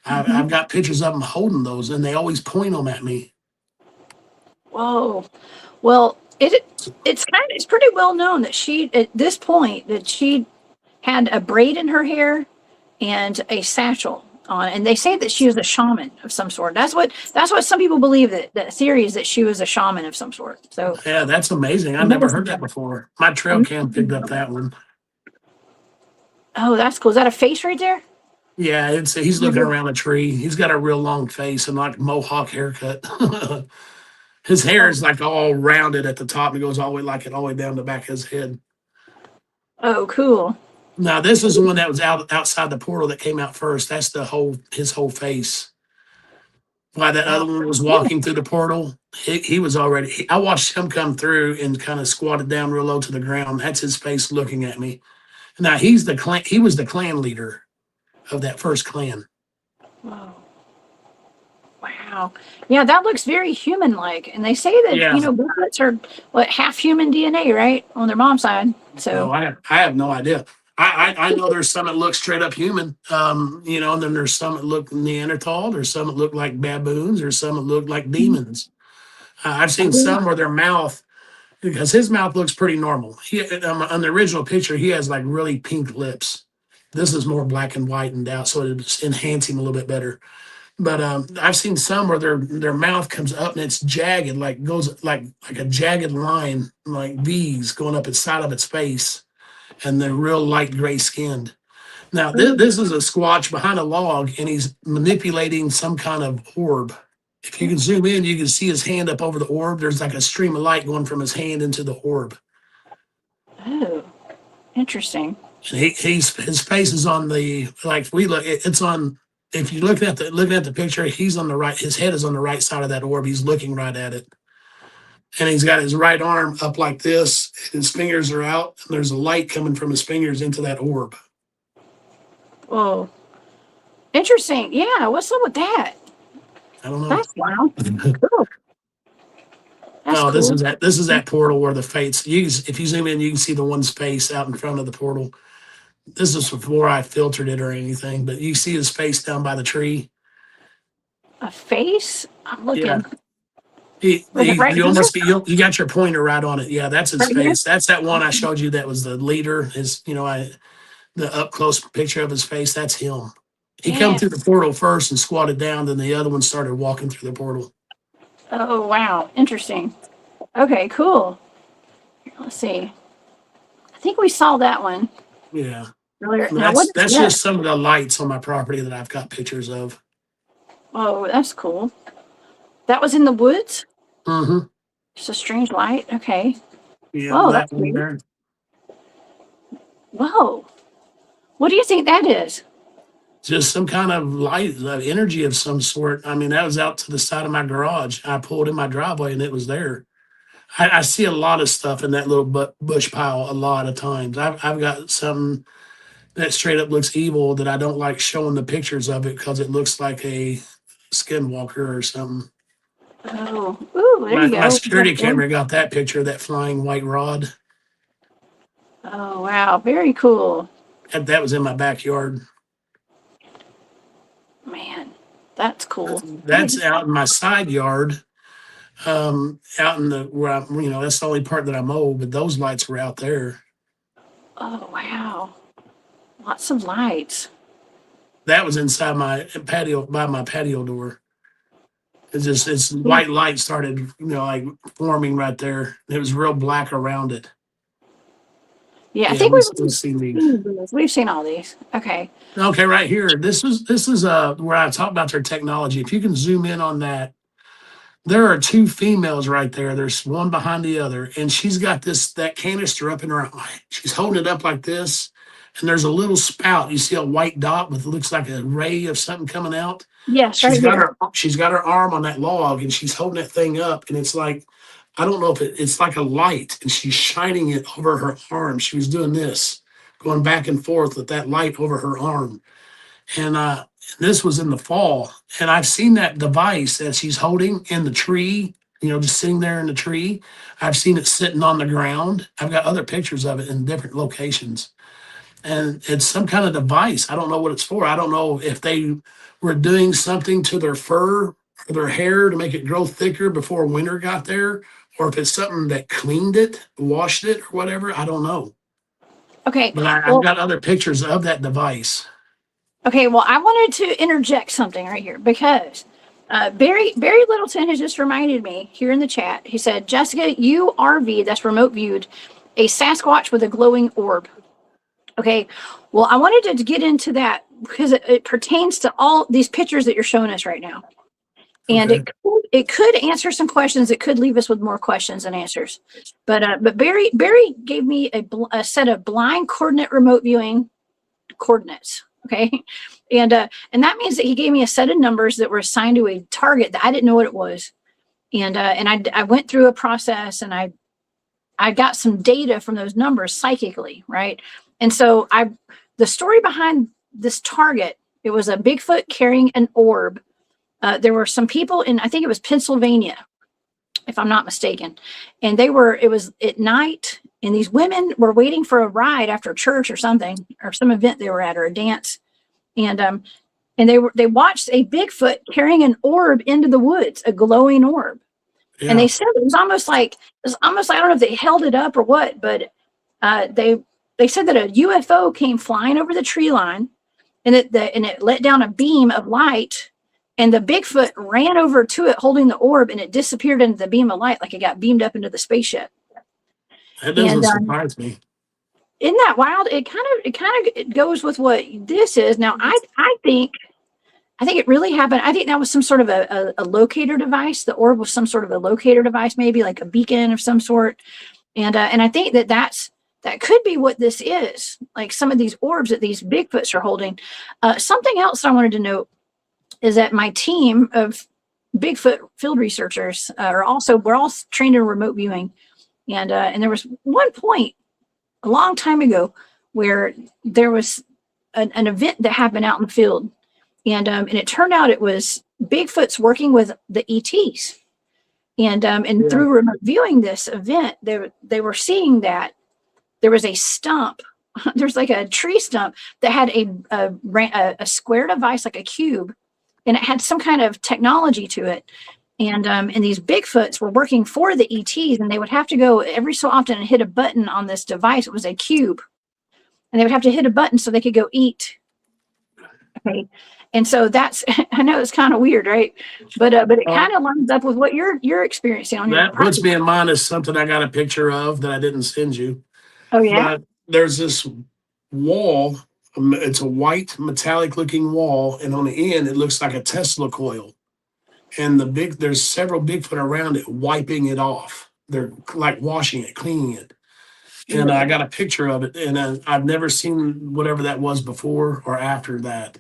B: I've
A: Mhm.
B: got pictures of them holding those, and they always point them at me.
A: Whoa. Well, it's pretty well known that she at this point that she had a braid in her hair and a satchel on, and they say that she was a shaman of some sort. That's what some people believe, that the theory is that she was a shaman of some sort. So
B: Yeah, that's amazing. I
A: I've never
B: never
A: seen
B: heard that
A: that.
B: before. My trail cam picked up that one.
A: Oh, that's cool. Is that a face right there?
B: Yeah, he's looking around a tree. He's got a real long face and like mohawk haircut. His hair
A: Oh,
B: is like all rounded at the top. It goes all the way all the way down the back of his head.
A: oh, cool.
B: Now this is the one that was outside the portal that came out first. That's his whole face. While that other
A: Wow.
B: one was
A: Yeah.
B: walking through the portal, he was already. I watched him come through and kind of squatted down real low to the ground. That's his face looking at me. Now he's the clan. He was the clan leader of that first clan.
A: Whoa. Wow. Yeah, that looks very human-like. And they say that,
B: Yeah.
A: Bigfoots are what, half human DNA, right? On their mom's side.
B: No,
A: So
B: I have no idea. I know there's some that look straight up human. And then there's some that look Neanderthal. There's some that look like baboons. There's some that look like demons. I've seen some where their mouth, because his mouth looks pretty normal. On the original picture, he has like really pink lips. This is more black and white and out, so it's enhancing a little bit better. But I've seen some where their mouth comes up and it's jagged, like goes like a jagged line, like V's going up its side of its face, and they're real light gray skinned. Now this is a squatch behind a log, and he's manipulating some kind of orb. If you can zoom in, you can see his hand up over the orb. There's like a stream of light going from his hand into the orb.
A: oh, interesting.
B: And his face is on the, like, we look. It's on. If you looking at the picture, he's on the right. His head is on the right side of that orb. He's looking right at it, and he's got his right arm up like this. His fingers are out, and there's a light coming from his fingers into that orb.
A: Whoa. Interesting. Yeah, what's up with that?
B: I don't know.
A: That's wild. Cool. That's
B: No,
A: cool.
B: this is that portal where the fates. If you zoom in, you can see the one's face out in front of the portal. This is before I filtered it or anything, but you see his face down by the tree.
A: A face? I'm
B: Yeah,
A: looking. Right
B: you
A: here?
B: almost you got your pointer right on it. Yeah, that's his
A: Right here?
B: face. That's that one I showed you. That was the leader. The up close picture of his face. That's him. He come
A: Yeah.
B: through the portal first and squatted down. Then the other one started walking through the portal.
A: Oh, wow. Interesting. Okay, cool. Here, let's see. I think we saw that one
B: Yeah,
A: earlier.
B: and
A: Now, what
B: that's
A: is that?
B: just some of the lights on my property that I've got pictures of.
A: Oh, that's cool. That was in the woods?
B: Mm-hmm.
A: Just a strange light. Okay.
B: Yeah,
A: Whoa,
B: that
A: that's
B: one
A: weird.
B: there.
A: Whoa. What do you think that is?
B: Just some kind of light, energy of some sort. I mean, that was out to the side of my garage. I pulled in my driveway and it was there. I see a lot of stuff in that little bush pile a lot of times. I've got some that straight up looks evil, that I don't like showing the pictures of it because it looks like a skinwalker or something.
A: Oh, ooh, there you
B: My
A: go.
B: security camera got that picture of that flying white rod.
A: Oh, wow. Very cool.
B: And that was in my backyard.
A: Man, that's cool.
B: That's out in my side yard. Out in the where I'm, that's the only part that I mow, but those lights were out there.
A: Oh, wow. Lots of lights.
B: That was inside my patio, by my patio door. It's white light started, like forming right there. It was real black around it.
A: Yeah, I
B: Yeah,
A: think
B: we've seen these.
A: we've seen all these. Okay.
B: Okay, right here. This is where I talk about their technology. If you can zoom in on that, there are two females right there. There's one behind the other, and she's got that canister up in her eye. She's holding it up like this, and there's a little spout. You see a white dot with looks like a ray of something coming out.
A: Yes, right here.
B: She's got her arm on that log, and she's holding that thing up, and it's like, I don't know if it's like a light, and she's shining it over her arm. She was doing this, going back and forth with that light over her arm, and this was in the fall, and I've seen that device that she's holding in the tree, just sitting there in the tree. I've seen it sitting on the ground. I've got other pictures of it in different locations. And it's some kind of device. I don't know what it's for. I don't know if they were doing something to their fur or their hair to make it grow thicker before winter got there, or if it's something that cleaned it, washed it, or whatever. I don't know.
A: Okay.
B: But I've got other pictures of that device.
A: Okay, well, I wanted to interject something right here because Barry Littleton has just reminded me here in the chat. He said, Jessica, you RV, that's remote viewed, a Sasquatch with a glowing orb. Okay, well, I wanted to get into that because it pertains to all these pictures that you're showing us right now. And
B: Okay.
A: it could answer some questions. It could leave us with more questions than answers. But Barry gave me a set of blind coordinate remote viewing coordinates. Okay. And that means that he gave me a set of numbers that were assigned to a target that I didn't know what it was. And I went through a process, and I got some data from those numbers psychically. Right. And so the story behind this target, it was a Bigfoot carrying an orb. There were some people in, I think it was Pennsylvania, if I'm not mistaken. And it was at night, and these women were waiting for a ride after church or something, or some event they were at, or a dance. And they watched a Bigfoot carrying an orb into the woods, a glowing orb. Yeah. And they said it was almost like, I don't know if they held it up or what, but they said that a UFO came flying over the tree line, and it let down a beam of light, and the Bigfoot ran over to it holding the orb, and it disappeared into the beam of light like it got beamed up into the spaceship.
B: That doesn't surprise me.
A: Isn't that wild? It kind of goes with what this is. Now, I think it really happened. I think that was some sort of a locator device. The orb was some sort of a locator device, maybe like a beacon of some sort. And I think that could be what this is. Like some of these orbs that these Bigfoots are holding. Something else I wanted to note is that my team of Bigfoot field researchers we're all trained in remote viewing. And there was one point a long time ago where there was an event that happened out in the field, and it turned out it was Bigfoot's working with the ETs, and through remote viewing this event, they were seeing that there was a stump. There's like a tree stump that had a square device, like a cube, and it had some kind of technology to it. And these Bigfoots were working for the ETs, and they would have to go every so often and hit a button on this device. It was a cube, and they would have to hit a button so they could go eat. Okay, and so that's, I know it's kind of weird, right? But it kind of lines up with what you're experiencing on your
B: That puts me in mind as something I got a picture of that I didn't send you.
A: Oh yeah.
B: But there's this wall. It's a white metallic looking wall, and on the end it looks like a Tesla coil. And there's several Bigfoot around it wiping it off. They're like washing it, cleaning it. And I got a picture of it, and I've never seen whatever that was before or after that.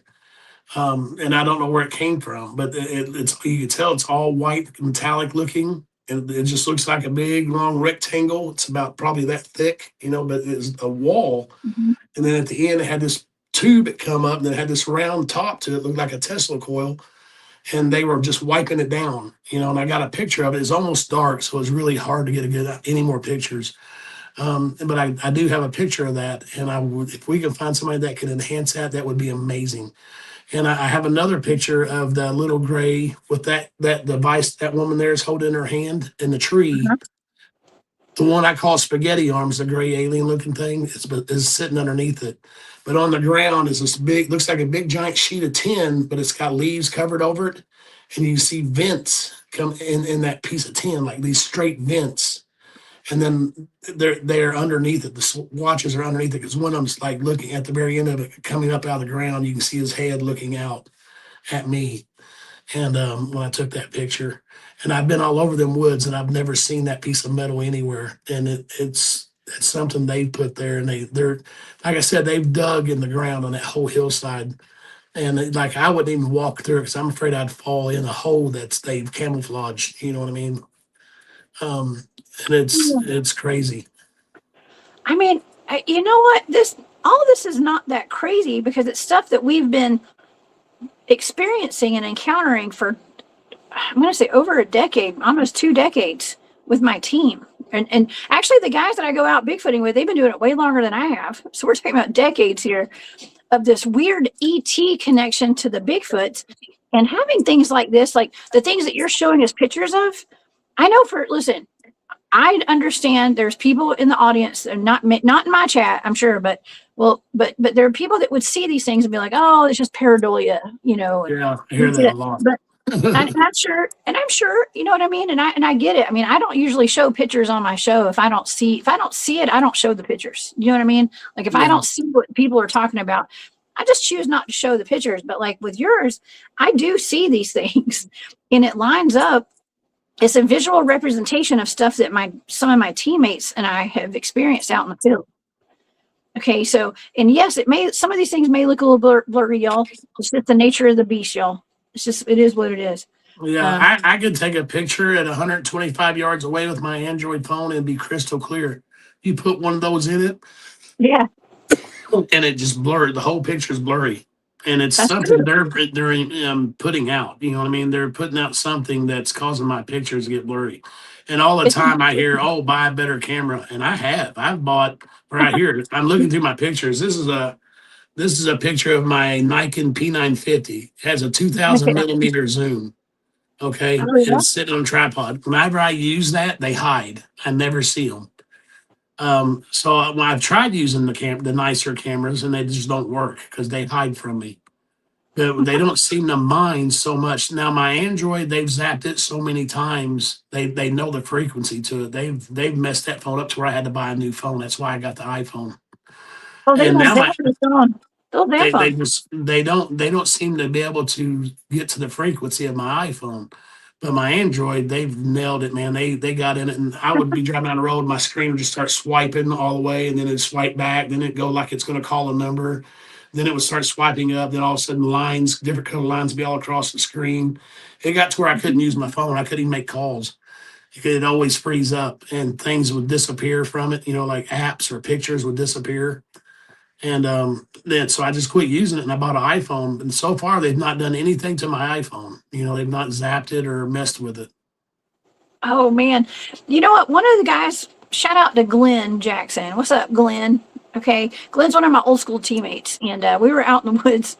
B: And I don't know where it came from, but it's you can tell it's all white, metallic looking. and it just looks like a big long rectangle. It's about probably that thick, but it's a wall.
A: Mhm.
B: And then at the end, it had this tube that come up and it had this round top to it, looked like a Tesla coil. And they were just wiping it down, and I got a picture of it. It's almost dark, so it's really hard to get any more pictures. But I do have a picture of that, and if we can find somebody that can enhance that, that would be amazing. And I have another picture of the little gray with that device that woman there is holding in her hand in the tree.
A: Uh-huh.
B: The one I call spaghetti arms, the gray alien looking thing, is sitting underneath it. But on the ground is this big, looks like a big giant sheet of tin, but it's got leaves covered over it. And you see vents come in that piece of tin, like these straight vents. And then they're underneath it. The watches are underneath it because one of them's like looking at the very end of it, coming up out of the ground. You can see his head looking out at me. And when I took that picture, and I've been all over them woods, and I've never seen that piece of metal anywhere. And it's something they put there, and they're like I said, they've dug in the ground on that whole hillside. And like I wouldn't even walk through it because I'm afraid I'd fall in a hole they've camouflaged. You know what I mean? And it's crazy.
A: I mean, you know what? All of this is not that crazy because it's stuff that we've been experiencing and encountering for, I'm going to say, over a decade, almost 2 decades with my team. And actually, the guys that I go out Bigfooting with, they've been doing it way longer than I have. So we're talking about decades here of this weird ET connection to the Bigfoots, and having things like this, like the things that you're showing us pictures of. I know listen, I understand there's people in the audience, and not in my chat, I'm sure, but there are people that would see these things and be like, oh, it's just pareidolia,
B: Yeah, I hear that a lot.
A: But I'm sure, you know what I mean? And I get it. I mean, I don't usually show pictures on my show if I don't see it, I don't show the pictures. You know what I mean? Like if I don't see what people are talking about, I just choose not to show the pictures. But like with yours, I do see these things and it lines up. It's a visual representation of stuff that some of my teammates and I have experienced out in the field. Okay, so, and yes, some of these things may look a little blurry, y'all. It's just the nature of the beast, y'all. It is what it is.
B: Yeah, I could take a picture at 125 yards away with my Android phone and be crystal clear. You put one of those in it,
A: yeah,
B: and it just blurred. The whole picture is blurry, and it's
A: that's
B: something
A: true.
B: they're putting out. You know what I mean? They're putting out something that's causing my pictures to get blurry. And all the time I hear, "Oh, buy a better camera," and I've bought right here. I'm looking through my pictures. This is a picture of my Nikon P950. It has a 2,000 millimeter zoom. Okay,
A: Oh, yeah.
B: it's sitting on a tripod. Whenever I use that, they hide. I never see them. So when I've tried using the nicer cameras, and they just don't work because they hide from me. They don't seem to mind so much. Now my Android, they've zapped it so many times. They know the frequency to it. They've messed that phone up to where I had to buy a new phone. That's why I got the iPhone.
A: Oh, they
B: And
A: will
B: now
A: zap it on. They'll zap
B: they
A: them.
B: just they don't seem to be able to get to the frequency of my iPhone. But my Android, they've nailed it, man. They got in it, and I would be driving down the road, my screen would just start swiping all the way, and then it'd swipe back, then it'd go like it's going to call a number, then it would start swiping up, then all of a sudden different color lines would be all across the screen. It got to where I couldn't use my phone. I couldn't even make calls. It'd always freeze up, and things would disappear from it. Like apps or pictures would disappear. And then so I just quit using it and I bought an iPhone. And so far they've not done anything to my iPhone. They've not zapped it or messed with it.
A: Oh man, you know what? One of the guys, shout out to Glenn Jackson. What's up, Glenn? Okay, Glenn's one of my old school teammates, and we were out in the woods,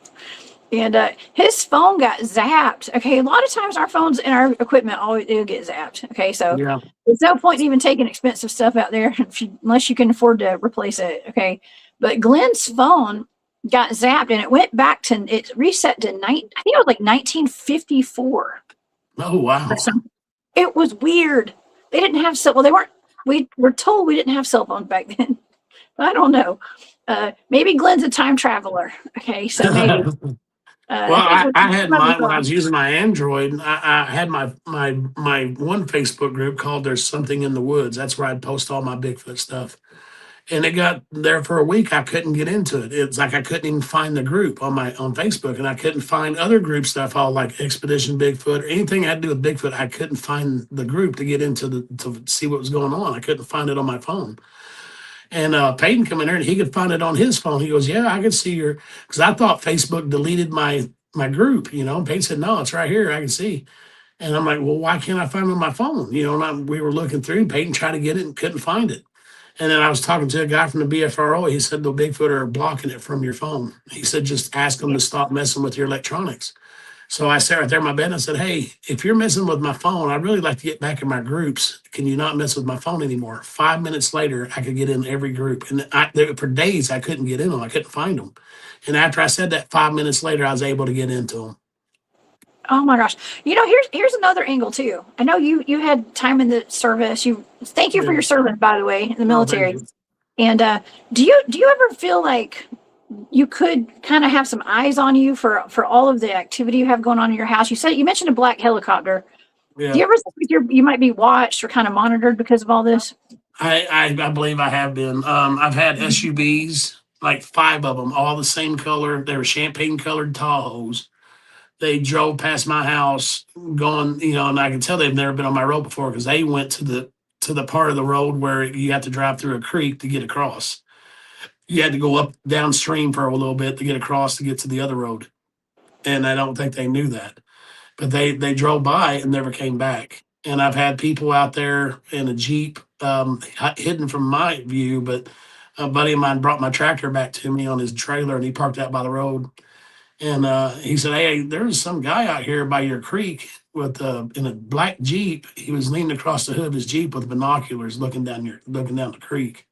A: and his phone got zapped. Okay, a lot of times our phones and our equipment it'll get zapped. Okay, so
B: Yeah.
A: there's no point in even taking expensive stuff out there unless you can afford to replace it. Okay, but Glenn's phone got zapped, and it reset to I think it was like 1954
B: Oh wow.
A: or something. It was weird. They didn't have we were told we didn't have cell phones back then. I don't know. Maybe Glenn's a time traveler. Okay, so maybe.
B: Well, I had when I was using my Android, I had my one Facebook group called "There's Something in the Woods." That's where I'd post all my Bigfoot stuff. And it got there for a week. I couldn't get into it. It's like I couldn't even find the group on Facebook, and I couldn't find other groups that I followed, like Expedition Bigfoot or anything I had to do with Bigfoot. I couldn't find the group to get into to see what was going on. I couldn't find it on my phone. And Peyton come in there and he could find it on his phone. He goes, "Yeah, I can see your," because I thought Facebook deleted my group. And Peyton said, "No, it's right here. I can see." And I'm like, "Well, why can't I find it on my phone?" We were looking through. Peyton tried to get it and couldn't find it. And then I was talking to a guy from the BFRO. He said the Bigfoot are blocking it from your phone. He said just ask them to stop messing with your electronics. So I sat right there in my bed and I said, "Hey, if you're messing with my phone, I'd really like to get back in my groups. Can you not mess with my phone anymore?" 5 minutes later, I could get in every group. And for days, I couldn't get in them. I couldn't find them. And after I said that, 5 minutes later, I was able to get into them.
A: Oh my gosh. Here's another angle too. I know you had time in the service. Thank you for your service, by the way, in the military. And do you ever feel like you could kind of have some eyes on you for all of the activity you have going on in your house? You mentioned a black helicopter.
B: Yeah.
A: Do you ever think you might be watched or kind of monitored because of all this?
B: I believe I have been. I've had SUVs, like 5 of them, all the same color. They were champagne colored Tahoes. They drove past my house going, and I can tell they've never been on my road before because they went to the part of the road where you have to drive through a creek to get across. You had to go up downstream for a little bit to get across to get to the other road. And I don't think they knew that. But they drove by and never came back. And I've had people out there in a Jeep hidden from my view, but a buddy of mine brought my tractor back to me on his trailer and he parked out by the road. And he said, "Hey, there's some guy out here by your creek with in a black Jeep. He was leaning across the hood of his Jeep with binoculars looking down the creek."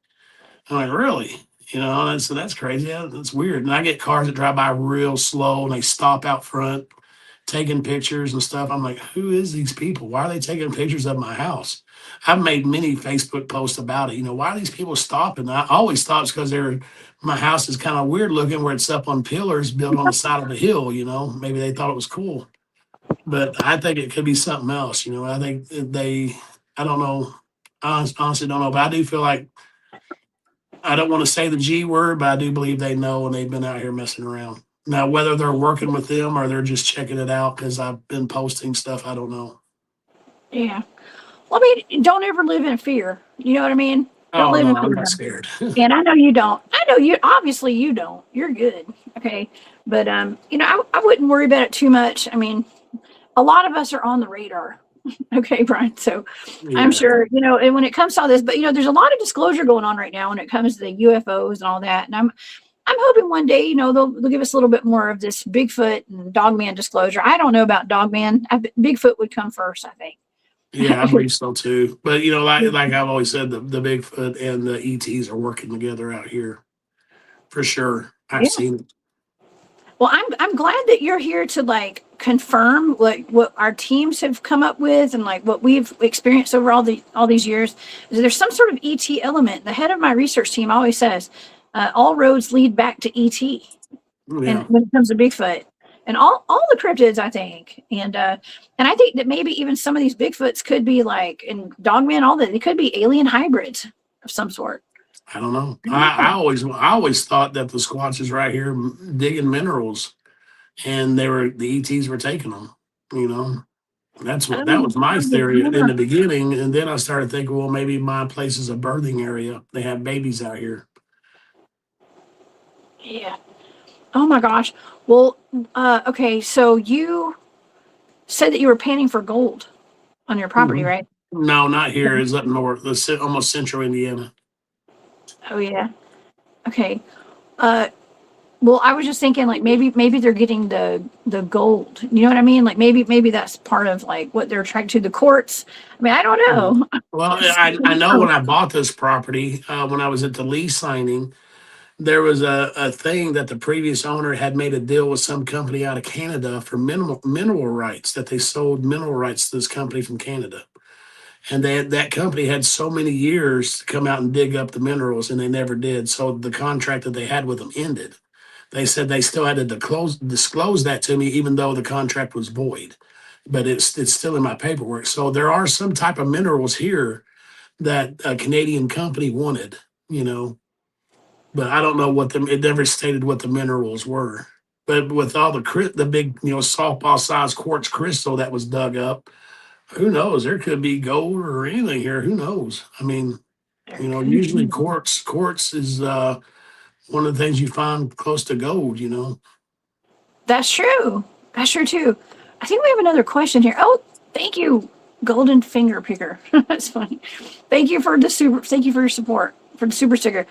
B: I'm like, "Really?" So that's crazy. Yeah, that's weird. And I get cars that drive by real slow and they stop out front taking pictures and stuff. I'm like, who is these people? Why are they taking pictures of my house? I've made many Facebook posts about it. Why are these people stopping? I always thought it's because my house is kind of weird looking where it's up on pillars built on the side of a hill. Maybe they thought it was cool, but I think it could be something else. I think I don't know. I honestly don't know, but I do feel like I don't want to say the G word, but I do believe they know and they've been out here messing around. Now, whether they're working with them or they're just checking it out because I've been posting stuff, I don't know.
A: Yeah. Well, I mean, don't ever live in fear. You know what I mean? Don't live in fear.
B: I'm not scared.
A: And I know you don't. I know you. Obviously, you don't. You're good. Okay. But I wouldn't worry about it too much. I mean, a lot of us are on the radar. Okay, Brian. So
B: Yeah.
A: I'm sure, and when it comes to all this, but there's a lot of disclosure going on right now when it comes to the UFOs and all that. And I'm hoping one day, they'll give us a little bit more of this Bigfoot and Dogman disclosure. I don't know about Dogman. Bigfoot would come first, I think.
B: Yeah, I believe so too. But like I've always said, the Bigfoot and the ETs are working together out here for sure. I've seen it.
A: Well, I'm glad that you're here to confirm what our teams have come up with and what we've experienced over all these years. There's some sort of ET element. The head of my research team always says all roads lead back to ET.
B: Yeah.
A: And when it comes to Bigfoot and all the cryptids, I think, and I think that maybe even some of these Bigfoots could be in Dogman, all that they could be alien hybrids of some sort.
B: I don't know. I always thought that the Squatches right here digging minerals, and the ETs were taking them. That was my theory in the beginning, and then I started thinking, well, maybe my place is a birthing area. They have babies out here.
A: Yeah. Oh my gosh. Well, okay. So you said that you were panning for gold on your property,
B: Mhm.
A: right?
B: No, not here. It's up north, almost central Indiana.
A: Oh yeah. Okay. Well, I was just thinking maybe they're getting the gold. You know what I mean? Maybe that's part of what they're trying to the courts. I mean, I don't know.
B: Well, I know when I bought this property, when I was at the lease signing, there was a thing that the previous owner had made a deal with some company out of Canada for mineral rights, that they sold mineral rights to this company from Canada. And that company had so many years to come out and dig up the minerals, and they never did. So the contract that they had with them ended. They said they still had to disclose that to me, even though the contract was void. But it's still in my paperwork. So there are some type of minerals here that a Canadian company wanted, but I don't know it never stated what the minerals were. But with all the big, softball sized quartz crystal that was dug up, who knows? There could be gold or anything here. Who knows? I mean,
A: There could
B: usually
A: be.
B: quartz is one of the things you find close to gold.
A: That's true. That's true too. I think we have another question here. Oh, thank you, Golden Finger Picker. That's funny. Thank you for the super. Thank you for your support for the super sticker.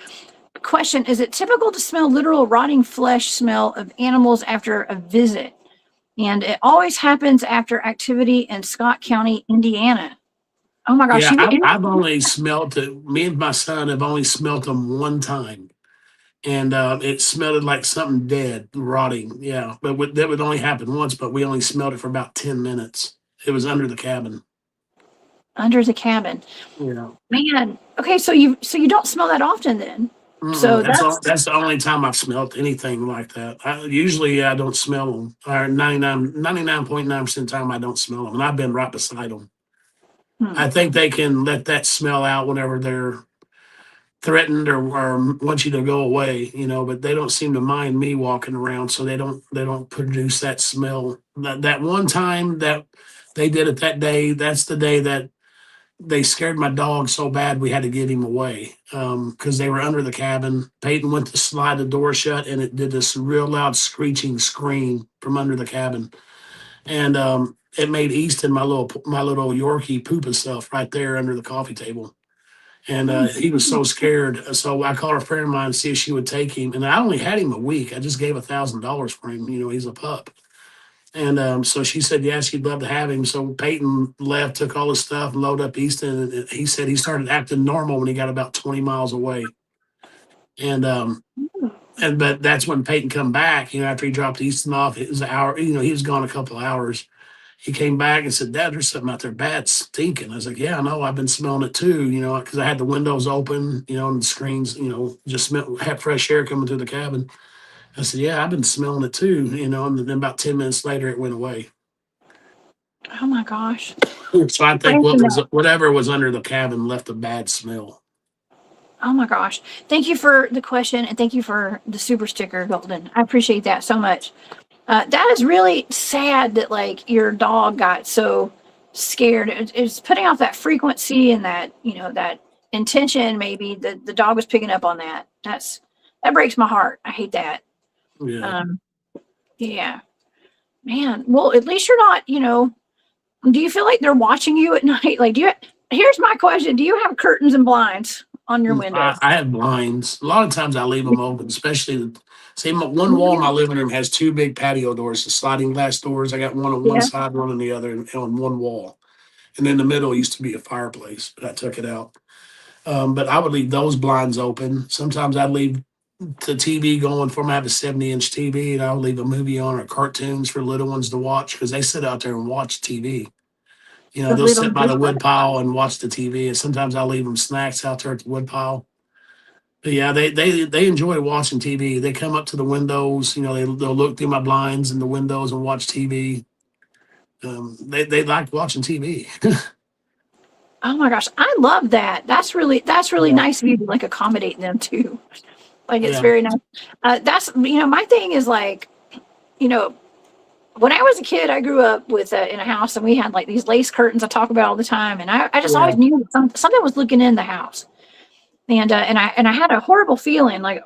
A: Question: is it typical to smell literal rotting flesh smell of animals after a visit? And it always happens after activity in Scott County, Indiana. Oh my gosh,
B: Yeah,
A: you
B: I've only smelt it. Me and my son have only smelt them one time, and it smelled like something dead, rotting. Yeah, but that would only happen once. But we only smelled it for about 10 minutes. It was under the cabin.
A: under the cabin.
B: Yeah.
A: Man, okay, so you don't smell that often then.
B: Mm-mm.
A: So that's
B: That's the only time I've smelt anything like that. Usually I don't smell them. Or 99.9% of the time I don't smell them. And I've been right beside them.
A: hmm.
B: I think they can let that smell out whenever they're threatened or want you to go away, but they don't seem to mind me walking around. So they don't produce that smell. That one time that they did it that day, that's the day that they scared my dog so bad we had to get him away because they were under the cabin. Peyton went to slide the door shut, and it did this real loud screeching scream from under the cabin, and it made Easton, my little Yorkie, poop himself right there under the coffee table. And he was so scared. So I called a friend of mine to see if she would take him. And I only had him a week. I just gave $1,000 for him. He's a pup. And so she said, yeah, she'd love to have him. So Peyton left, took all his stuff, and loaded up Easton. And he said he started acting normal when he got about 20 miles away. And but that's when Peyton come back, after he dropped Easton off. It was an hour, he was gone a couple of hours. He came back and said, Dad, there's something out there bad stinking. I was like, yeah, I know. I've been smelling it too, because I had the windows open, and the screens, just had fresh air coming through the cabin. I said, yeah, I've been smelling it too, and then about 10 minutes later, it went away.
A: Oh my gosh.
B: So I think whatever was under the cabin left a bad smell.
A: Oh my gosh. Thank you for the question and thank you for the super sticker, Golden. I appreciate that so much. That is really sad that like your dog got so scared. It's putting off that frequency and that, that intention maybe that the dog was picking up on that. That breaks my heart. I hate that.
B: Yeah.
A: Yeah. Man, well, at least you're not, do you feel like they're watching you at night? Like, here's my question. Do you have curtains and blinds on your windows?
B: I have blinds. A lot of times I leave them open, especially one wall in my living room has two big patio doors, the sliding glass doors. I got one on one
A: Yeah.
B: side, one on the other, and on one wall. And in the middle used to be a fireplace, but I took it out. But I would leave those blinds open. Sometimes I'd leave the TV going for them. I have a 70-inch TV, and I would leave a movie on or cartoons for little ones to watch because they sit out there and watch TV.
A: The
B: They'll
A: little
B: sit by the
A: Bigfoot?
B: wood pile and watch the TV. And sometimes I'll leave them snacks out there at the wood pile. But yeah, they enjoy watching TV. They come up to the windows. They'll look through my blinds and the windows and watch TV. They like watching TV.
A: Oh my gosh, I love that. That's really
B: Yeah.
A: nice of you to like accommodate them too. Like it's
B: Yeah.
A: very nice. That's my thing is like, when I was a kid, I grew up with in a house and we had like these lace curtains I talk about all the time, and I just
B: Yeah.
A: always knew that something was looking in the house, and I had a horrible feeling like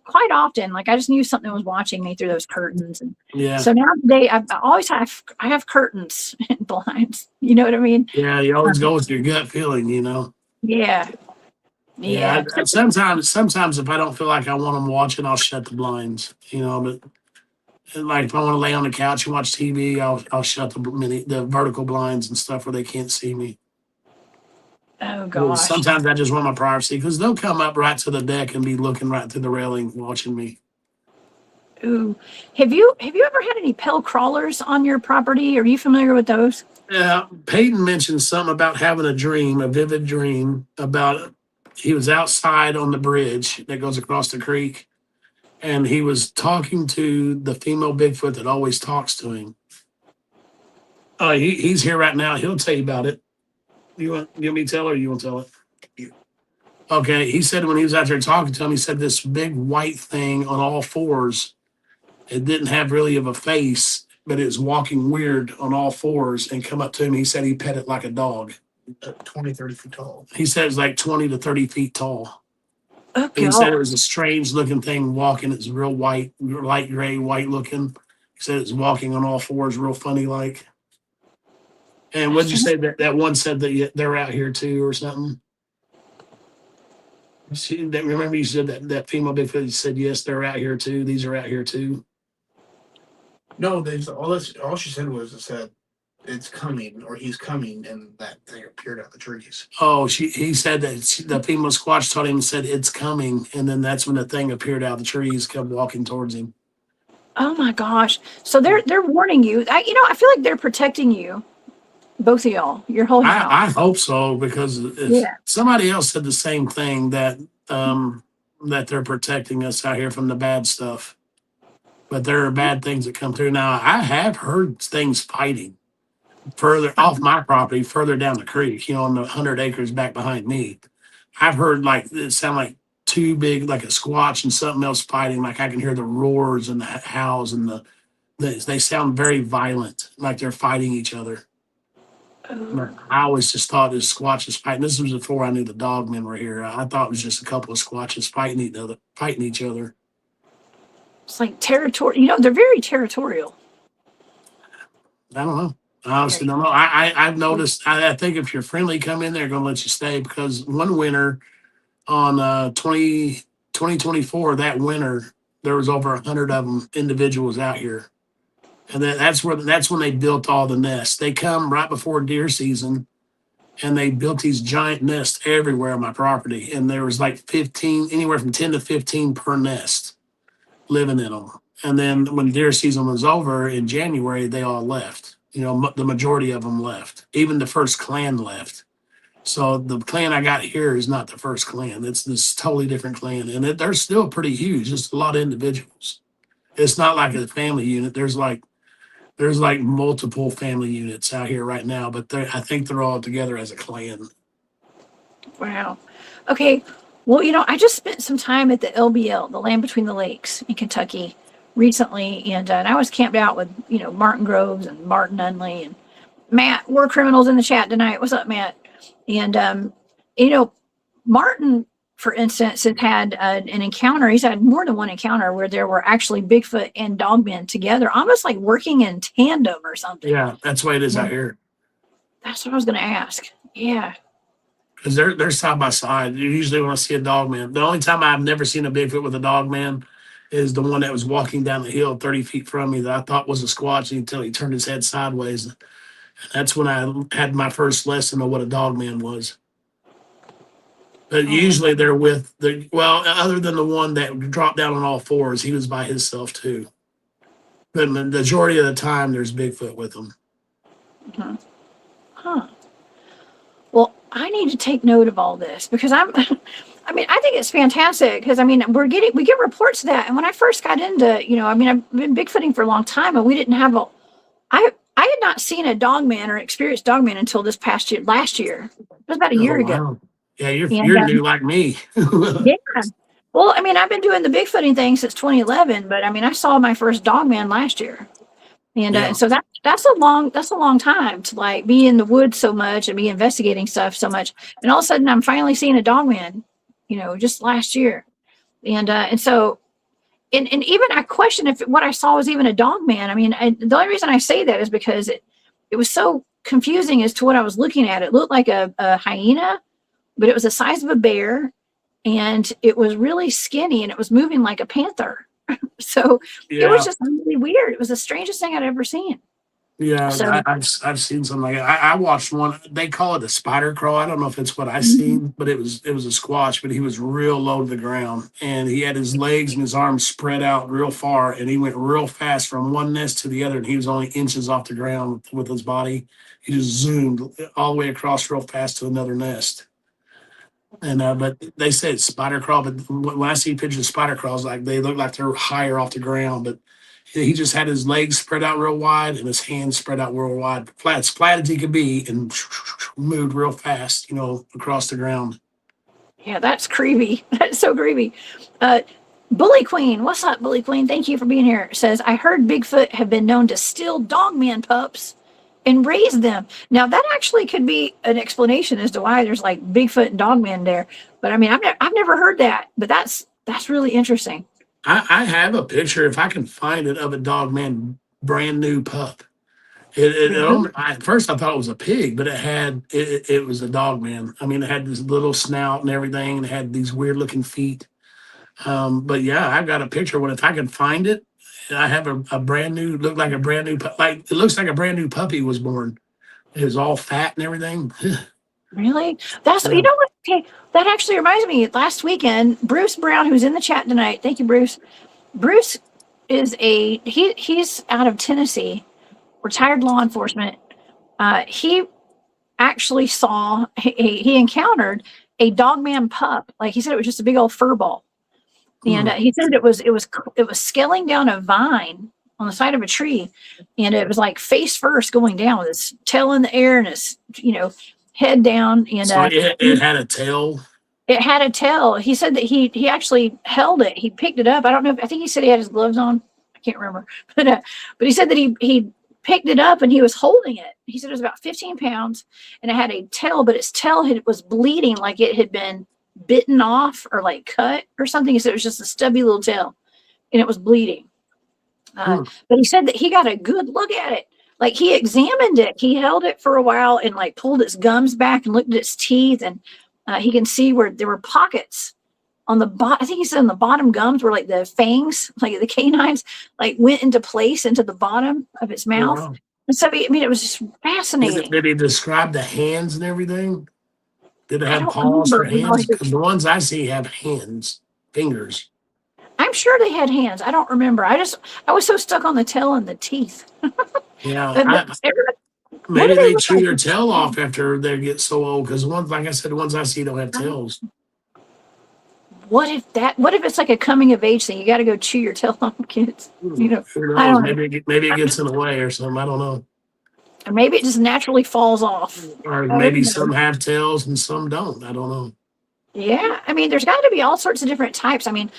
A: quite often, like I just knew something was watching me through those curtains, and
B: Yeah.
A: so now today I always have curtains and blinds. You know what I mean?
B: Yeah. You always go with your gut feeling.
A: Yeah,
B: Yeah.
A: yeah.
B: Sometimes if I don't feel like I want them watching, I'll shut the blinds. But like if I want to lay on the couch and watch TV, I'll shut the vertical blinds and stuff where they can't see me.
A: Oh gosh.
B: Sometimes I just want my privacy because they'll come up right to the deck and be looking right through the railing watching me.
A: Ooh, have you ever had any pell crawlers on your property? Are you familiar with those?
B: Yeah, Peyton mentioned something about having a vivid dream about he was outside on the bridge that goes across the creek, and he was talking to the female Bigfoot that always talks to him. He's here right now. He'll tell you about it. You want me to tell her or you want to tell it? Okay, he said when he was out there talking to him, he said this big white thing on all fours. It didn't have really of a face, but it was walking weird on all fours and come up to him. He said he pet it like a dog.
C: 20, 30 feet tall.
B: He said it was like 20 to 30 feet tall.
A: Oh,
B: And he said it
A: God.
B: was a strange looking thing walking. It's real white, light gray, white looking. He said it's walking on all fours, real funny like. And what'd you say that one said that they're out here too or something? Remember you said that female Bigfoot said, yes, they're out here too. These are out here too.
C: No, all she said was said it's coming or he's coming, and that thing appeared out the trees.
B: Oh, he said that the female Squatch told him and said it's coming, and then that's when the thing appeared out of the trees, come walking towards him.
A: Oh my gosh. So they're warning you. I feel like they're protecting you, both of y'all, your whole house.
B: I hope so, because if
A: Yeah.
B: somebody else said the same thing, that that they're protecting us out here from the bad stuff. But there are bad things that come through. Now, I have heard things fighting further off my property, further down the creek, on the 100 acres back behind me. I've heard like it sound like two big, like a squatch and something else fighting. Like I can hear the roars and the howls and they sound very violent, like they're fighting each other. I always just thought it was squatches fighting. This was before I knew the dogmen were here. I thought it was just a couple of squatches fighting each other.
A: It's like territorial. They're very territorial.
B: I don't know. I honestly don't know. I've noticed. I think if you're friendly, come in, they're going to let you stay, because one winter on 2024, that winter, there was over 100 of them individuals out here. And that's when they built all the nests. They come right before deer season, and they built these giant nests everywhere on my property. And there was like 15, anywhere from 10 to 15 per nest living in them. And then when deer season was over in January, they all left. The majority of them left. Even the first clan left. So the clan I got here is not the first clan. It's this totally different clan. And they're still pretty huge. Just a lot of individuals. It's not like a family unit. There's like multiple family units out here right now, but I think they're all together as a clan.
A: Wow. Okay. Well, I just spent some time at the LBL, the Land Between the Lakes in Kentucky recently. And I was camped out with, Martin Groves and Martin Nunley and Matt, War Criminals in the chat tonight. What's up, Matt? And, Martin, for instance, has had an encounter. He's had more than one encounter where there were actually Bigfoot and Dogmen together, almost like working in tandem or something.
B: Yeah, that's the way it is out here.
A: That's what I was going to ask. Yeah.
B: Because they're side by side. Usually when I see a dogman, the only time I've never seen a Bigfoot with a dogman is the one that was walking down the hill 30 feet from me that I thought was a squatch until he turned his head sideways. And that's when I had my first lesson of what a dogman was. But usually they're with other than the one that dropped down on all fours, he was by himself too. But the majority of the time, there's Bigfoot with them.
A: Mm-hmm. Huh. Well, I need to take note of all this, because I think it's fantastic, because we get reports of that. And when I first got into, I've been Bigfooting for a long time, and we didn't have I had not seen a dogman or experienced dogman until this last year. It was about a year ago.
B: Yeah, you're new like me.
A: Yeah. Well, I've been doing the Bigfooting thing since 2011, but I saw my first dogman last year. And so that's a long time to like be in the woods so much and be investigating stuff so much. And all of a sudden I'm finally seeing a dogman, just last year. And so even I question if what I saw was even a dogman. The only reason I say that is because it was so confusing as to what I was looking at. It looked like a hyena, but it was the size of a bear, and it was really skinny, and it was moving like a panther. So It was just really weird. It was the strangest thing I'd ever seen.
B: Yeah,
A: So,
B: I've seen something like that. I watched one. They call it a spider crawl. I don't know if it's what I seen, but it was a squatch. But he was real low to the ground, and he had his legs and his arms spread out real far, and he went real fast from one nest to the other, and he was only inches off the ground with his body. He just zoomed all the way across real fast to another nest. And but they say it's spider crawl, but when I see pictures of spider crawls, like they look like they're higher off the ground, but he just had his legs spread out real wide and his hands spread out real wide, as flat as he could be, and moved real fast, across the ground.
A: Yeah, that's creepy. That's so creepy. Uh, Bully Queen, what's up, Bully Queen? Thank you for being here. Says, I heard Bigfoot have been known to steal Dogman pups and raise them. Now, that actually could be an explanation as to why there's like Bigfoot and Dogman there. But I mean, I've never heard that. But that's really interesting.
B: I have a picture, if I can find it, of a Dogman brand new pup. At first I thought it was a pig, but it was a Dogman. I mean, it had this little snout and everything, and it had these weird looking feet. But yeah, I've got a picture of it. If I can find it, I have a brand new, look like a brand new, like it looks like a brand new puppy was born. It was all fat and everything.
A: Really? That's, you know what? Okay, that actually reminds me. Last weekend, Bruce Brown, who's in the chat tonight, thank you, Bruce. Bruce is he's out of Tennessee, retired law enforcement. He actually saw he encountered a Dogman pup. Like he said, it was just a big old fur ball, and he said it was scaling down a vine on the side of a tree, and it was like face first going down with its tail in the air and its head down. And
B: so it had a tail.
A: It had a tail. He said that he actually held it. He picked it up. I don't know. I think he said he had his gloves on. I can't remember, but he said that he picked it up and he was holding it. He said it was about 15 pounds and it had a tail, but its tail was bleeding like it had been bitten off or like cut or something. He said it was just a stubby little tail and it was bleeding. But he said that he got a good look at it. Like he examined it. He held it for a while and like pulled its gums back and looked at its teeth, and he can see where there were pockets on the bottom. I think he said on the bottom gums where like the fangs, like the canines, like went into place into the bottom of its mouth. Wow. And so, I mean, it was just fascinating.
B: Did he describe the hands and everything? Did it have paws or hands? Because the ones I see have hands, fingers.
A: I'm sure they had hands. I don't remember. I was so stuck on the tail and the teeth.
B: Yeah. Maybe they chew their tail off after they get so old, because ones, like I said, the ones I see don't have tails.
A: What if it's like a coming of age thing? You got to go chew your tail off, kids.
B: Who knows? Maybe it gets in the way or something. I don't know.
A: Or maybe it just naturally falls off.
B: Or maybe some have tails and some don't. I don't know.
A: Yeah, I mean, there's got to be all sorts of different types. I mean,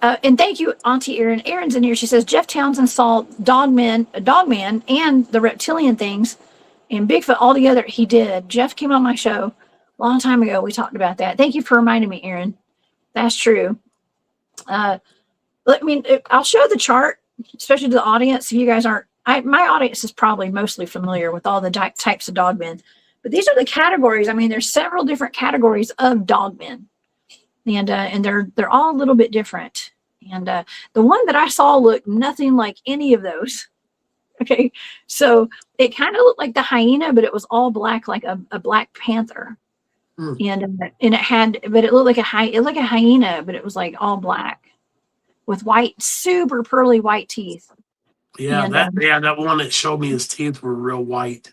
A: and thank you, Auntie Erin. Erin's in here. She says Jeff Townsend saw Dogman, and the reptilian things, and Bigfoot all together. He did. Jeff came on my show a long time ago. We talked about that. Thank you for reminding me, Erin. That's true. I mean, I'll show the chart, especially to the audience. If you guys aren't, my audience is probably mostly familiar with all the types of dogmen. But these are the categories. I mean, there's several different categories of dogmen. And they're all a little bit different. And the one that I saw looked nothing like any of those. Okay, so it kind of looked like the hyena, but it was all black, like a black panther. And it looked like a hyena, but it was like all black with white, super pearly white teeth.
B: Yeah, that one that showed me his teeth were real white.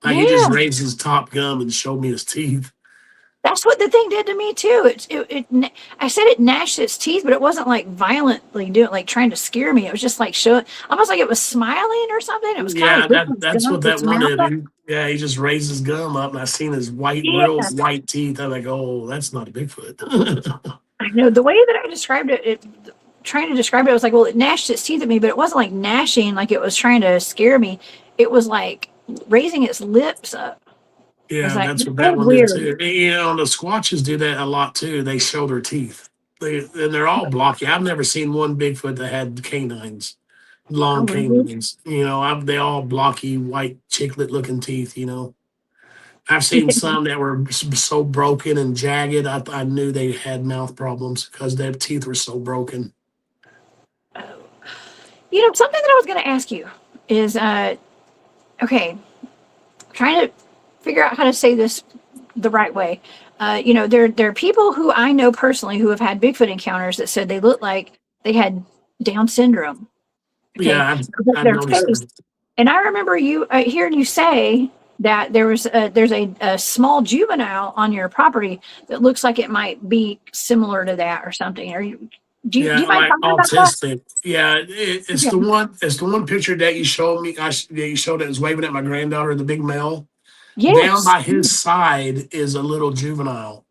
B: Like he just raised his top gum and showed me his teeth.
A: That's what the thing did to me too. I said it gnashed its teeth, but it wasn't like violently doing, like trying to scare me. It was just like showing, almost like it was smiling or something. It was kind of
B: that's what that one did. Yeah, he just raised his gum up, and I seen his real white teeth. I'm like, oh, that's not a Bigfoot.
A: I know the way that I described it. Trying to describe it, I was like, well, it gnashed its teeth at me, but it wasn't like gnashing, like it was trying to scare me. It was like raising its lips up.
B: Yeah, that's what that one did too. You know, the Squatches do that a lot too. They show their teeth. And they're all blocky. I've never seen one Bigfoot that had canines, long canines. You know, they all blocky, white, chiclet-looking teeth. You know, I've seen some that were so broken and jagged. I knew they had mouth problems because their teeth were so broken.
A: You know, something that I was going to ask you is, okay, trying to figure out how to say this the right way. You know, there are people who I know personally who have had Bigfoot encounters that said they looked like they had Down syndrome. Okay?
B: Yeah, I've noticed that.
A: And I remember you hearing you say that there's a small juvenile on your property that looks like it might be similar to that or something. Do you mind talking about
B: autistic? Yeah, it's the one. It's the one picture that you showed me. You showed it was waving at my granddaughter, the big male. Yes. Down by his side is a little juvenile.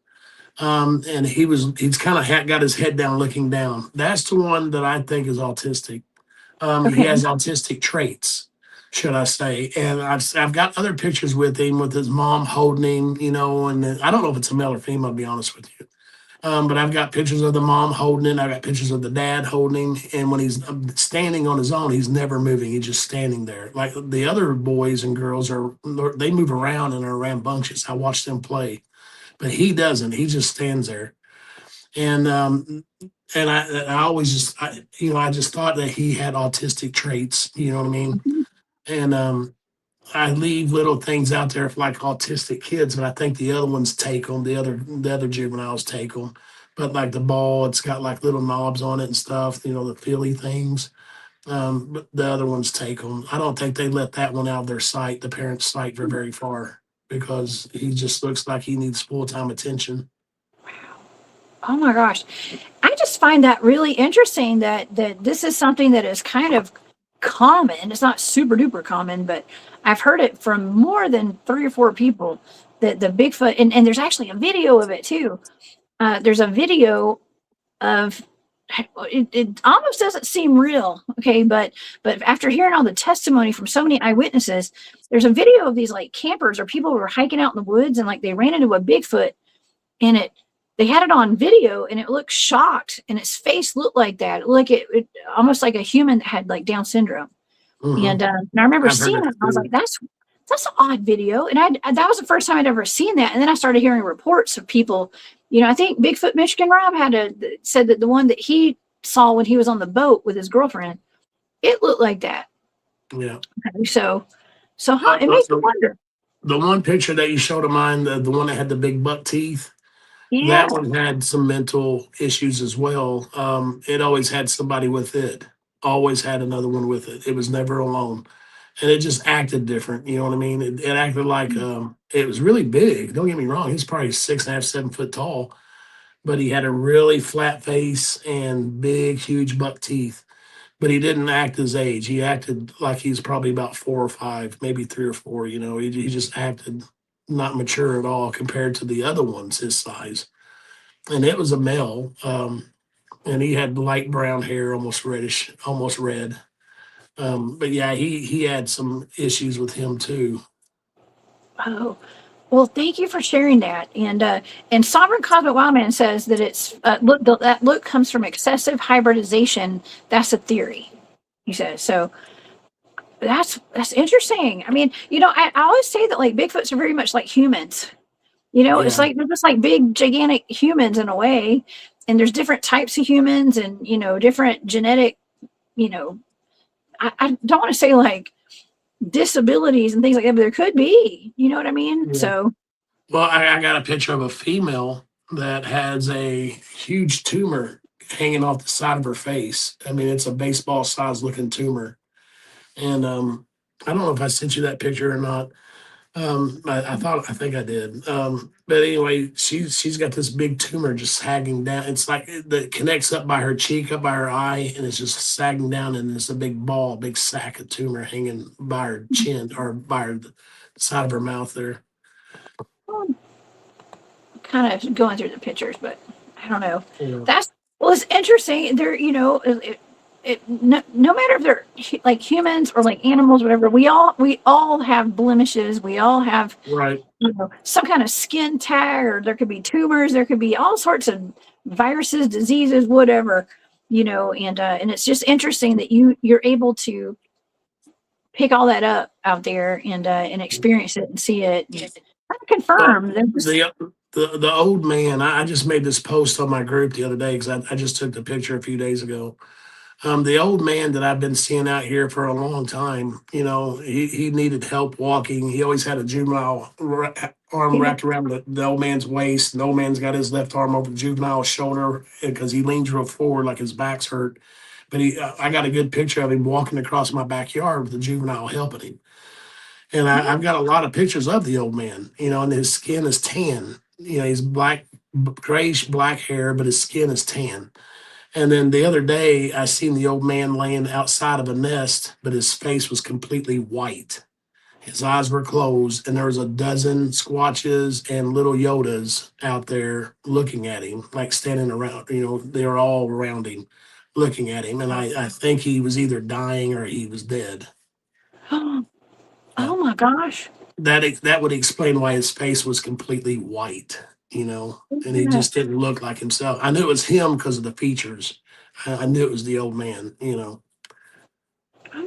B: And he's kind of got his head down looking down. That's the one that I think is autistic. He
A: Okay.
B: has autistic traits, should I say. And I've got other pictures with him, with his mom holding him, and I don't know if it's a male or female, to be honest with you. But I've got pictures of the mom holding him. I've got pictures of the dad holding him. And when he's standing on his own, he's never moving. He's just standing there. Like the other boys and girls they move around and are rambunctious. I watch them play, but he doesn't. He just stands there. And I always I just thought that he had autistic traits. You know what I mean?
A: Mhm.
B: And I leave little things out there for like autistic kids, but I think the other ones take them. The other juveniles take them. But like the ball, it's got like little knobs on it and stuff. The feely things. But the other ones take them. I don't think they let that one out of their sight, the parents' sight, for very far, because he just looks like he needs full time attention.
A: Oh my gosh. I just find that really interesting that this is something that is kind of common. It's not super duper common, but I've heard it from more than 3 or 4 people that the Bigfoot, and there's actually a video of it too. There's a video of it almost doesn't seem real, okay, but after hearing all the testimony from so many eyewitnesses, there's a video of these like campers or people who were hiking out in the woods and like they ran into a Bigfoot, and they had it on video and it looked shocked and its face looked like that. It looked like it almost like a human that had like Down syndrome.
B: Mhm.
A: And I remember
B: I've heard
A: seeing
B: that
A: it and I was
B: too.
A: like, that's an odd video. And that was the first time I'd ever seen that. And then I started hearing reports of people, I think Bigfoot Michigan Rob said that the one that he saw when he was on the boat with his girlfriend, it looked like that.
B: Yeah.
A: Okay, so
B: Uh,
A: it makes you wonder.
B: the one picture that you showed of mine, the one that had the big buck teeth,
A: Yeah.
B: that one had some mental issues as well. It always had somebody with it, always had another one with it. It was never alone. And it just acted different. You know what I mean? It acted like it was really big. Don't get me wrong. He's probably 6.5, 7 foot tall, but he had a really flat face and big, huge buck teeth. But he didn't act his age. He acted like he's probably about 4 or 5, maybe 3 or 4. He just acted not mature at all compared to the other ones his size. And it was a male, and he had light brown hair, almost reddish, almost red. But yeah, he had some issues with him too.
A: Oh, well, thank you for sharing that. And Sovereign Cosmic Wildman says that it's that look comes from excessive hybridization. That's a theory, he says. So that's interesting. I mean, I always say that like Bigfoots are very much like humans. It's
B: Yeah,
A: like they're just like big, gigantic humans in a way. And there's different types of humans, and different genetic. You know, I don't want to say like disabilities and things like that, but there could be. You know what I mean?
B: yeah.
A: So.
B: Well, I got a picture of a female that has a huge tumor hanging off the side of her face. I mean, it's a baseball size looking tumor. And I don't know if I sent you that picture or not. I think I did. But anyway, she's got this big tumor just sagging down. It's like that connects up by her cheek, up by her eye, and it's just sagging down, and it's a big ball, big sack of tumor hanging by her chin or by the side of her mouth there.
A: Kind of going through the pictures, but I don't know.
B: Yeah.
A: It's interesting. They're, no matter if they're like humans or like animals, whatever. We all have blemishes. We all have,
B: Right.
A: some kind of skin tag, or there could be tumors. There could be all sorts of viruses, diseases, whatever. And it's just interesting that you're able to pick all that up out there and experience it and see it. And kind of
B: Well,
A: confirm.
B: the old man, I just made this post on my group the other day because I just took the picture a few days ago. The old man that I've been seeing out here for a long time, he needed help walking. He always had a juvenile arm wrapped around the old man's waist. The old man's got his left arm over the juvenile's shoulder because he leans real forward like his back's hurt. But I got a good picture of him walking across my backyard with the juvenile helping him. And I've got a lot of pictures of the old man, and his skin is tan. He's black, grayish black hair, but his skin is tan. And then the other day, I seen the old man laying outside of a nest, but his face was completely white. His eyes were closed, and there was a dozen Squatches and little Yodas out there looking at him, like standing around. They were all around him, looking at him. And I think he was either dying or he was dead.
A: Oh
B: Yeah.
A: my gosh.
B: That would explain why his face was completely white, and he just didn't look like himself. I knew it was him because of the features. I knew it was the old man.
A: Oh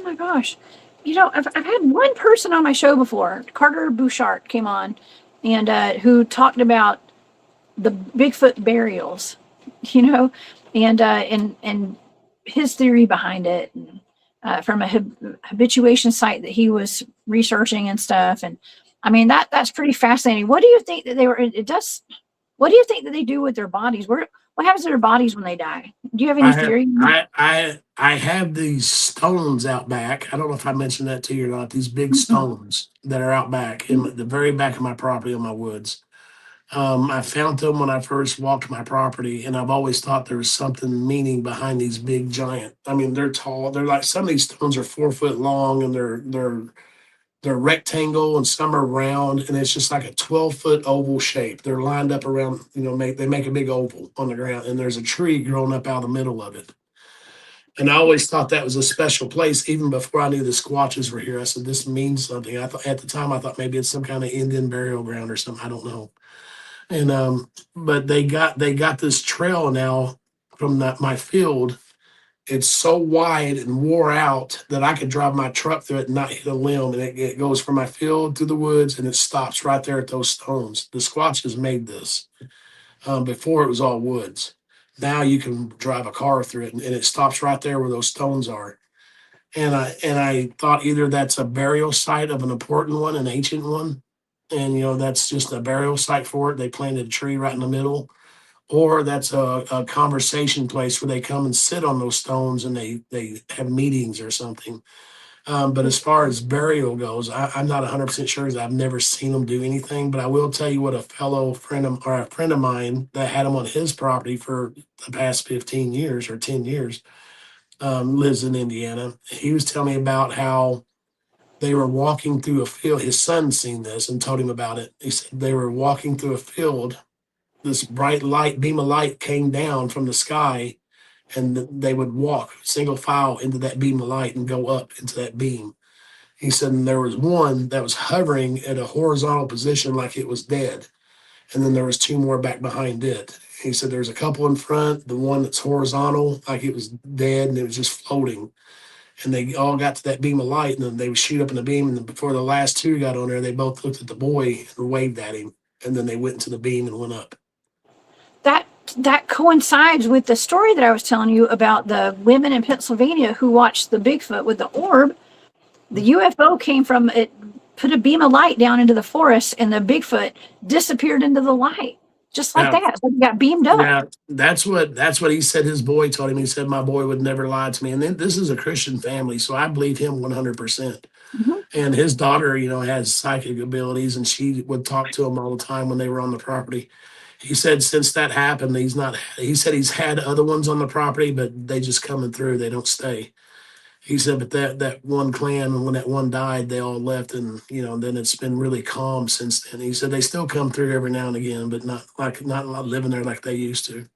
A: my gosh. I've had one person on my show before, Carter Bouchard came on, and who talked about the Bigfoot burials, and his theory behind it, and, from a habituation site that he was researching and stuff. And I mean, that's pretty fascinating. What do you think that they were? What do you think that they do with their bodies? What happens to their bodies when they die? Do you have any theory?
B: I have these stones out back. I don't know if I mentioned that to you or not. These big stones that are out back in the very back of my property in my woods. I found them when I first walked my property, and I've always thought there was something meaning behind these big giant. I mean, they're tall. They're like, some of these stones are 4 foot long, and they're rectangle, and some are round, and it's just like a 12-foot oval shape. They're lined up around, they make a big oval on the ground, and there's a tree growing up out of the middle of it. And I always thought that was a special place, even before I knew the Squatches were here. I said, this means something. I thought at the time, I thought maybe it's some kind of Indian burial ground or something. I don't know. And but they got this trail now from my field. It's so wide and wore out that I could drive my truck through it and not hit a limb. And it goes from my field through the woods, and it stops right there at those stones. The Squatches made this. Before it was all woods. Now you can drive a car through it, and it stops right there where those stones are. And I thought either that's a burial site of an important one, an ancient one, and that's just a burial site for it. They planted a tree right in the middle, or that's a conversation place where they come and sit on those stones and they have meetings or something. But as far as burial goes, I'm not 100% sure, because I've never seen them do anything. But I will tell you what a friend of mine that had him on his property for the past 15 years or 10 years, lives in Indiana. He was telling me about how they were walking through a field. His son seen this and told him about it. He said they were walking through a field. This bright beam of light came down from the sky, and they would walk single file into that beam of light and go up into that beam. He said, and there was one that was hovering at a horizontal position like it was dead. And then there was two more back behind it. He said there's a couple in front, the one that's horizontal, like it was dead and it was just floating. And they all got to that beam of light, and then they would shoot up in the beam. And then before the last two got on there, they both looked at the boy and waved at him. And then they went into the beam and went up.
A: That coincides with the story that I was telling you about the women in Pennsylvania who watched the Bigfoot with the orb. The UFO came from it, put a beam of light down into the forest, and the Bigfoot disappeared into the light, just like that. So he got beamed up.
B: Yeah, that's what he said. His boy told him. He said my boy would never lie to me. And then this is a Christian family, so I believe him 100%. And his daughter, has psychic abilities, and she would talk to him all the time when they were on the property. He said since that happened, he said he's had other ones on the property, but they just coming through. They don't stay. He said, but that one clan, when that one died, they all left, and then it's been really calm since then. He said they still come through every now and again, but not living there like they used to.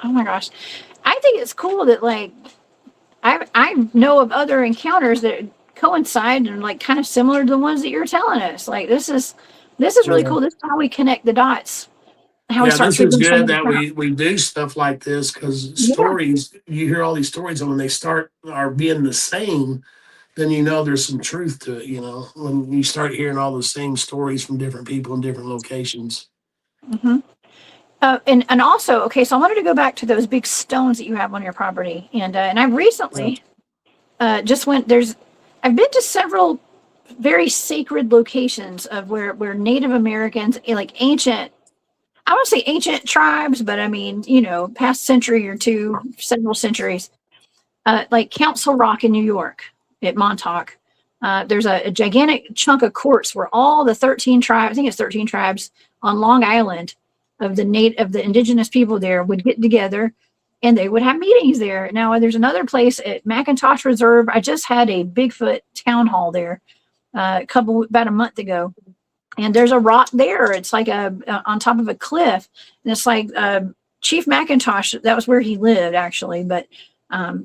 A: Oh my gosh. I think it's cool that I know of other encounters that coincide and kind of similar to the ones that you're telling us. Like this is really cool. This is how we connect the dots.
B: This is good that we do stuff like this, because stories, you hear all these stories, and when they are being the same, then there's some truth to it. When you start hearing all the same stories from different people in different locations.
A: And also, okay, so I wanted to go back to those big stones that you have on your property, and I recently I've been to several very sacred locations of where Native Americans, like ancient, I won't say ancient tribes, but I mean, past century or two, several centuries, like Council Rock in New York at Montauk. There's a gigantic chunk of quartz where all the 13 tribes, I think it's 13 tribes on Long Island of the indigenous people there would get together, and they would have meetings there. Now there's another place at McIntosh Reserve. I just had a Bigfoot town hall there, about a month ago. And there's a rock there. It's like on top of a cliff. And it's like Chief McIntosh, that was where he lived actually. But I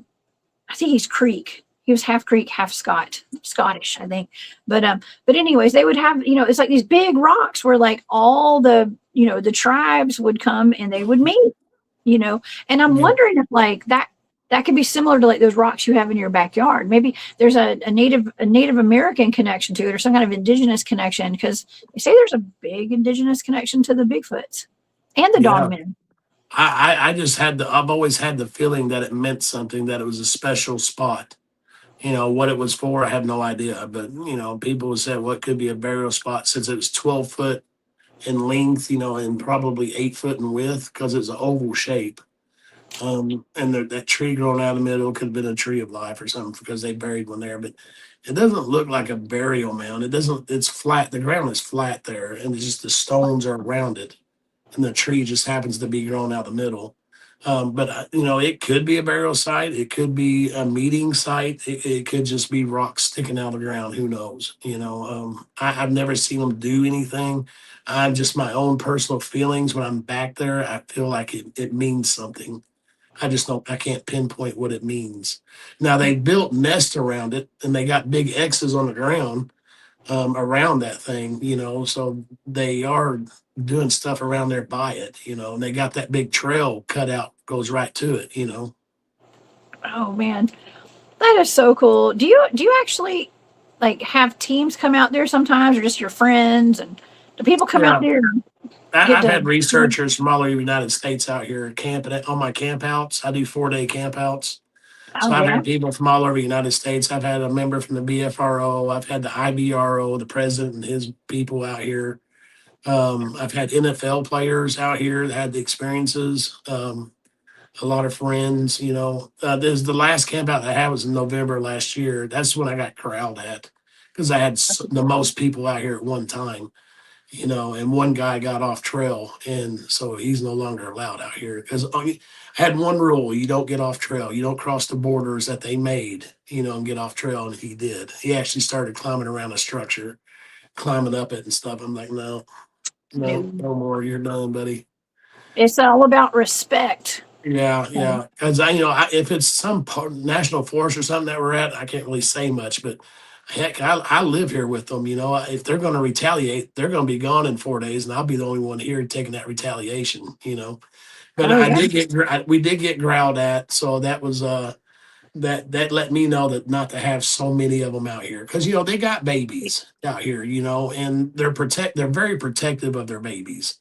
A: think he's Creek. He was half Creek, half Scottish, I think. But anyways, they would have, it's like these big rocks where like all the, the tribes would come and they would meet, and I'm wondering if like that could be similar to like those rocks you have in your backyard. Maybe there's a Native American connection to it, or some kind of indigenous connection, because they say there's a big indigenous connection to the Bigfoots and the Dogmen.
B: I've always had the feeling that it meant something, that it was a special spot. What it was for, I have no idea. But, people would say, well, it could be a burial spot since it was 12 foot in length, and probably 8 foot in width, because it's an oval shape. And that tree growing out of the middle could have been a tree of life or something, because they buried one there. But it doesn't look like a burial mound. It's flat. The ground is flat there, and it's just the stones are around it. And the tree just happens to be growing out the middle. But it could be a burial site. It could be a meeting site. It could just be rocks sticking out of the ground. Who knows? I've never seen them do anything. I'm just my own personal feelings. When I'm back there, I feel like it means something. I can't pinpoint what it means. Now, they built nests around it, and they got big X's on the ground around that thing, so they are doing stuff around there by it, and they got that big trail cut out, goes right to it.
A: Oh man, that is so cool. Do you actually like have teams come out there sometimes, or just your friends, and do people come out there?
B: I've had researchers from all over the United States out here camping on my campouts. I do 4-day campouts. So I've had people from all over the United States. I've had a member from the BFRO. I've had the IBRO, the president and his people out here. I've had NFL players out here that had the experiences. A lot of friends, there's the last camp out that I had was in November last year. That's when I got corralled at, because I had the most people out here at one time, and one guy got off trail, and so he's no longer allowed out here, because I had one rule: you don't get off trail, you don't cross the borders that they made, and get off trail. And he did. He actually started climbing around a structure, climbing up it and stuff. I'm like, no more. You're done, buddy.
A: It's all about respect.
B: Yeah. Because if it's some national forest or something that we're at, I can't really say much. But heck, I live here with them. If they're going to retaliate, they're going to be gone in 4 days, and I'll be the only one here taking that retaliation. But we did get growled at, so that was that let me know that not to have so many of them out here, because they got babies out here, and they're very protective of their babies.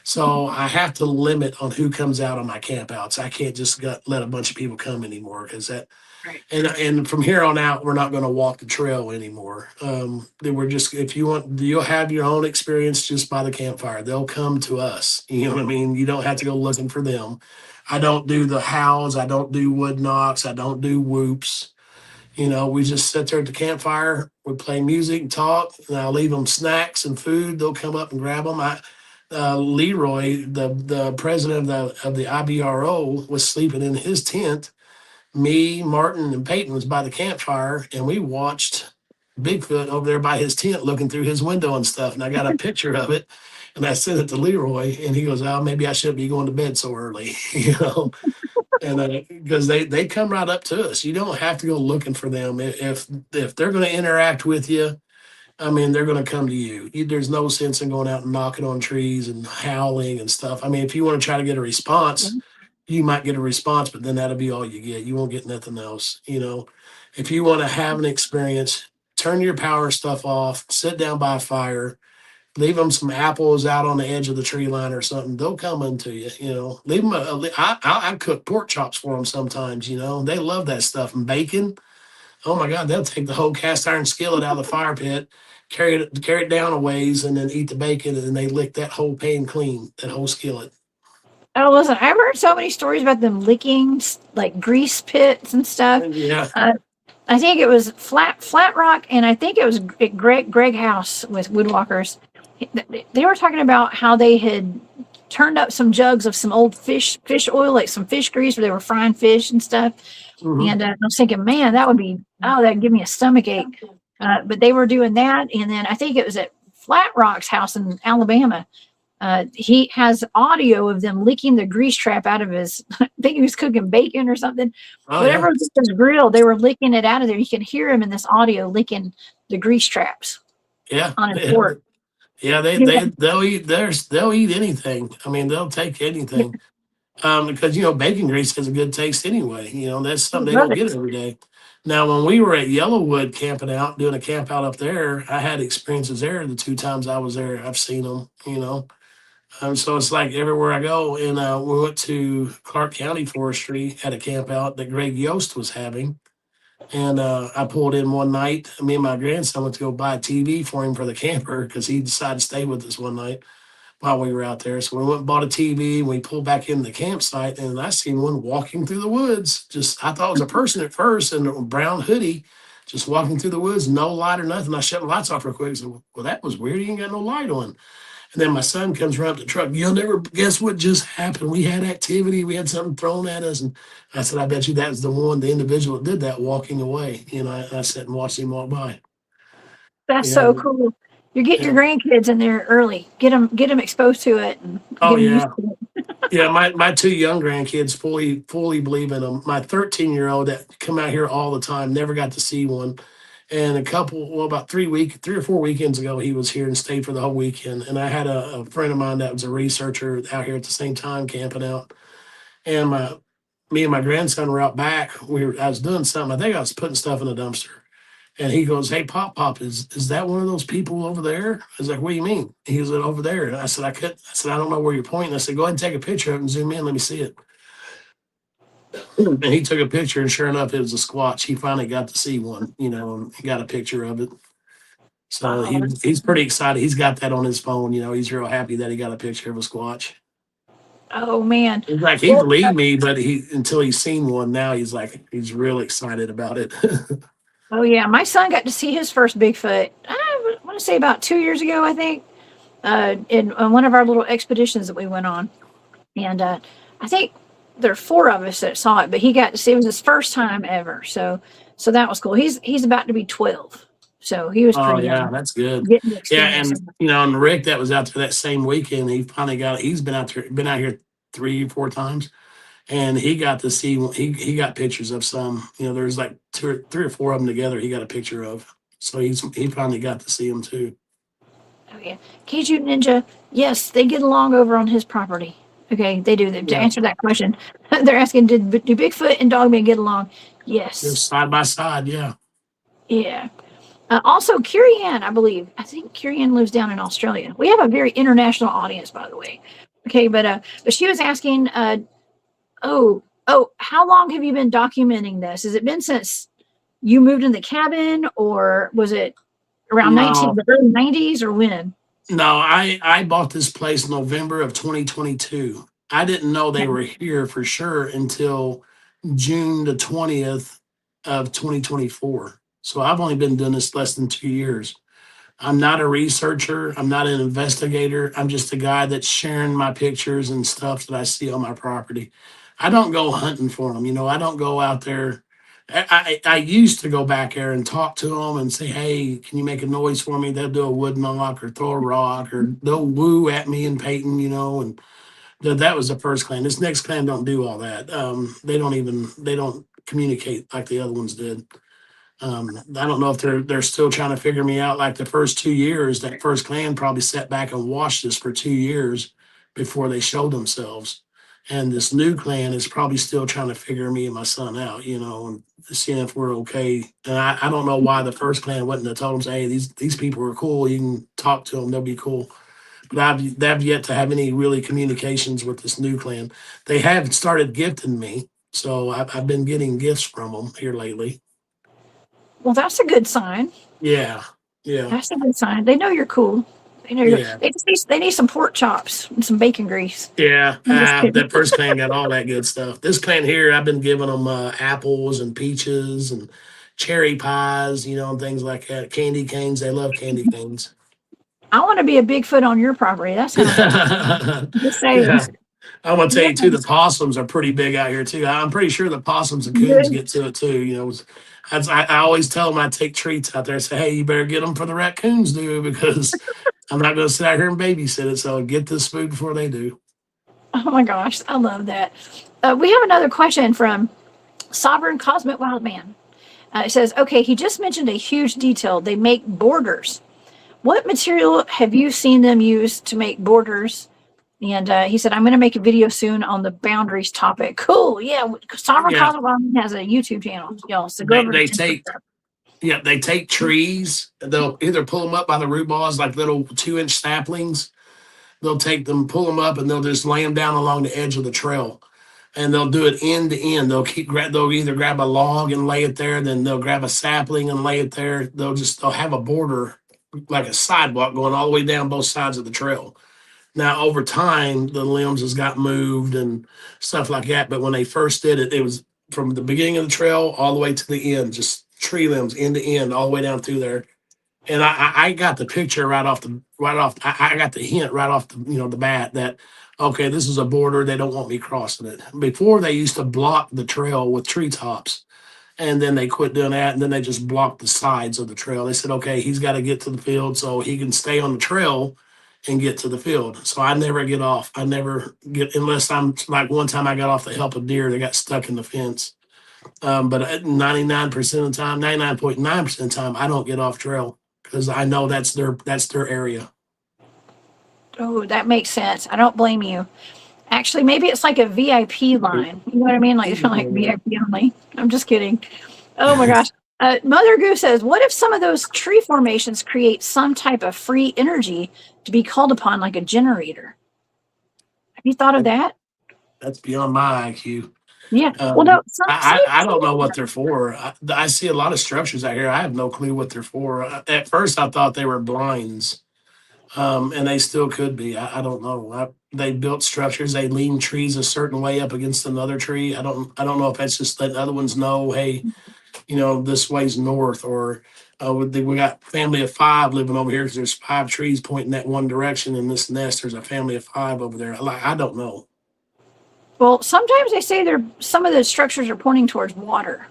B: So I have to limit on who comes out on my campouts. I can't just let a bunch of people come anymore, because that. Right. And from here on out, we're not going to walk the trail anymore. We're just, if you want, you'll have your own experience just by the campfire. They'll come to us. You know what I mean? You don't have to go looking for them. I don't do the howls. I don't do wood knocks. I don't do whoops. We just sit there at the campfire. We play music and talk, and I leave them snacks and food. They'll come up and grab them. Leroy, the president of the IBRO, was sleeping in his tent. Me, Martin, and Peyton was by the campfire, and we watched Bigfoot over there by his tent, looking through his window and stuff. And I got a picture of it, and I sent it to Leroy, and he goes, "Oh, maybe I shouldn't be going to bed so early," And because they come right up to us. You don't have to go looking for them. If they're going to interact with you, I mean, they're going to come to you. There's no sense in going out and knocking on trees and howling and stuff. I mean, if you want to try to get a response, you might get a response, but then that'll be all you get. You won't get nothing else. If you want to have an experience, turn your power stuff off, sit down by a fire, leave them some apples out on the edge of the tree line or something. They'll come into you. Leave them. I cook pork chops for them sometimes. They love that stuff. And bacon. Oh my God, they'll take the whole cast iron skillet out of the fire pit, carry it down a ways, and then eat the bacon, and then they lick that whole pan clean, that whole skillet.
A: Oh, listen, I've heard so many stories about them licking like grease pits and stuff.
B: Yeah.
A: I think it was Flat Rock, and I think it was Greg House with Woodwalkers. They were talking about how they had turned up some jugs of some old fish oil, like some fish grease, where they were frying fish and stuff. Mm-hmm. And I was thinking, man, that'd give me a stomach ache. But they were doing that, and then I think it was at Flat Rock's house in Alabama. He has audio of them licking the grease trap out of his. I think he was cooking bacon or something.
B: Oh
A: Whatever
B: yeah,
A: was in his grill, they were licking it out of there. You can hear him in this audio licking the grease traps
B: yeah,
A: on his
B: yeah.
A: pork.
B: Yeah, they'll eat they'll eat anything. I mean, they'll take anything. Because bacon grease has a good taste anyway. That's
A: I
B: something they
A: love
B: don't
A: it.
B: get every day. Now, when we were at Yellowwood camping out, doing a camp out up there, I had experiences there. The 2 times I was there, I've seen them. So it's like everywhere I go. And we went to Clark County Forestry at a camp out that Greg Yost was having. And I pulled in one night. Me and my grandson went to go buy a TV for him for the camper because he decided to stay with us one night while we were out there. So we went and bought a TV and we pulled back in the campsite and I seen one walking through the woods. Just, I thought it was a person at first in a brown hoodie, just walking through the woods, no light or nothing. I shut the lights off real quick. So, well, that was weird. He ain't got no light on. And then my son comes around the truck. You'll never guess what just happened. We had activity. We had something thrown at us. And I said, I bet you that was the individual that did that walking away. I sat and watched him walk by.
A: That's
B: Yeah.
A: so cool. You're getting your grandkids in there early. Get them exposed to it. And
B: Oh,
A: get 'em
B: yeah.
A: used to it.
B: Yeah, my 2 young grandkids fully believe in them. My 13-year-old that come out here all the time, never got to see one. And about 3 or 4 weekends ago, he was here and stayed for the whole weekend. And I had a friend of mine that was a researcher out here at the same time camping out. And me and my grandson were out back. I was doing something. I think I was putting stuff in a dumpster. And he goes, "Hey, Pop, is that one of those people over there?" I was like, "What do you mean?" He was over there. And I said, I don't know where you're pointing. I said, "Go ahead and take a picture of it and zoom in. Let me see it." And he took a picture, and sure enough, it was a squatch. He finally got to see one, and he got a picture of it. So
A: Oh,
B: he's pretty excited. He's got that on his phone. He's real happy that he got a picture of a squatch.
A: oh man.
B: He's like, he believed me, but until he's seen one, now he's really excited about it.
A: Oh yeah. My son got to see his first Bigfoot. I want to say about 2 years ago, I think. In on one of our little expeditions that we went on. And I think there are 4 of us that saw it, but he got to see it was his first time ever. So that was cool. He's about to be 12. So he was
B: Oh
A: pretty
B: yeah,
A: young
B: that's good.
A: getting to
B: Yeah,
A: experience
B: and
A: it.
B: and Rick that was out there that same weekend, he's been out here 3 or 4 times, and he got to see he got pictures of some. There's like 3 or 4 of them together. He got a picture of, so he finally got to see them too.
A: Oh yeah. Keiju Ninja, yes, they get along over on his property. Okay, they do. To
B: Yeah,
A: answer that question, they're asking, do Bigfoot and Dogman get along?
B: they're
A: Yes.
B: side by side. Yeah,
A: Yeah. Also, Kirian, I think Kirian lives down in Australia. We have a very international audience, by the way. Okay, but she was asking, oh, how long have you been documenting this? Has it been since you moved in the cabin, or was it around
B: no,
A: the early 90s, or when?
B: no. I bought this place November of 2022. I didn't know they were here for sure until June the 20th of 2024. So I've only been doing this less than 2 years. I'm not a researcher. I'm not an investigator. I'm just a guy that's sharing my pictures and stuff that I see on my property. I don't go hunting for them. I don't go out there. I used to go back there and talk to them and say, "Hey, can you make a noise for me?" They'll do a wood knock or throw a rock or they'll woo at me and Peyton, and that was the first clan. This next clan don't do all that. They don't communicate like the other ones did. I don't know if they're still trying to figure me out. Like the first 2 years, that first clan probably sat back and watched us for 2 years before they showed themselves. And this new clan is probably still trying to figure me and my son out, and seeing if we're okay. And I don't know why the first clan wouldn't have told them, say, "Hey, these people are cool. You can talk to them; they'll be cool." But they've yet to have any really communications with this new clan. They have started gifting me, so I've been getting gifts from them here lately.
A: Well, that's a good sign.
B: Yeah, yeah,
A: That's a good sign. They know you're cool. They know you're.
B: yeah,
A: They need some pork chops and some bacon grease.
B: yeah.
A: I'm just kidding.
B: That first clan got all that good stuff. This clan here, I've been giving them apples and peaches and cherry pies, and things like that. Candy canes. They love candy canes.
A: I want to be a Bigfoot on your property. That sounds awesome. Just saying.
B: Yeah. I'm gonna tell
A: Yeah.
B: you too, the possums are pretty big out here too. I'm pretty sure the possums and coons get to it too. I always tell them I take treats out there. I say, hey, you better get them for the raccoons, dude, because I'm not gonna sit out here and babysit it. So get this food before they do.
A: Oh my gosh, I love that. We have another question from Sovereign Cosmic Wildman. It says, okay, he just mentioned a huge detail. They make borders. What material have you seen them use to make borders? And he said, I'm going to make a video soon on the boundaries topic. Cool. Yeah. Sovereign
B: Yeah,
A: Cosmic Wildman has a YouTube channel, y'all. So go over
B: they
A: and
B: take
A: subscribe.
B: they take trees. They'll either pull them up by the root balls, like little 2-inch saplings. They'll take them, pull them up, and they'll just lay them down along the edge of the trail. And they'll do it end to end. They'll either grab a log and lay it there, then they'll grab a sapling and lay it there. They'll have a border like a sidewalk going all the way down both sides of the trail. Now over time, the limbs has got moved and stuff like that. But when they first did it, it was from the beginning of the trail all the way to the end, just tree limbs end to end, all the way down through there. And I got the picture I got the hint right off the bat that okay, this is a border. They don't want me crossing it. Before they used to block the trail with treetops, and then they quit doing that, and then they just blocked the sides of the trail. They said, okay, he's got to get to the field so he can stay on the trail and get to the field. So I never get off. I never get unless I'm like one time I got off to help a deer that got stuck in the fence. But 99% of the time, 99.9% of the time, I don't get off trail because I know that's their area.
A: Oh, that makes sense. I don't blame you. Actually, maybe it's like a VIP line. You know what I mean? Like, it's like VIP only. I'm just kidding. Oh my gosh. Mother Goose says, what if some of those tree formations create some type of free energy to be called upon like a generator? Have you thought of that?
B: That's beyond my IQ.
A: Yeah. Well, no,
B: I don't know what they're for. I see a lot of structures out here. I have no clue what they're for. At first, I thought they were blinds, and they still could be. I don't know. They built structures. They lean trees a certain way up against another tree. I don't know if that's just letting other ones know, hey, this way's north, or we got family of 5 living over here because there's 5 trees pointing that one direction. In this nest, there's a family of 5 over there. I don't know.
A: well, sometimes they say some of the structures are pointing towards water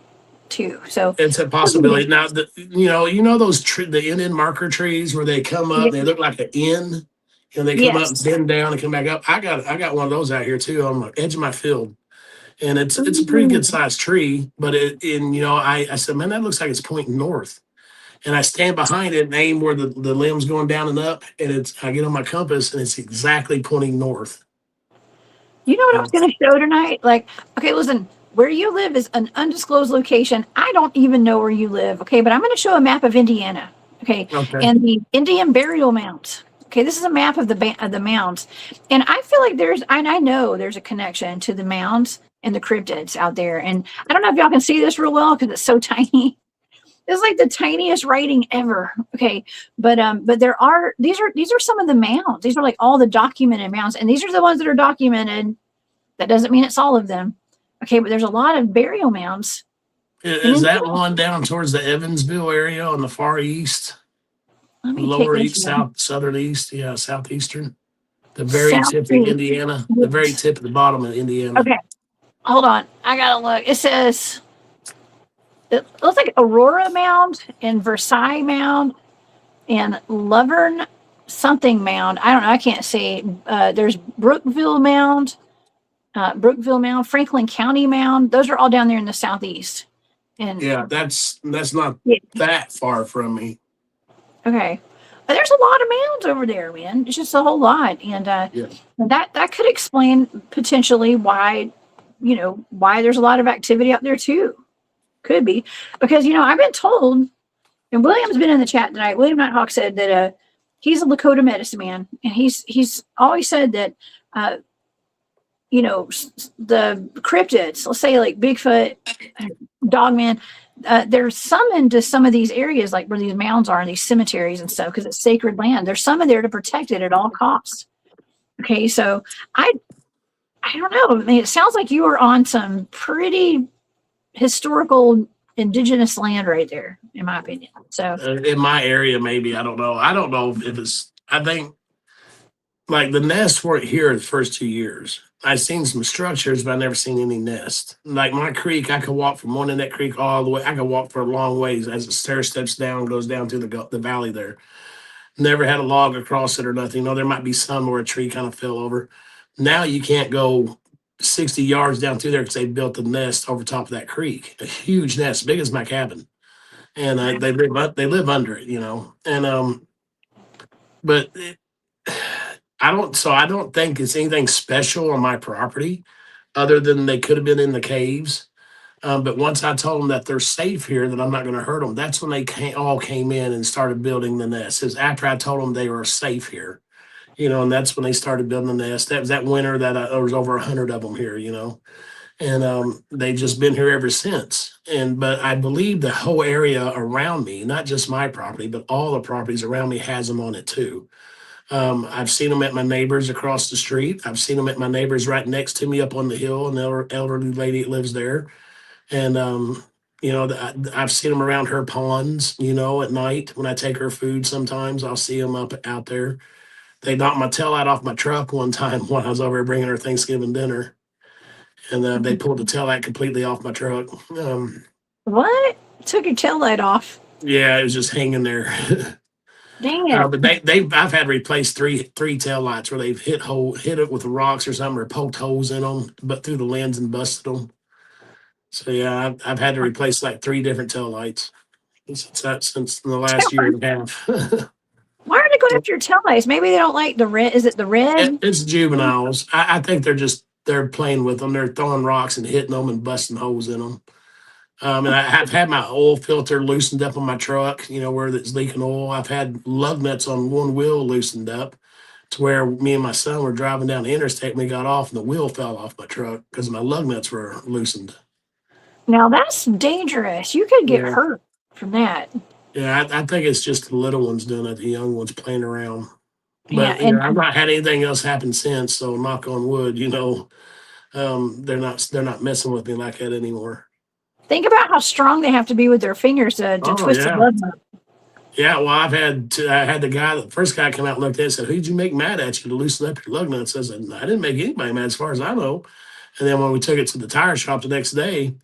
A: too. So
B: It's a possibility. Now, those the Indian marker trees where they come up, they look like an N, and they come up,
A: yes.
B: bend down, and come back up. I got one of those out here too on the edge of my field, and it's a pretty good sized tree. But I said, man, that looks like it's pointing north, and I stand behind it and aim where the limb's going down and up, and I get on my compass, and it's exactly pointing north.
A: You know what I was going to show tonight? Like, okay, listen, where you live is an undisclosed location. I don't even know where you live. Okay, but I'm going to show a map of Indiana. Okay, and the Indian burial mounds. Okay, this is a map of the mounds, and I feel like I know there's a connection to the mounds and the cryptids out there. And I don't know if y'all can see this real well because it's so tiny. It's like the tiniest writing ever. Okay, but these are some of the mounds. These are like all the documented mounds, and these are the ones that are documented. That doesn't mean it's all of them. Okay, but there's a lot of burial mounds.
B: Is that one down towards the Evansville area on the far east? Lower east, southern east, southeastern. The very tip of Indiana. The very tip of the bottom of Indiana.
A: Okay, hold on. I gotta look. It says. It looks like Aurora Mound and Versailles Mound and Lovern something Mound. I don't know. I can't see. There's Brookville Mound, Franklin County Mound. Those are all down there in the southeast. And
B: yeah, that's not that far from me.
A: Okay. There's a lot of mounds over there, man. It's just a whole lot. And that could explain potentially why there's a lot of activity out there too. Could be because I've been told, and William's been in the chat tonight. William Nighthawk said that he's a Lakota medicine man, and he's always said that the cryptids, let's say like Bigfoot, Dogman, they're summoned to some of these areas like where these mounds are and these cemeteries and stuff because it's sacred land. They're summoned there to protect it at all costs. Okay, so I don't know. I mean, it sounds like you are on some pretty historical indigenous land right there, in my opinion. So
B: in my area, maybe I don't know if it's. I think like the nests weren't here the first 2 years. I seen some structures, but I never seen any nest. Like my creek, I could walk from one end of that creek all the way. I could walk for a long ways as the stair steps down, goes down to the valley there. Never had a log across it or nothing. There might be some where a tree kind of fell over. Now you can't go 60 yards down through there because they built a nest over top of that creek, a huge nest, big as my cabin, and they live under it, and but I don't think it's anything special on my property, other than they could have been in the caves. But once I told them that they're safe here, that I'm not going to hurt them, that's when they all came in and started building the nest. Is after I told them they were safe here, and that's when they started building the nest. That was that winter that there was over 100 of them here, and they've just been here ever since. But I believe the whole area around me, not just my property, but all the properties around me has them on it too. I've seen them at my neighbors across the street. I've seen them at my neighbors right next to me up on the hill, an elderly lady that lives there. And, I've seen them around her ponds, at night when I take her food. Sometimes I'll see them up out there. They knocked my tail light off my truck one time when I was over bringing her Thanksgiving dinner. And they pulled the tail light completely off my truck.
A: What? Took your tail light off.
B: Yeah, it was just hanging there.
A: Dang it.
B: But I've had to replace three tail lights where they've hit it with rocks or something, or poked holes in them, but through the lens and busted them. So yeah, I've had to replace like 3 different tail lights since the last year and a half.
A: Why are they going after your tail lights? Maybe they don't like the red. Is it the red?
B: It's juveniles. I think they're playing with them. They're throwing rocks and hitting them and busting holes in them. And I have had my oil filter loosened up on my truck, where it's leaking oil. I've had lug nuts on one wheel loosened up to where me and my son were driving down the interstate and we got off and the wheel fell off my truck because my lug nuts were loosened.
A: Now that's dangerous. You could get
B: Yeah.
A: hurt from that.
B: Yeah, I think it's just the little ones doing it, the young ones playing around. But
A: Yeah, and
B: I've not had anything else happen since, so knock on wood, they're not messing with me like that anymore.
A: think about how strong they have to be with their fingers to twist
B: Yeah.
A: a lug nut.
B: Yeah, well, I had the first guy come out and looked at it and said, "Who'd you make mad at you to loosen up your lug nuts?" I said, "I didn't make anybody mad as far as I know." And then when we took it to the tire shop the next day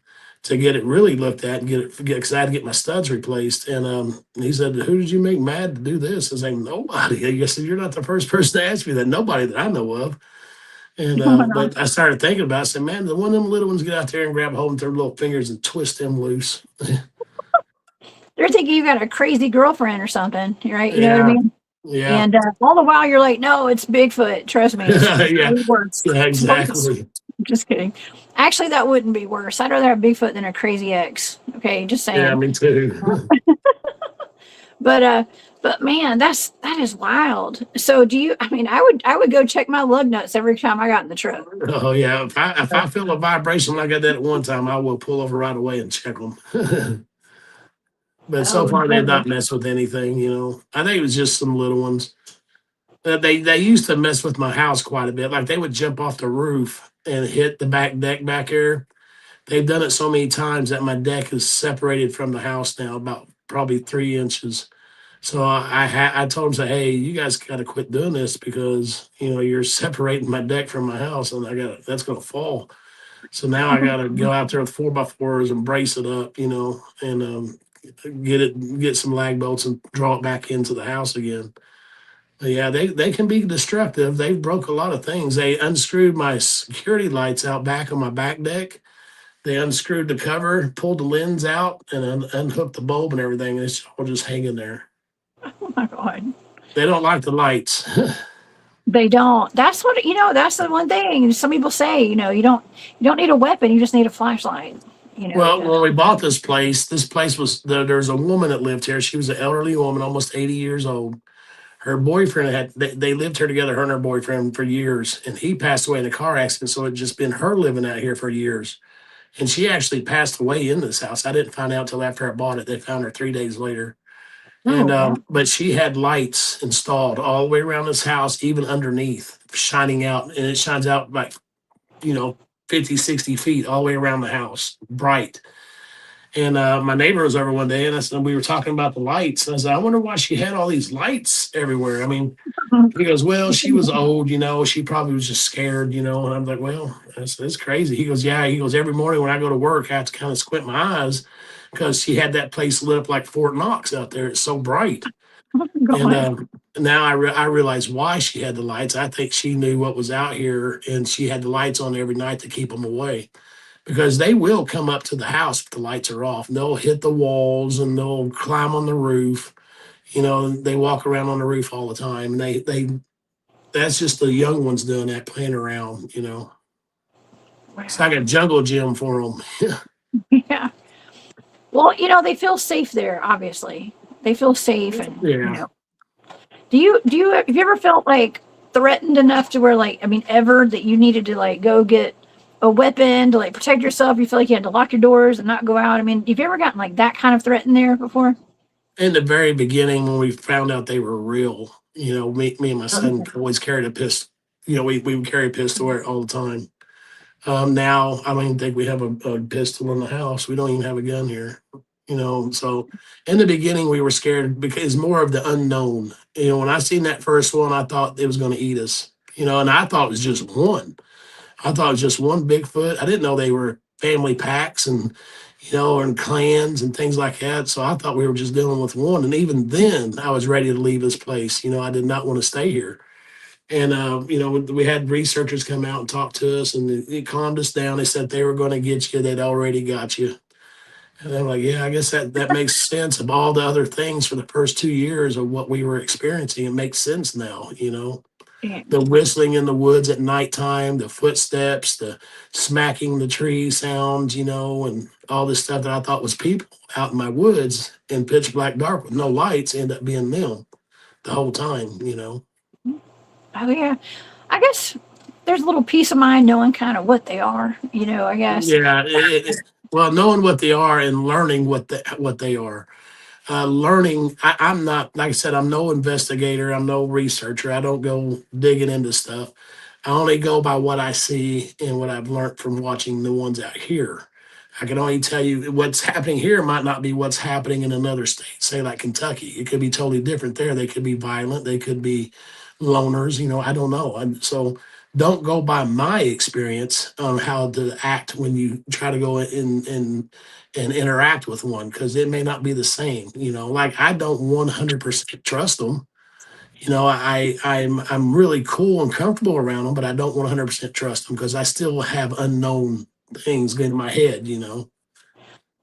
B: to get it really looked at and because I had to get my studs replaced, and he said, "Who did you make mad to do this?" I was like, "Nobody." I said, "You're not the first person to ask me that. Nobody that I know of." And
A: Oh my
B: but I started thinking about it. I said, "Man, the one of them little ones get out there and grab a hold of their little fingers and twist them loose."
A: They're thinking you got a crazy girlfriend or something, right? You know what I mean?
B: Yeah.
A: And all the while you're like, no, it's Bigfoot. Trust me. It's
B: Yeah.
A: way worse.
B: Yeah, exactly.
A: Just kidding. Actually, that wouldn't be worse. I'd rather have Bigfoot than a crazy ex. Okay, just saying.
B: Yeah, me too.
A: But man, that is wild. So I would go check my lug nuts every time I got in the truck.
B: Oh yeah. If I feel a vibration like I did at one time, I will pull over right away and check them. But so far they've not messed with anything. I think it was just some little ones. They used to mess with my house quite a bit. Like they would jump off the roof and hit the back deck back here. They've done it so many times that my deck is separated from the house now, about probably 3 inches. So I told them, say, "Hey, you guys got to quit doing this because you're separating my deck from my house, and that's gonna fall." So now I got to go out there with 4x4s and brace it up, and get some lag bolts and draw it back into the house again. But yeah, they can be destructive. They broke a lot of things. They unscrewed my security lights out back on my back deck. They unscrewed the cover, pulled the lens out, and unhooked the bulb and everything. And it's all just hanging there.
A: Oh my God.
B: They don't like the lights.
A: They don't. That's what that's the one thing. Some people say, you don't need a weapon, you just need a flashlight.
B: Well, when we bought this place was there's a woman that lived here. She was an elderly woman, almost 80 years old. Her boyfriend they lived here together, her and her boyfriend, for years, and he passed away in a car accident. So it just been her living out here for years. And she actually passed away in this house. I didn't find out till after I bought it. They found her 3 days later. But she had lights installed all the way around this house, even underneath, shining out. And it shines out like, 50, 60 feet all the way around the house, bright. And my neighbor was over one day, and I said, we were talking about the lights. And I said, I wonder why she had all these lights everywhere. I mean, he goes, well, she was old, she probably was just scared, and I'm like, well, that's crazy. He goes, yeah. He goes, every morning when I go to work, I have to kind of squint my eyes because she had that place lit up like Fort Knox out there. It's so bright.
A: Go
B: And
A: ahead.
B: now I realize why she had the lights. I think she knew what was out here, and she had the lights on every night to keep them away, because they will come up to the house if the lights are off. They'll hit the walls and they'll climb on the roof. They walk around on the roof all the time, and they that's just the young ones doing that, playing around. It's like a jungle gym for them.
A: Yeah. Well, they feel safe there. Obviously, they feel safe, and
B: Yeah.
A: have you ever felt like threatened enough to where, like, I mean, ever that you needed to like go get a weapon to like protect yourself? You feel like you had to lock your doors and not go out. I mean, have you ever gotten like that kind of threatened there before?
B: In the very beginning, when we found out they were real, me and my son always carried a pistol. We would carry a pistol all the time. Now I don't even think we have a pistol in the house. We don't even have a gun here. So in the beginning we were scared because it's more of the unknown. When I seen that first one, I thought it was going to eat us. And I thought it was just one. I thought it was just one Bigfoot. I didn't know they were family packs and clans and things like that. So I thought we were just dealing with one. And even then, I was ready to leave this place. I did not want to stay here. And we had researchers come out and talk to us, and it calmed us down. They said they were going to get you. They'd already got you. And I'm like, yeah, I guess that makes sense of all the other things for the first 2 years of what we were experiencing. It makes sense now.
A: Yeah.
B: The whistling in the woods at nighttime, the footsteps, the smacking the tree sounds, and all this stuff that I thought was people out in my woods in pitch black dark with no lights end up being them the whole time.
A: Oh yeah. I guess there's a little peace of mind knowing kind of what they are. I guess.
B: Yeah. Well, knowing what they are and learning what they are. Learning, I'm not, like I said, I'm no investigator, I'm no researcher. I don't go digging into stuff. I only go by what I see and what I've learned from watching the ones out here. I can only tell you what's happening here might not be what's happening in another state, say like Kentucky. It could be totally different there. They could be violent, they could be loners, I don't know. And so don't go by my experience on how to act when you try to go in and interact with one, because it may not be the same. Like I don't 100% trust them. I'm really cool and comfortable around them, but I don't 100% trust them because I still have unknown things in my head.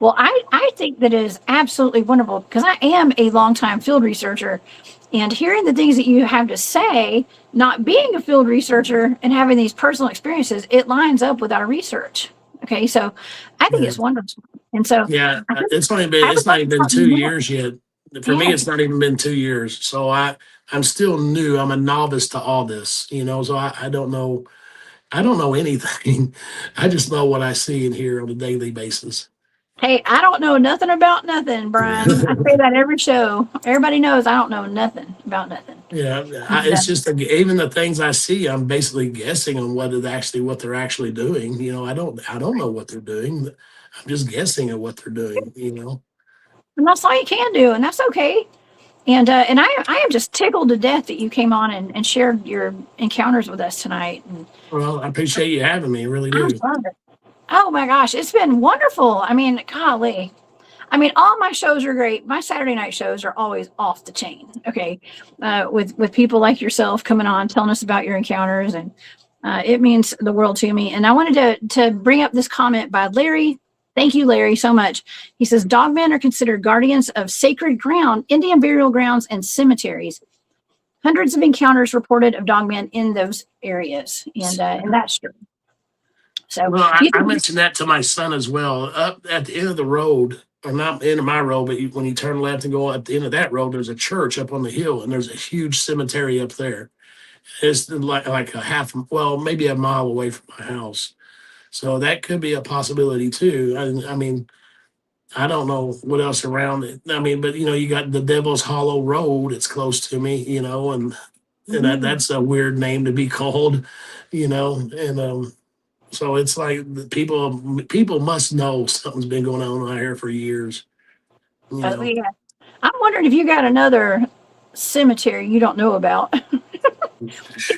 A: Well, I think that is absolutely wonderful because I am a longtime field researcher, and hearing the things that you have to say, not being a field researcher and having these personal experiences, it lines up with our research. Okay, so I think
B: Yeah.
A: it's wonderful, and so
B: Yeah,
A: I think
B: it's
A: I would
B: not
A: like
B: even
A: to
B: been
A: talk to you
B: 2
A: more.
B: years yet. For me,
A: Yeah.
B: it's not even been 2 years. So I'm still new. I'm a novice to all this. So I don't know. I don't know anything. I just know what I see and hear on a daily basis.
A: Hey, I don't know nothing about nothing, Brian. I say that every show. Everybody knows I don't know nothing about nothing.
B: Yeah,
A: And,
B: it's just even the things I see, I'm basically guessing on what they're actually doing. I don't know what they're doing. I'm just guessing at what they're doing.
A: and that's all you can do, and that's okay. And I am just tickled to death that you came on and shared your encounters with us tonight. And
B: Well, I appreciate you having me. I really
A: I
B: do.
A: love it. Oh my gosh, it's been wonderful. I mean, golly. I mean, all my shows are great. My Saturday night shows are always off the chain. Okay, with people like yourself coming on, telling us about your encounters, and it means the world to me. And I wanted to bring up this comment by Larry. Thank you, Larry, so much. He says dogmen are considered guardians of sacred ground, Indian burial grounds, and cemeteries. Hundreds of encounters reported of dogmen in those areas, and that's true. So,
B: Well,
A: do you
B: I
A: think?
B: mentioned that to my son as well. Up at the end of the road, or not the end of my road, but when you turn left and go at the end of that road, there's a church up on the hill, and there's a huge cemetery up there. It's like a well, maybe a mile away from my house. So that could be a possibility too. I mean, I don't know what else around it. I mean, but you got the Devil's Hollow Road. It's close to me, and
A: Mm,
B: that's a weird name to be called, and So it's like people must know something's been going on out here for years. You
A: Oh,
B: know,
A: yeah. I'm wondering if you got another cemetery you don't know about.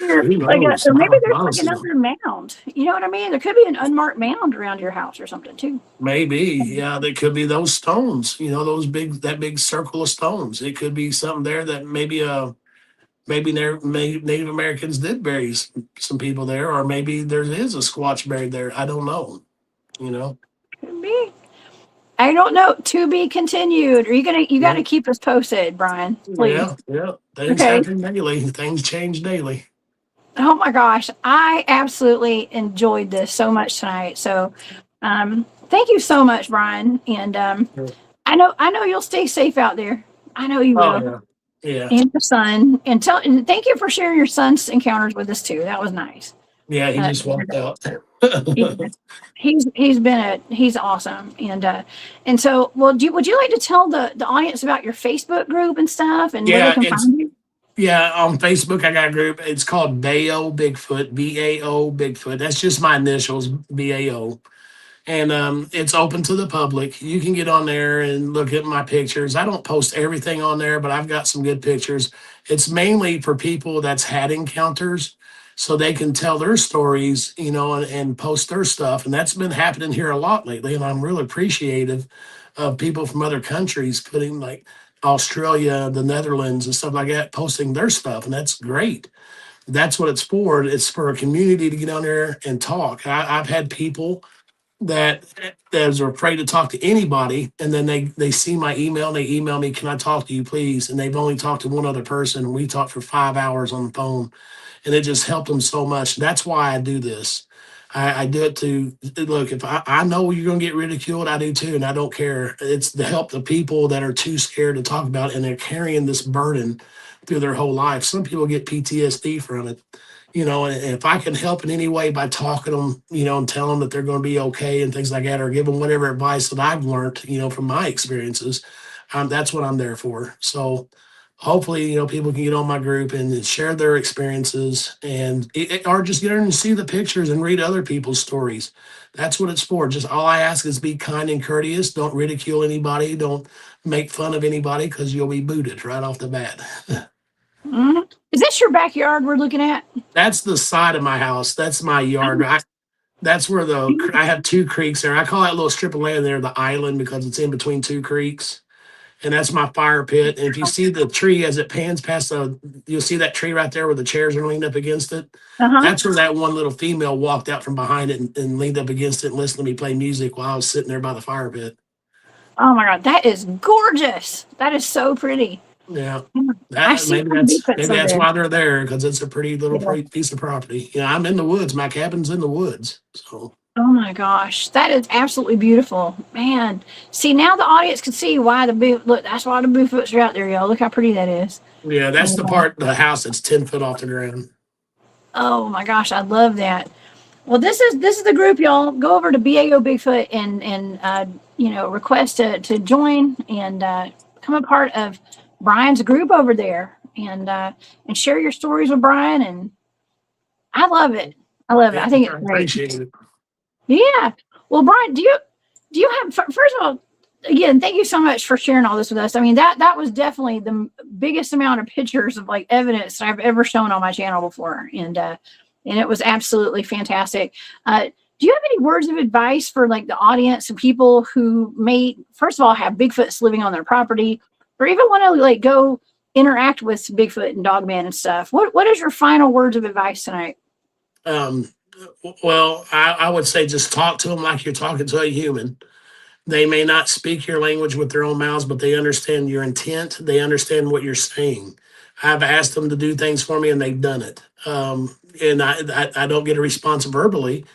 A: Or
B: who knows?
A: or maybe there's like
B: Honestly,
A: another mound. You know what I mean? There could be an unmarked mound around your house or something too.
B: maybe, yeah, there could be those stones. You know, that big circle of stones. It could be something there that maybe Native Americans did bury some people there, or maybe there is a Squatch buried there. I don't know. You know.
A: Could be. I don't know. To be continued. Are you got
B: Yeah,
A: to keep us posted, Brian, please.
B: yeah, yeah. Things
A: Okay.
B: happen daily. Things change daily.
A: Oh my gosh, I absolutely enjoyed this so much tonight. So, thank you so much, Brian. And I know you'll stay safe out there. I know you
B: Oh
A: will.
B: yeah, yeah,
A: And your son. And thank you for sharing your son's encounters with us too. That was nice.
B: yeah. He
A: Uh,
B: just walked out.
A: yeah. He's awesome. And so, well, would you like to tell the audience about your Facebook group and stuff and where they
B: Yeah,
A: can
B: it's
A: find you?
B: yeah, on Facebook, I got a group. It's called Bao Bigfoot, BAO Bigfoot. That's just my initials, BAO. And it's open to the public. You can get on there and look at my pictures. I don't post everything on there, but I've got some good pictures. It's mainly for people that's had encounters so they can tell their stories, and post their stuff. And that's been happening here a lot lately. And I'm really appreciative of people from other countries putting like Australia, the Netherlands, and stuff like that, posting their stuff. And that's great. That's what it's for. It's for a community to get on there and talk. I've had people that are afraid to talk to anybody, and then they see my email and they email me, can I talk to you please? And they've only talked to one other person, and we talked for 5 hours on the phone, and it just helped them so much. That's why I do this. I do it to look, if I know you're going to get ridiculed, I do too, and I don't care. It's to help the people that are too scared to talk about it, and they're carrying this burden through their whole life. Some people get PTSD from it, and if I can help in any way by talking to them, and tell them that they're going to be okay and things like that, or give them whatever advice that I've learned, from my experiences, that's what I'm there for. So hopefully, people can get on my group and share their experiences or just get in and see the pictures and read other people's stories. That's what it's for. Just all I ask is be kind and courteous. Don't ridicule anybody. Don't make fun of anybody because you'll be booted right off the bat.
A: Mhm. Is this your backyard we're looking at?
B: That's the side of my house. That's my yard. That's where I have two creeks there. I call that little strip of land there the island because it's in between two creeks. And that's my fire pit. And if you see the tree as it pans past you'll see that tree right there where the chairs are leaned up against it.
A: Uh-huh.
B: That's where that one little female walked out from behind it and leaned up against it and listened to me play music while I was sitting there by the fire pit.
A: Oh my God, that is gorgeous. That is so pretty.
B: Yeah.
A: I see
B: Maybe
A: some Bigfoots over
B: that's
A: there.
B: why they're there, because it's a pretty little
A: Yeah.
B: piece of property. I'm in the woods. My cabin's in the woods. So
A: Oh my gosh, that is absolutely beautiful, man. See, now the audience can see why look. That's why the Bigfoots are out there, y'all. Look how pretty that is.
B: yeah, that's the part of the house that's 10 foot off the ground.
A: Oh my gosh, I love that. Well, this is the group, y'all. Go over to BAO Bigfoot and request to join and become a part of Brian's group over there and share your stories with Brian. And I love it. I love it.
B: Yeah,
A: I think
B: I
A: it's great.
B: appreciate it.
A: Yeah. Well, Brian, do you have, first of all, again, thank you so much for sharing all this with us. I mean, that was definitely the biggest amount of pictures of like evidence that I've ever shown on my channel before. And it was absolutely fantastic. Do you have any words of advice for like the audience and people who may, first of all, have Bigfoots living on their property or even want to like go interact with Bigfoot and Dogman and stuff? What is your final words of advice tonight?
B: Well, I would say just talk to them like you're talking to a human. They may not speak your language with their own mouths, but they understand your intent. They understand what you're saying. I've asked them to do things for me, and they've done it. And I don't get a response verbally,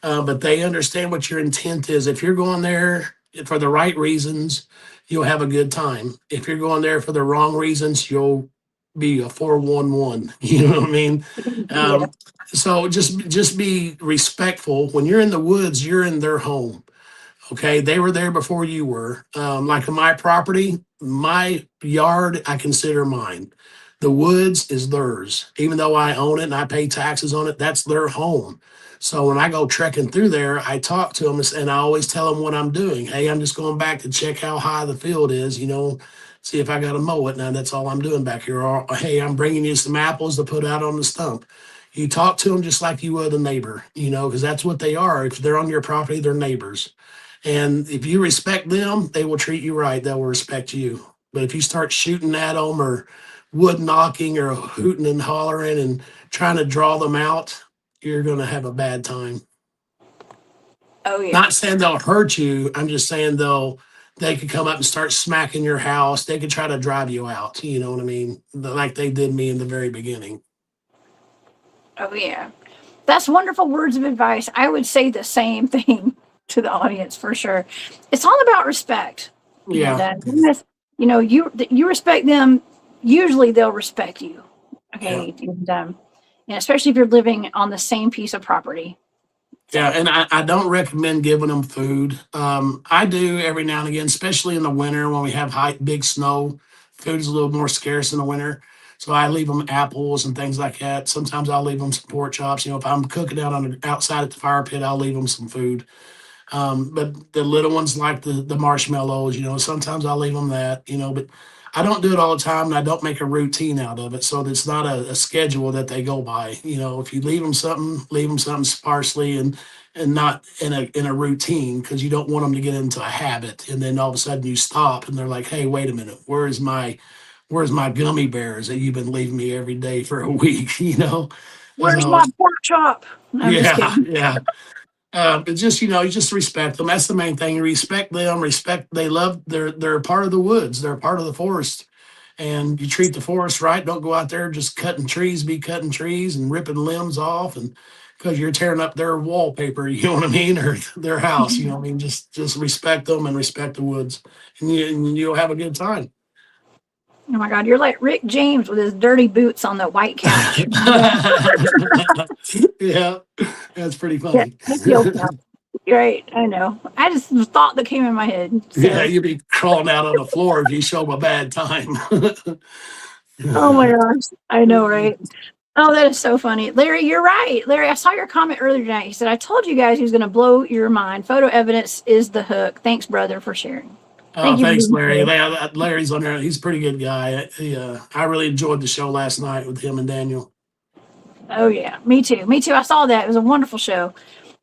B: but they understand what your intent is. If you're going there for the right reasons, you'll have a good time. If you're going there for the wrong reasons, you'll be a 411. You know what I mean?
A: Yeah.
B: So just be respectful. When you're in the woods, you're in their home. Okay, they were there before you were. Like on my property, my yard, I consider mine. The woods is theirs. Even though I own it and I pay taxes on it, that's their home. So when I go trekking through there, I talk to them and I always tell them what I'm doing. Hey, I'm just going back to check how high the field is, see if I got to mow it. Now that's all I'm doing back here. Or, hey, I'm bringing you some apples to put out on the stump. You talk to them just like you would a neighbor, because that's what they are. If they're on your property, they're neighbors. And if you respect them, they will treat you right. They will respect you. But if you start shooting at them or wood knocking or hooting and hollering and trying to draw them out, you're going to have a bad time.
A: Oh yeah.
B: Not saying they'll hurt you. I'm just saying they could come up and start smacking your house. They could try to drive you out. You know what I mean? Like they did me in the very beginning.
A: Oh yeah. That's wonderful words of advice. I would say the same thing to the audience for sure. It's all about respect.
B: Yeah.
A: And, you respect them, usually they'll respect you. Okay.
B: Yeah.
A: And especially if you're living on the same piece of property.
B: Yeah, and I don't recommend giving them food. I do every now and again, especially in the winter when we have big snow. Food is a little more scarce in the winter. So I leave them apples and things like that. Sometimes I'll leave them some pork chops. If I'm cooking out outside at the fire pit, I'll leave them some food. But the little ones like the marshmallows, sometimes I'll leave them that, but I don't do it all the time and I don't make a routine out of it. So it's not a schedule that they go by. If you leave them something sparsely and not in a routine, because you don't want them to get into a habit. And then all of a sudden you stop and they're like, hey, wait a minute, where's my gummy bears that you've been leaving me every day for a week,
A: Where's
B: So,
A: my pork chop? I'm just
B: yeah,
A: kidding.
B: yeah. But just you just respect them. That's the main thing. Respect them. They're a part of the woods. They're a part of the forest, and you treat the forest right. Don't go out there just be cutting trees and ripping limbs off, and because you're tearing up their wallpaper, you know what I mean, or their house. You know what I mean. Just respect them and respect the woods, and you'll have a good time.
A: Oh my God, you're like Rick James with his dirty boots on the white couch.
B: Yeah, that's pretty funny.
A: Right, I know. I just the thought that came in my head. So.
B: Yeah, you'd be crawling out on the floor if you show them a bad time.
A: Oh my gosh, I know, right? Oh, that is so funny. Larry, you're right. Larry, I saw your comment earlier tonight. He said, I told you guys he was going to blow your mind. Photo evidence is the hook. Thanks, brother, for sharing.
B: Oh, thanks, Larry. Larry's on there. He's a pretty good guy. I really enjoyed the show last night with him and Daniel.
A: Oh, yeah. Me too. Me too. I saw that. It was a wonderful show.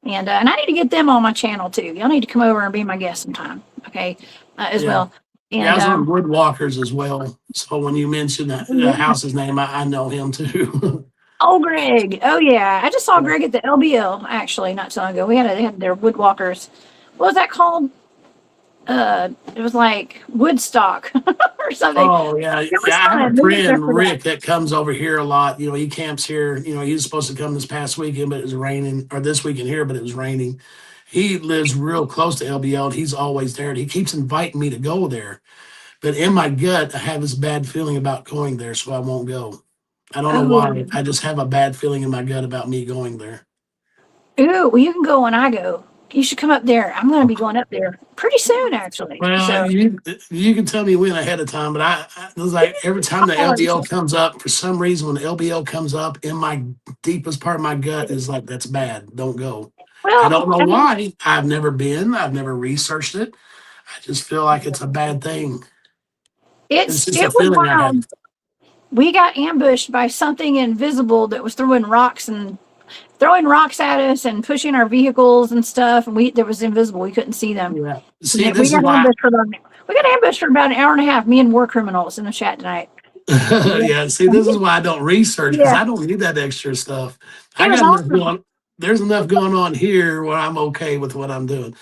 A: And I need to get them on my channel, too. Y'all need to come over and be my guest sometime, okay, as well. And,
B: I was on Woodwalkers as well. So when you mentioned the house's name, I know him, too.
A: Oh, Greg. Oh, yeah. I just saw Greg at the LBL, actually, not so long ago. They had their Woodwalkers. What was that called? It was like Woodstock or something.
B: Oh yeah, I have a friend Rick that comes over here a lot. He camps here. He was supposed to come this past weekend, but it was raining, or this weekend here, but it was raining. He lives real close to LBL. And he's always there. And he keeps inviting me to go there, but in my gut, I have this bad feeling about going there, so I won't go. I don't know why. I just have a bad feeling in my gut about me going there.
A: Ooh, well, you can go when I go. You should come up there. I'm going to be going up there pretty soon, actually.
B: Well, so. you can tell me when ahead of time, but I it was like every time the LBL comes up, for some reason, when the LBL comes up, in my deepest part of my gut is like, that's bad. Don't go. Well, I don't know why. I've never been. I've never researched it. I just feel like it's a bad thing. It's just a feeling I have.
A: We got ambushed by something invisible that was throwing rocks at us and pushing our vehicles and stuff. And there was invisible. We couldn't see them.
B: Yeah.
A: See, we got ambushed for about an hour and a half. Me and war criminals in the chat tonight.
B: Yeah. See, this is why I don't research, because I don't need that extra stuff. There's enough going on here where I'm okay with what I'm doing.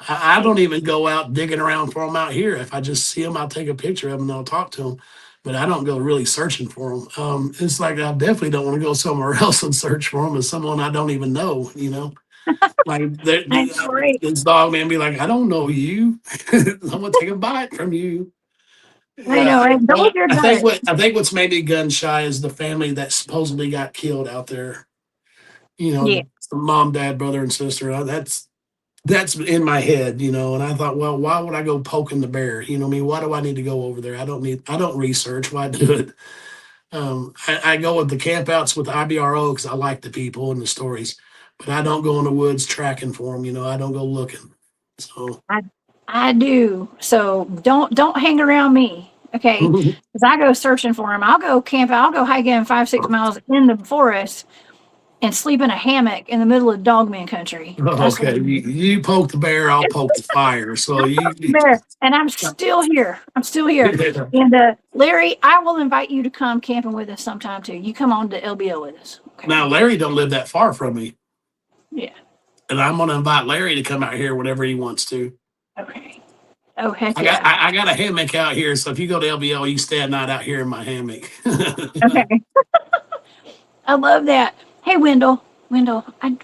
B: I don't even go out digging around for them out here. If I just see them, I'll take a picture of them and I'll talk to them. But I don't go really searching for them. It's like I definitely don't want to go somewhere else and search for them as someone I don't even know, Like this dog man be like, I don't know you. I'm gonna take a bite from you.
A: I know.
B: I think what's made me gun shy is the family that supposedly got killed out there. The mom, dad, brother, and sister. That's in my head, and I thought, well, why would I go poking the bear? Why do I need to go over there? I don't research. Why do it? I go with the campouts with IBRO because I like the people and the stories. but I don't go in the woods tracking for them. I don't go looking. So
A: I do. So don't hang around me, okay? Because I go searching for them. I'll go camp. I'll go hiking 5-6 miles in the forest and sleep in a hammock in the middle of Dogman country.
B: okay, you poke the bear, I'll poke the fire. So
A: there, and I'm still here. I'm still here. And Larry, I will invite you to come camping with us sometime too. You come on to LBO with us. Okay?
B: Now Larry don't live that far from me.
A: Yeah.
B: And I'm gonna invite Larry to come out here whenever he wants to.
A: Okay. Oh heck
B: I
A: yeah.
B: I got a hammock out here, so if you go to LBO, you stay a night out here in my hammock.
A: Okay. I love that. Hey, Wendell, I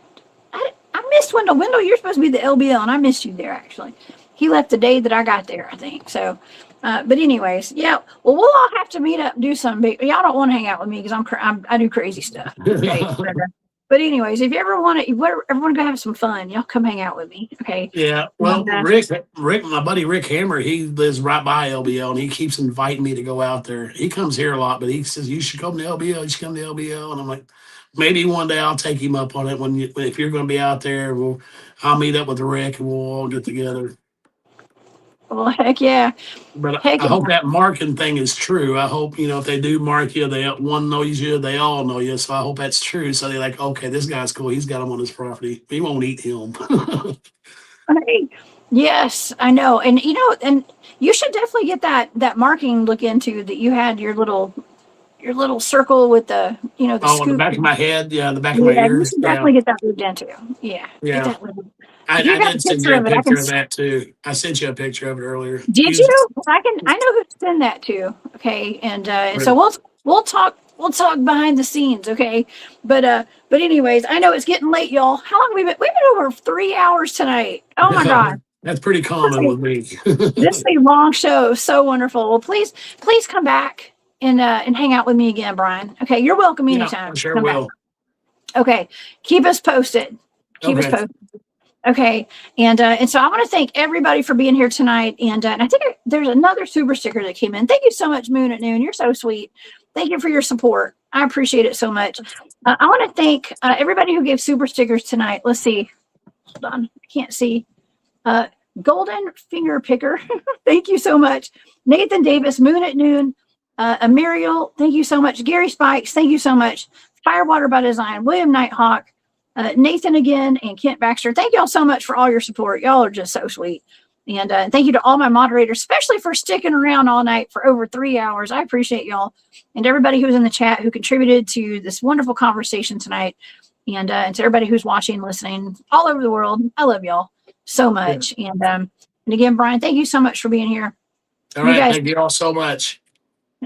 A: missed Wendell. Wendell, you're supposed to be the LBL, and I missed you there, actually. He left the day that I got there, I think. So, but anyways, yeah. Well, we'll all have to meet up and do something. Y'all don't want to hang out with me because I do crazy stuff. Okay. But anyways, if you ever want to have some fun, y'all come hang out with me. Okay.
B: Yeah. Well, Rick, my buddy Rick Hammer, he lives right by LBL, and he keeps inviting me to go out there. He comes here a lot, but he says you should come to LBL. You should come to LBL, and I'm like, maybe one day I'll take him up on it. If you're going to be out there, I'll meet up with Rick and we'll all get together.
A: Well, heck yeah.
B: But I hope that marking thing is true. I hope, if they do mark you, one knows you, they all know you. So I hope that's true. So they're like, okay, this guy's cool. He's got him on his property. We won't eat him.
A: Hey, yes, I know. And, and you should definitely get that marking look into that you had your little circle with the, the
B: on the back of my head. Yeah, the back of my ears.
A: You should definitely get that moved into. Yeah.
B: Yeah. I did send you a picture of that too. I sent you a picture of it earlier.
A: Did you? I know who to send that to. Okay. And so we'll talk behind the scenes, okay? But anyways, I know it's getting late, y'all. How long have we been? We've been over 3 hours tonight. Oh my God.
B: That's pretty common with me.
A: This is a long show. So wonderful. Well, please come back and hang out with me again, Brian. Okay, you're welcome anytime.
B: I sure will.
A: Back. Okay, keep us posted. Keep us posted. Okay, and so I want to thank everybody for being here tonight. And I think there's another super sticker that came in. Thank you so much, Moon at Noon. You're so sweet. Thank you for your support. I appreciate it so much. I want to thank everybody who gave super stickers tonight. Let's see. Hold on, I can't see. Golden Finger Picker. Thank you so much. Nathan Davis, Moon at Noon. Muriel, thank you so much. Gary Spikes, thank you so much. Firewater by Design, William Nighthawk, Nathan again, and Kent Baxter. Thank y'all so much for all your support. Y'all are just so sweet. And thank you to all my moderators, especially for sticking around all night for over 3 hours. I appreciate y'all. And everybody who's in the chat who contributed to this wonderful conversation tonight. And to everybody who's watching, listening all over the world. I love y'all so much. Yeah. And again, Brian, thank you so much for being here.
B: All right. Guys, thank you all so much.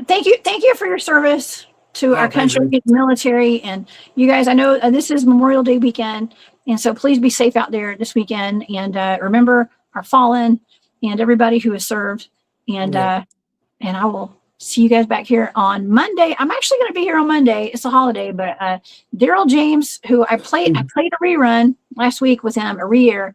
A: Thank you for your service to our country, military, and you guys. I know this is Memorial Day weekend, and so please be safe out there this weekend. And remember our fallen and everybody who has served. And and I will see you guys back here on Monday. I'm actually going to be here on Monday. It's a holiday, but Daryl James, who I played a rerun last week with him, a re-air,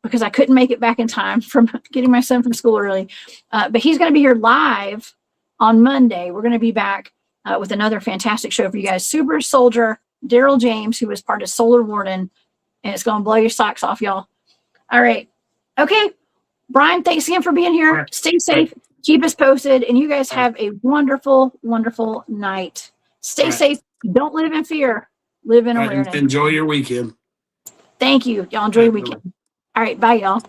A: because I couldn't make it back in time from getting my son from school early. But he's going to be here live on Monday. We're going to be back with another fantastic show for you guys. Super Soldier Daryl James, who was part of Solar Warden, and it's going to blow your socks off, y'all. All right. Okay. Brian, thanks again for being here. Right. Stay safe. Keep us posted. And you guys have a wonderful, wonderful night. Stay safe. Don't live in fear. Live in awareness.
B: Enjoy your weekend.
A: Thank you. Y'all enjoy your weekend. All right. Bye, y'all.